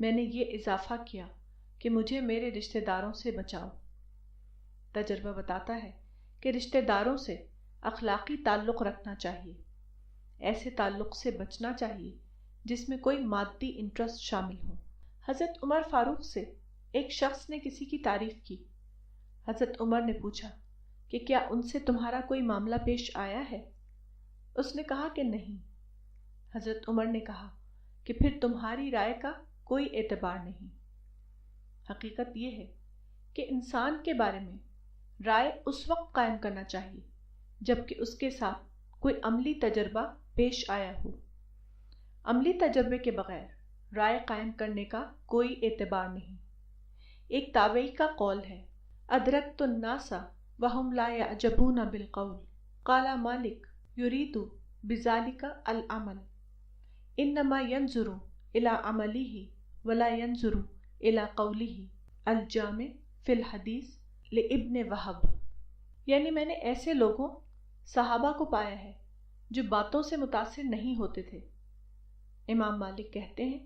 میں نے یہ اضافہ کیا کہ مجھے میرے رشتہ داروں سے بچاؤ۔ تجربہ بتاتا ہے کہ رشتہ داروں سے اخلاقی تعلق رکھنا چاہیے، ایسے تعلق سے بچنا چاہیے جس میں کوئی مادی انٹرسٹ شامل ہو۔ حضرت عمر فاروق سے ایک شخص نے کسی کی تعریف کی۔ حضرت عمر نے پوچھا کہ کیا ان سے تمہارا کوئی معاملہ پیش آیا ہے؟ اس نے کہا کہ نہیں۔ حضرت عمر نے کہا کہ پھر تمہاری رائے کا کوئی اعتبار نہیں۔ حقیقت یہ ہے کہ انسان کے بارے میں رائے اس وقت قائم کرنا چاہیے جب کہ اس کے ساتھ کوئی عملی تجربہ پیش آیا ہو۔ عملی تجربے کے بغیر رائے قائم کرنے کا کوئی اعتبار نہیں۔ ایک تابعی کا قول ہے، ادرکت الناس وهم لا يعجبون بالقول قال مالک یرید بذلك العمل انما ينظر الى عمله ولا ينظر الى قوله الجامع فی الحدیث لابن وہب۔ یعنی میں نے ایسے لوگوں صحابہ کو پایا ہے جو باتوں سے متاثر نہیں ہوتے تھے۔ امام مالک کہتے ہیں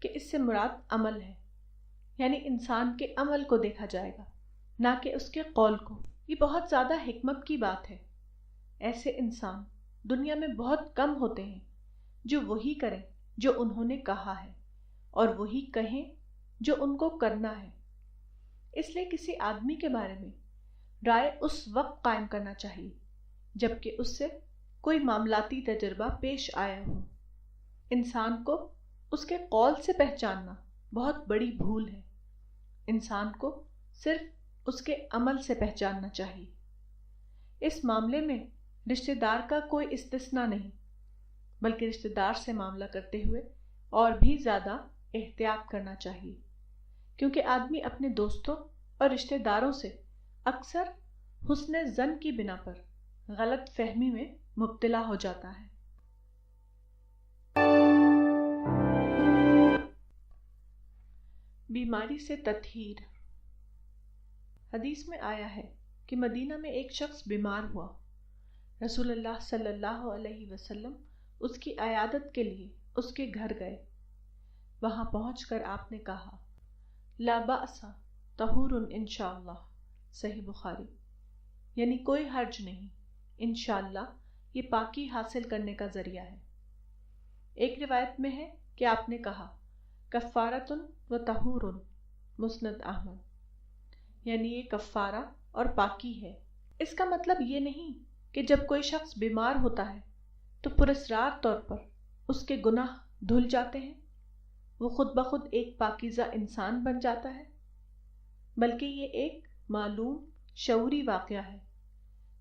کہ اس سے مراد عمل ہے، یعنی انسان کے عمل کو دیکھا جائے گا، نہ کہ اس کے قول کو۔ یہ بہت زیادہ حکمت کی بات ہے۔ ایسے انسان دنیا میں بہت کم ہوتے ہیں جو وہی کریں جو انہوں نے کہا ہے اور وہی کہیں جو ان کو کرنا ہے۔ اس لیے کسی آدمی کے بارے میں رائے اس وقت قائم کرنا چاہیے جبکہ اس سے کوئی معاملاتی تجربہ پیش آیا ہو۔ انسان کو اس کے قول سے پہچاننا بہت بڑی بھول ہے۔ انسان کو صرف اس کے عمل سے پہچاننا چاہیے۔ اس معاملے میں رشتہ دار کا کوئی استثناء نہیں، بلکہ رشتہ دار سے معاملہ کرتے ہوئے اور بھی زیادہ احتیاط کرنا چاہیے، کیونکہ آدمی اپنے دوستوں اور رشتہ داروں سے اکثر حسن ظن کی بنا پر غلط فہمی میں مبتلا ہو جاتا ہے۔ بیماری سے تطہیر۔ حدیث میں آیا ہے کہ مدینہ میں ایک شخص بیمار ہوا۔ رسول اللہ صلی اللہ علیہ وسلم اس کی عیادت کے لیے اس کے گھر گئے۔ وہاں پہنچ کر آپ نے کہا، لا بأس طہور انشاءاللہ، صحیح بخاری، یعنی کوئی حرج نہیں، انشاءاللہ یہ پاکی حاصل کرنے کا ذریعہ ہے۔ ایک روایت میں ہے کہ آپ نے کہا، کفارۃ و طہور، مسند احمد، یعنی یہ کفارہ اور پاکی ہے۔ اس کا مطلب یہ نہیں کہ جب کوئی شخص بیمار ہوتا ہے تو پراسرار طور پر اس کے گناہ دھل جاتے ہیں، وہ خود بخود ایک پاکیزہ انسان بن جاتا ہے، بلکہ یہ ایک معلوم شعوری واقعہ ہے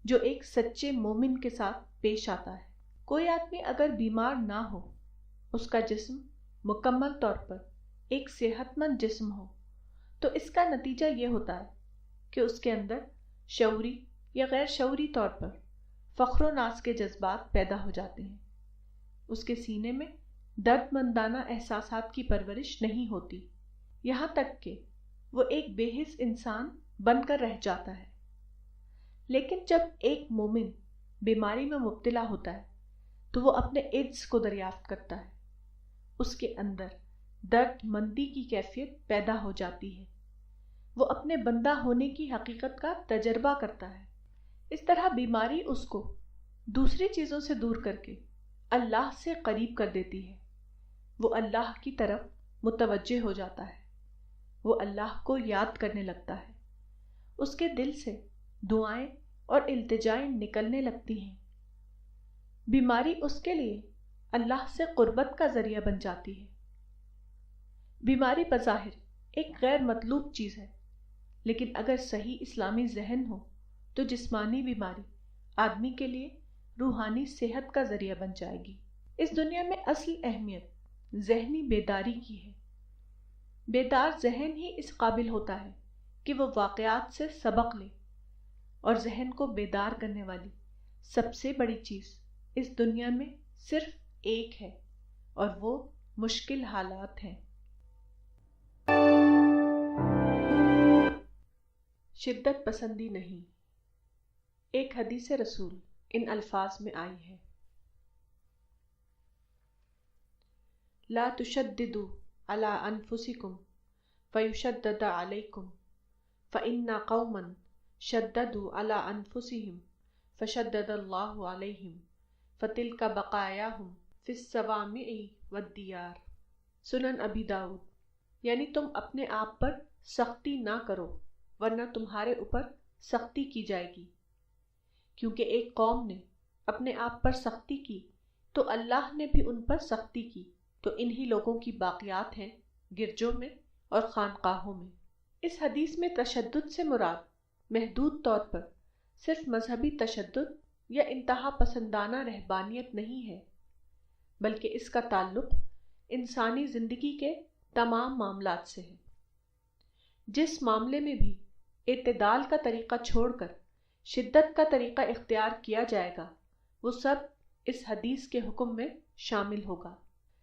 جو ایک سچے مومن کے ساتھ پیش آتا ہے۔ کوئی آدمی اگر بیمار نہ ہو، اس کا جسم مکمل طور پر ایک صحت مند جسم ہو، تو اس کا نتیجہ یہ ہوتا ہے کہ اس کے اندر شعوری یا غیر شعوری طور پر فخر و ناز کے جذبات پیدا ہو جاتے ہیں۔ اس کے سینے میں درد مندانہ احساسات کی پرورش نہیں ہوتی، یہاں تک کہ وہ ایک بے حس انسان بن کر رہ جاتا ہے۔ لیکن جب ایک مومن بیماری میں مبتلا ہوتا ہے تو وہ اپنے ایڈز کو دریافت کرتا ہے، اس کے اندر درد مندی کی کیفیت پیدا ہو جاتی ہے، وہ اپنے بندہ ہونے کی حقیقت کا تجربہ کرتا ہے۔ اس طرح بیماری اس کو دوسری چیزوں سے دور کر کے اللہ سے قریب کر دیتی ہے۔ وہ اللہ کی طرف متوجہ ہو جاتا ہے، وہ اللہ کو یاد کرنے لگتا ہے، اس کے دل سے دعائیں اور التجائیں نکلنے لگتی ہیں۔ بیماری اس کے لیے اللہ سے قربت کا ذریعہ بن جاتی ہے۔ بیماری بظاہر ایک غیر مطلوب چیز ہے، لیکن اگر صحیح اسلامی ذہن ہو تو جسمانی بیماری آدمی کے لیے روحانی صحت کا ذریعہ بن جائے گی۔ اس دنیا میں اصل اہمیت ذہنی بیداری کی ہے۔ بیدار ذہن ہی اس قابل ہوتا ہے کہ وہ واقعات سے سبق لے، اور ذہن کو بیدار کرنے والی سب سے بڑی چیز اس دنیا میں صرف ایک ہے، اور وہ مشکل حالات ہیں۔ شدت پسندی نہیں۔ ایک حدیث رسول ان الفاظ میں آئی ہے، لا تشددوا على انفسکم فیشدد علیکم فإن قوما شددوا على انفسهم فشدد اللہ علیہم فتلک بقایاہم فی الصوامع والدیار۔ سنن ابی داؤد، یعنی تم اپنے آپ پر سختی نہ کرو ورنہ تمہارے اوپر سختی کی جائے گی، کیونکہ ایک قوم نے اپنے آپ پر سختی کی تو اللہ نے بھی ان پر سختی کی، تو انہی لوگوں کی باقیات ہیں گرجوں میں اور خانقاہوں میں۔ اس حدیث میں تشدد سے مراد محدود طور پر صرف مذہبی تشدد یا انتہا پسندانہ رہبانیت نہیں ہے، بلکہ اس کا تعلق انسانی زندگی کے تمام معاملات سے ہے۔ جس معاملے میں بھی اعتدال کا طریقہ چھوڑ کر شدت کا طریقہ اختیار کیا جائے گا، وہ سب اس حدیث کے حکم میں شامل ہوگا۔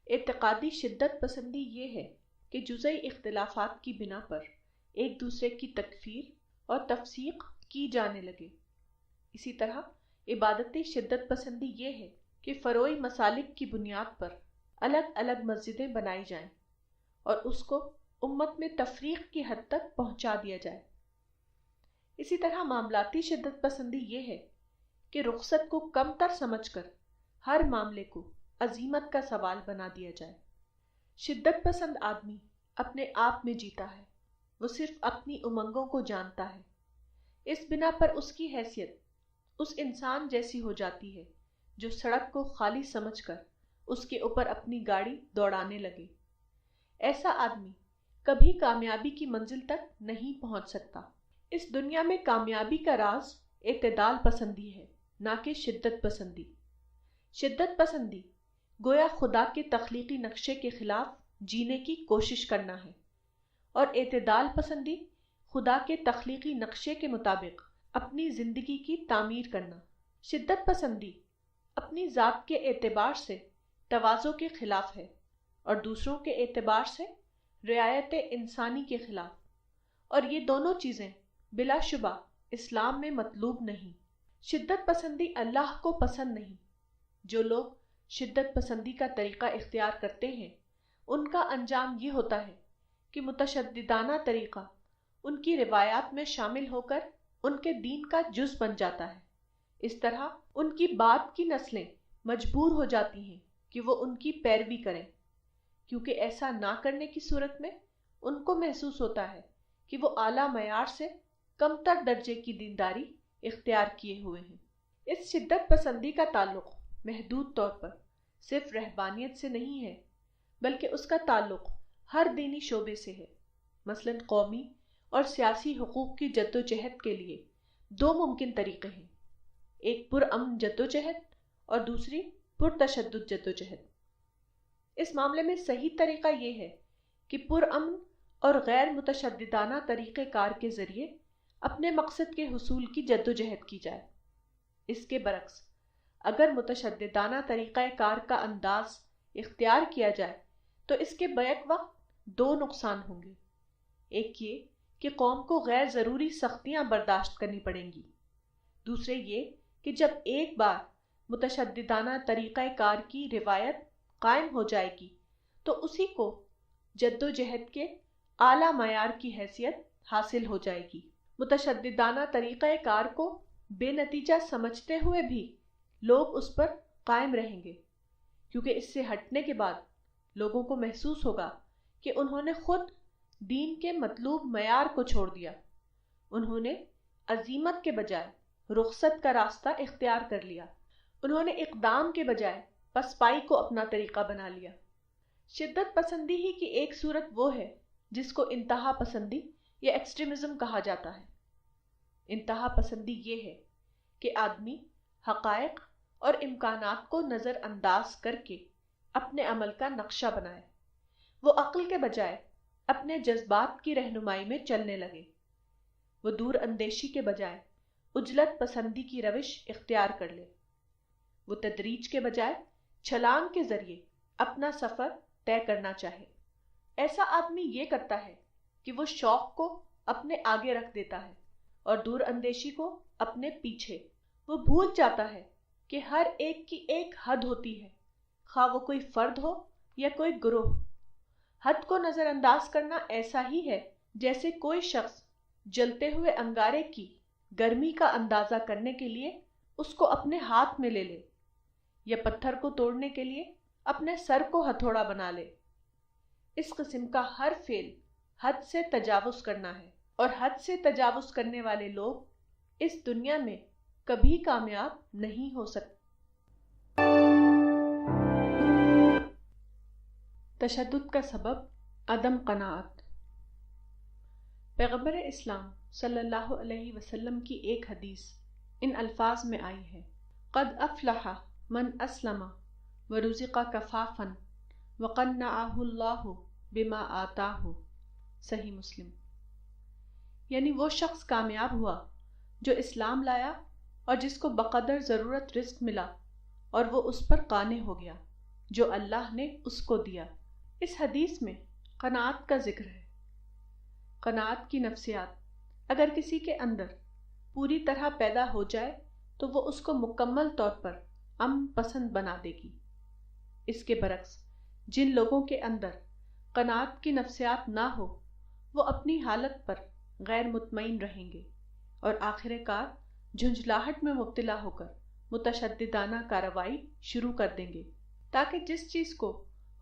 اعتقادی شدت پسندی یہ ہے کہ جزئی اختلافات کی بنا پر ایک دوسرے کی تکفیر اور تفسیق کی جانے لگے۔ اسی طرح عبادتی شدت پسندی یہ ہے کہ فروعی مسالک کی بنیاد پر الگ الگ مسجدیں بنائی جائیں اور اس کو امت میں تفریق کی حد تک پہنچا دیا جائے۔ اسی طرح معاملاتی شدت پسندی یہ ہے کہ رخصت کو کم تر سمجھ کر ہر معاملے کو عزیمت کا سوال بنا دیا جائے۔ شدت پسند آدمی اپنے آپ میں جیتا ہے، وہ صرف اپنی امنگوں کو جانتا ہے۔ اس بنا پر اس کی حیثیت اس انسان جیسی ہو جاتی ہے جو سڑک کو خالی سمجھ کر اس کے اوپر اپنی گاڑی دوڑانے لگے۔ ایسا آدمی کبھی کامیابی کی منزل تک نہیں پہنچ سکتا۔ اس دنیا میں کامیابی کا راز اعتدال پسندی ہے، نہ کہ شدت پسندی۔ شدت پسندی گویا خدا کے تخلیقی نقشے کے خلاف جینے کی کوشش کرنا ہے، اور اعتدال پسندی خدا کے تخلیقی نقشے کے مطابق اپنی زندگی کی تعمیر کرنا۔ شدت پسندی اپنی ذات کے اعتبار سے تواضع کے خلاف ہے اور دوسروں کے اعتبار سے رعایت انسانی کے خلاف، اور یہ دونوں چیزیں بلا شبہ اسلام میں مطلوب نہیں۔ شدت پسندی اللہ کو پسند نہیں۔ جو لوگ شدت پسندی کا طریقہ اختیار کرتے ہیں ان کا انجام یہ ہوتا ہے کہ متشددانہ طریقہ ان کی روایات میں شامل ہو کر ان کے دین کا جز بن جاتا ہے۔ اس طرح ان کی بعد کی نسلیں مجبور ہو جاتی ہیں کہ وہ ان کی پیروی کریں، کیونکہ ایسا نہ کرنے کی صورت میں ان کو محسوس ہوتا ہے کہ وہ اعلیٰ معیار سے کم تر درجے کی دینداری اختیار کیے ہوئے ہیں۔ اس شدت پسندی کا تعلق محدود طور پر صرف رہبانیت سے نہیں ہے، بلکہ اس کا تعلق ہر دینی شعبے سے ہے۔ مثلا قومی اور سیاسی حقوق کی جدوجہد کے لیے دو ممکن طریقے ہیں، ایک پرامن جدوجہد اور دوسری پرتشدد جدوجہد۔ اس معاملے میں صحیح طریقہ یہ ہے کہ پرامن اور غیر متشددانہ طریقہ کار کے ذریعے اپنے مقصد کے حصول کی جدوجہد کی جائے۔ اس کے برعکس اگر متشددانہ طریقہ کار کا انداز اختیار کیا جائے تو اس کے بیک وقت دو نقصان ہوں گے۔ ایک یہ کہ قوم کو غیر ضروری سختیاں برداشت کرنی پڑیں گی، دوسرے یہ کہ جب ایک بار متشددانہ طریقہ کار کی روایت قائم ہو جائے گی تو اسی کو جدوجہد کے اعلیٰ معیار کی حیثیت حاصل ہو جائے گی۔ متشددانہ طریقہ کار کو بے نتیجہ سمجھتے ہوئے بھی لوگ اس پر قائم رہیں گے، کیونکہ اس سے ہٹنے کے بعد لوگوں کو محسوس ہوگا کہ انہوں نے خود دین کے مطلوب معیار کو چھوڑ دیا، انہوں نے عزیمت کے بجائے رخصت کا راستہ اختیار کر لیا، انہوں نے اقدام کے بجائے پسپائی کو اپنا طریقہ بنا لیا۔ شدت پسندی ہی کی ایک صورت وہ ہے جس کو انتہا پسندی یا ایکسٹریمزم کہا جاتا ہے۔ انتہا پسندی یہ ہے کہ آدمی حقائق اور امکانات کو نظر انداز کر کے اپنے عمل کا نقشہ بنائے، وہ عقل کے بجائے اپنے جذبات کی رہنمائی میں چلنے لگے، وہ دور اندیشی کے بجائے عجلت پسندی کی روش اختیار کر لے، وہ تدریج کے بجائے چھلانگ کے ذریعے اپنا سفر طے کرنا چاہے۔ ایسا آدمی یہ کرتا ہے کہ وہ شوق کو اپنے آگے رکھ دیتا ہے اور دور اندیشی کو اپنے پیچھے۔ وہ بھول جاتا ہے کہ ہر ایک کی ایک حد ہوتی ہے، خواہ وہ کوئی فرد ہو یا کوئی گروہ۔ حد کو نظر انداز کرنا ایسا ہی ہے جیسے کوئی شخص جلتے ہوئے انگارے کی گرمی کا اندازہ کرنے کے لیے اس کو اپنے ہاتھ میں لے لے، یا پتھر کو توڑنے کے لیے اپنے سر کو ہتھوڑا بنا لے۔ اس قسم کا ہر فعل حد سے تجاوز کرنا ہے، اور حد سے تجاوز کرنے والے لوگ اس دنیا میں کبھی کامیاب نہیں ہو سکتے۔ تشدد کا سبب عدم قناعت۔ پیغمبر اسلام صلی اللہ علیہ وسلم کی ایک حدیث ان الفاظ میں آئی ہے: قد افلح من اسلم ورزق کفافا وقنعہ اللہ بما آتاہ، صحیح مسلم۔ یعنی وہ شخص کامیاب ہوا جو اسلام لایا اور جس کو بقدر ضرورت رزق ملا اور وہ اس پر قانع ہو گیا جو اللہ نے اس کو دیا۔ اس حدیث میں قناعت کا ذکر ہے۔ قناعت کی نفسیات اگر کسی کے اندر پوری طرح پیدا ہو جائے تو وہ اس کو مکمل طور پر امن پسند بنا دے گی۔ اس کے برعکس جن لوگوں کے اندر قناعت کی نفسیات نہ ہو وہ اپنی حالت پر غیر مطمئن رہیں گے اور آخر کار جھنجھلاہٹ میں مبتلا ہو کر متشددانہ کارروائی شروع کر دیں گے تاکہ جس چیز کو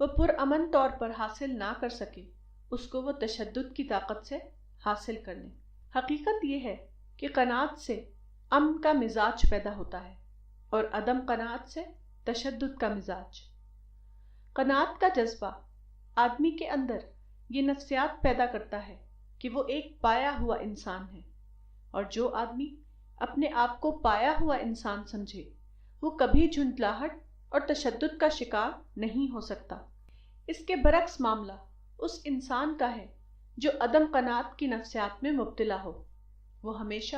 وہ پرامن طور پر حاصل نہ کر سکے اس کو وہ تشدد کی طاقت سے حاصل کر لیں۔ حقیقت یہ ہے کہ قناعت سے امن کا مزاج پیدا ہوتا ہے اور عدم قناعت سے تشدد کا مزاج۔ قناعت کا جذبہ آدمی کے اندر یہ نفسیات پیدا کرتا ہے کہ وہ ایک پایا ہوا انسان ہے، اور جو آدمی اپنے آپ کو پایا ہوا انسان سمجھے وہ کبھی جھنجھلاہٹ اور تشدد کا شکار نہیں ہو سکتا۔ اس کے برعکس معاملہ اس انسان کا ہے جو عدم قناعت کی نفسیات میں مبتلا ہو۔ وہ ہمیشہ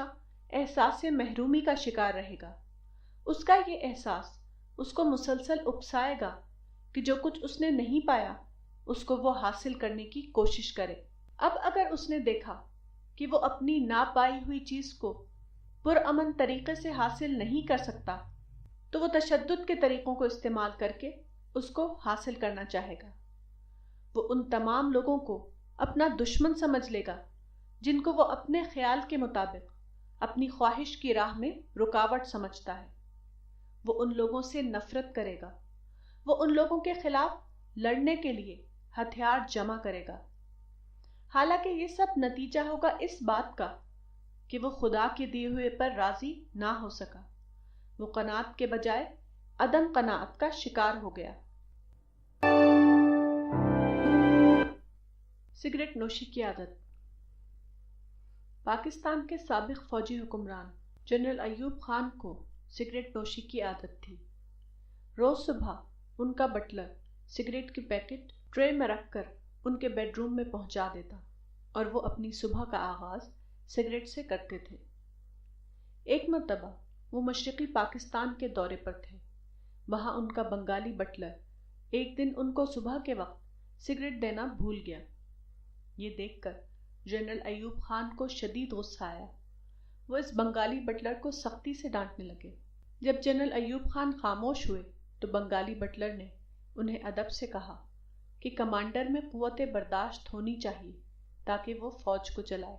احساس محرومی کا شکار رہے گا۔ اس کا یہ احساس اس کو مسلسل اکسائے گا کہ جو کچھ اس نے نہیں پایا اس کو وہ حاصل کرنے کی کوشش کرے۔ اب اگر اس نے دیکھا کہ وہ اپنی نہ پائی ہوئی چیز کو پرامن طریقے سے حاصل نہیں کر سکتا تو وہ تشدد کے طریقوں کو استعمال کر کے اس کو حاصل کرنا چاہے گا۔ وہ ان تمام لوگوں کو اپنا دشمن سمجھ لے گا جن کو وہ اپنے خیال کے مطابق اپنی خواہش کی راہ میں رکاوٹ سمجھتا ہے۔ وہ ان لوگوں سے نفرت کرے گا۔ وہ ان لوگوں کے خلاف لڑنے کے لیے ہتھیار جمع کرے گا، حالانکہ یہ سب نتیجہ ہوگا اس بات کا کہ وہ خدا کے دیے ہوئے پر راضی نہ ہو سکا۔ وہ قناعت کے بجائے عدم قناعت کا شکار ہو گیا۔ سگریٹ نوشی کی عادت۔ پاکستان کے سابق فوجی حکمران جنرل ایوب خان کو سگریٹ نوشی کی عادت تھی۔ روز صبح ان کا بٹلر سگریٹ کی پیکٹ ٹرے میں رکھ کر ان کے بیڈ روم میں پہنچا دیتا اور وہ اپنی صبح کا آغاز سگریٹ سے کرتے تھے۔ ایک مرتبہ وہ مشرقی پاکستان کے دورے پر تھے۔ وہاں ان کا بنگالی بٹلر ایک دن ان کو صبح کے وقت سگریٹ دینا بھول گیا۔ یہ دیکھ کر جنرل ایوب خان کو شدید غصہ آیا۔ وہ اس بنگالی بٹلر کو سختی سے ڈانٹنے لگے۔ جب جنرل ایوب خان خاموش ہوئے تو بنگالی بٹلر نے انہیں ادب سے کہا کہ کمانڈر میں قوت برداشت ہونی چاہیے تاکہ وہ فوج کو چلائے۔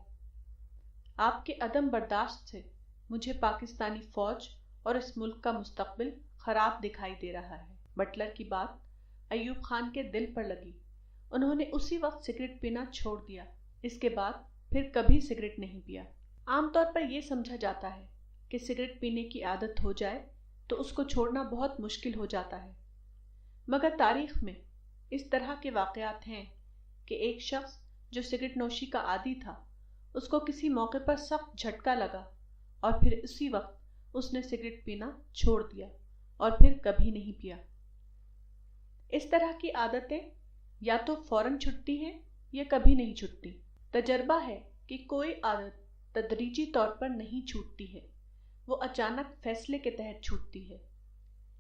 آپ کے عدم برداشت سے مجھے پاکستانی فوج اور اس ملک کا مستقبل خراب دکھائی دے رہا ہے۔ بٹلر کی بات ایوب خان کے دل پر لگی۔ انہوں نے اسی وقت سگریٹ پینا چھوڑ دیا۔ اس کے بعد پھر کبھی سگریٹ نہیں پیا۔ عام طور پر یہ سمجھا جاتا ہے کہ سگریٹ پینے کی عادت ہو جائے تو اس کو چھوڑنا بہت مشکل ہو جاتا ہے، مگر تاریخ میں اس طرح کے واقعات ہیں کہ ایک شخص جو سگریٹ نوشی کا عادی تھا اس کو کسی موقع پر سخت جھٹکا لگا اور پھر اسی وقت اس نے سگریٹ پینا چھوڑ دیا اور پھر کبھی نہیں پیا۔ اس طرح کی عادتیں یا تو فوراً چھٹتی ہیں یا کبھی نہیں چھٹتی۔ تجربہ ہے کہ کوئی عادت تدریجی طور پر نہیں چھوٹتی ہے، وہ اچانک فیصلے کے تحت چھوٹتی ہے۔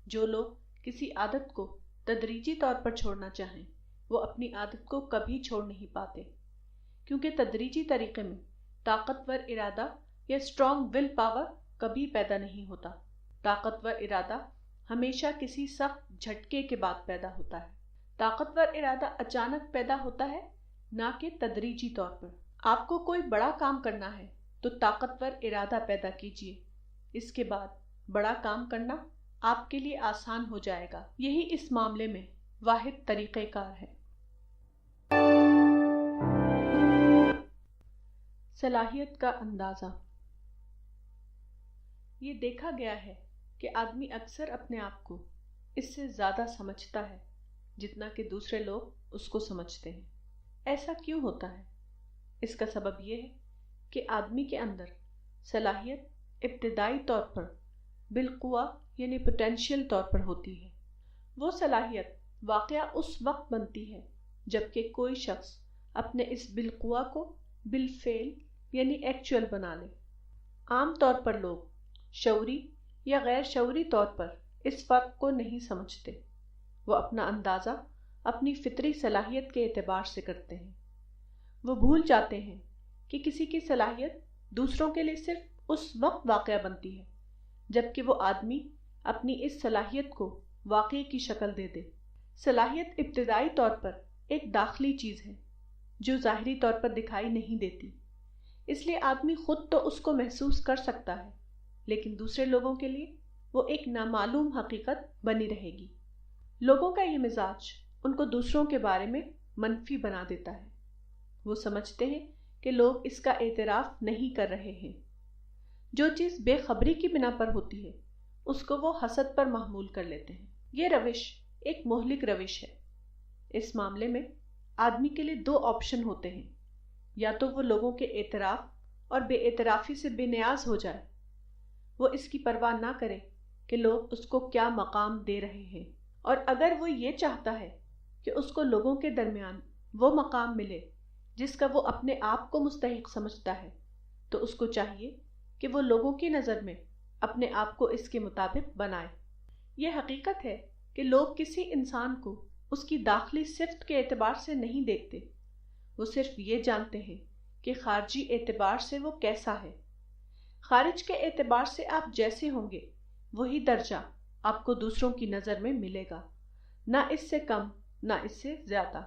جو لوگ کسی عادت کو تدریجی طور پر چھوڑنا چاہیں وہ اپنی عادت کو کبھی چھوڑ نہیں پاتے، کیونکہ تدریجی طریقے میں طاقتور ارادہ یا اسٹرانگ ول پاور کبھی پیدا نہیں ہوتا۔ طاقتور ارادہ ہمیشہ کسی سخت جھٹکے کے بعد پیدا ہوتا ہے۔ طاقتور ارادہ اچانک پیدا ہوتا ہے، نہ کہ تدریجی طور پر۔ آپ کو کوئی بڑا کام کرنا ہے تو طاقتور ارادہ پیدا کیجیے، اس کے بعد بڑا کام کرنا آپ کے لیے آسان ہو جائے گا۔ یہی اس معاملے میں واحد طریقہ کار ہے۔ صلاحیت کا اندازہ۔ یہ دیکھا گیا ہے کہ آدمی اکثر اپنے آپ کو اس سے زیادہ سمجھتا ہے جتنا کہ دوسرے لوگ اس کو سمجھتے ہیں۔ ایسا کیوں ہوتا ہے؟ اس کا سبب یہ ہے کہ آدمی کے اندر صلاحیت ابتدائی طور پر بالقوہ یعنی پوٹینشیل طور پر ہوتی ہے۔ وہ صلاحیت واقعہ اس وقت بنتی ہے جب کہ کوئی شخص اپنے اس بالقوہ کو بالفعل یعنی ایکچوئل بنا لے۔ عام طور پر لوگ شعوری یا غیر شعوری طور پر اس فرق کو نہیں سمجھتے۔ وہ اپنا اندازہ اپنی فطری صلاحیت کے اعتبار سے کرتے ہیں۔ وہ بھول جاتے ہیں کہ کسی کی صلاحیت دوسروں کے لیے صرف اس وقت واقعہ بنتی ہے جبکہ وہ آدمی اپنی اس صلاحیت کو واقعے کی شکل دے دے۔ صلاحیت ابتدائی طور پر ایک داخلی چیز ہے جو ظاہری طور پر دکھائی نہیں دیتی، اس لیے آدمی خود تو اس کو محسوس کر سکتا ہے، لیکن دوسرے لوگوں کے لیے وہ ایک نامعلوم حقیقت بنی رہے گی۔ لوگوں کا یہ مزاج ان کو دوسروں کے بارے میں منفی بنا دیتا ہے۔ وہ سمجھتے ہیں کہ لوگ اس کا اعتراف نہیں کر رہے ہیں۔ جو چیز بے خبری کی بنا پر ہوتی ہے اس کو وہ حسد پر محمول کر لیتے ہیں۔ یہ روش ایک مہلک روش ہے۔ اس معاملے میں آدمی کے لیے دو آپشن ہوتے ہیں، یا تو وہ لوگوں کے اعتراف اور بے اعترافی سے بے نیاز ہو جائے، وہ اس کی پرواہ نہ کرے کہ لوگ اس کو کیا مقام دے رہے ہیں، اور اگر وہ یہ چاہتا ہے کہ اس کو لوگوں کے درمیان وہ مقام ملے جس کا وہ اپنے آپ کو مستحق سمجھتا ہے، تو اس کو چاہیے کہ وہ لوگوں کی نظر میں اپنے آپ کو اس کے مطابق بنائے۔ یہ حقیقت ہے کہ لوگ کسی انسان کو اس کی داخلی صفت کے اعتبار سے نہیں دیکھتے، وہ صرف یہ جانتے ہیں کہ خارجی اعتبار سے وہ کیسا ہے۔ خارج کے اعتبار سے آپ جیسے ہوں گے وہی درجہ آپ کو دوسروں کی نظر میں ملے گا، نہ اس سے کم نہ اس سے زیادہ۔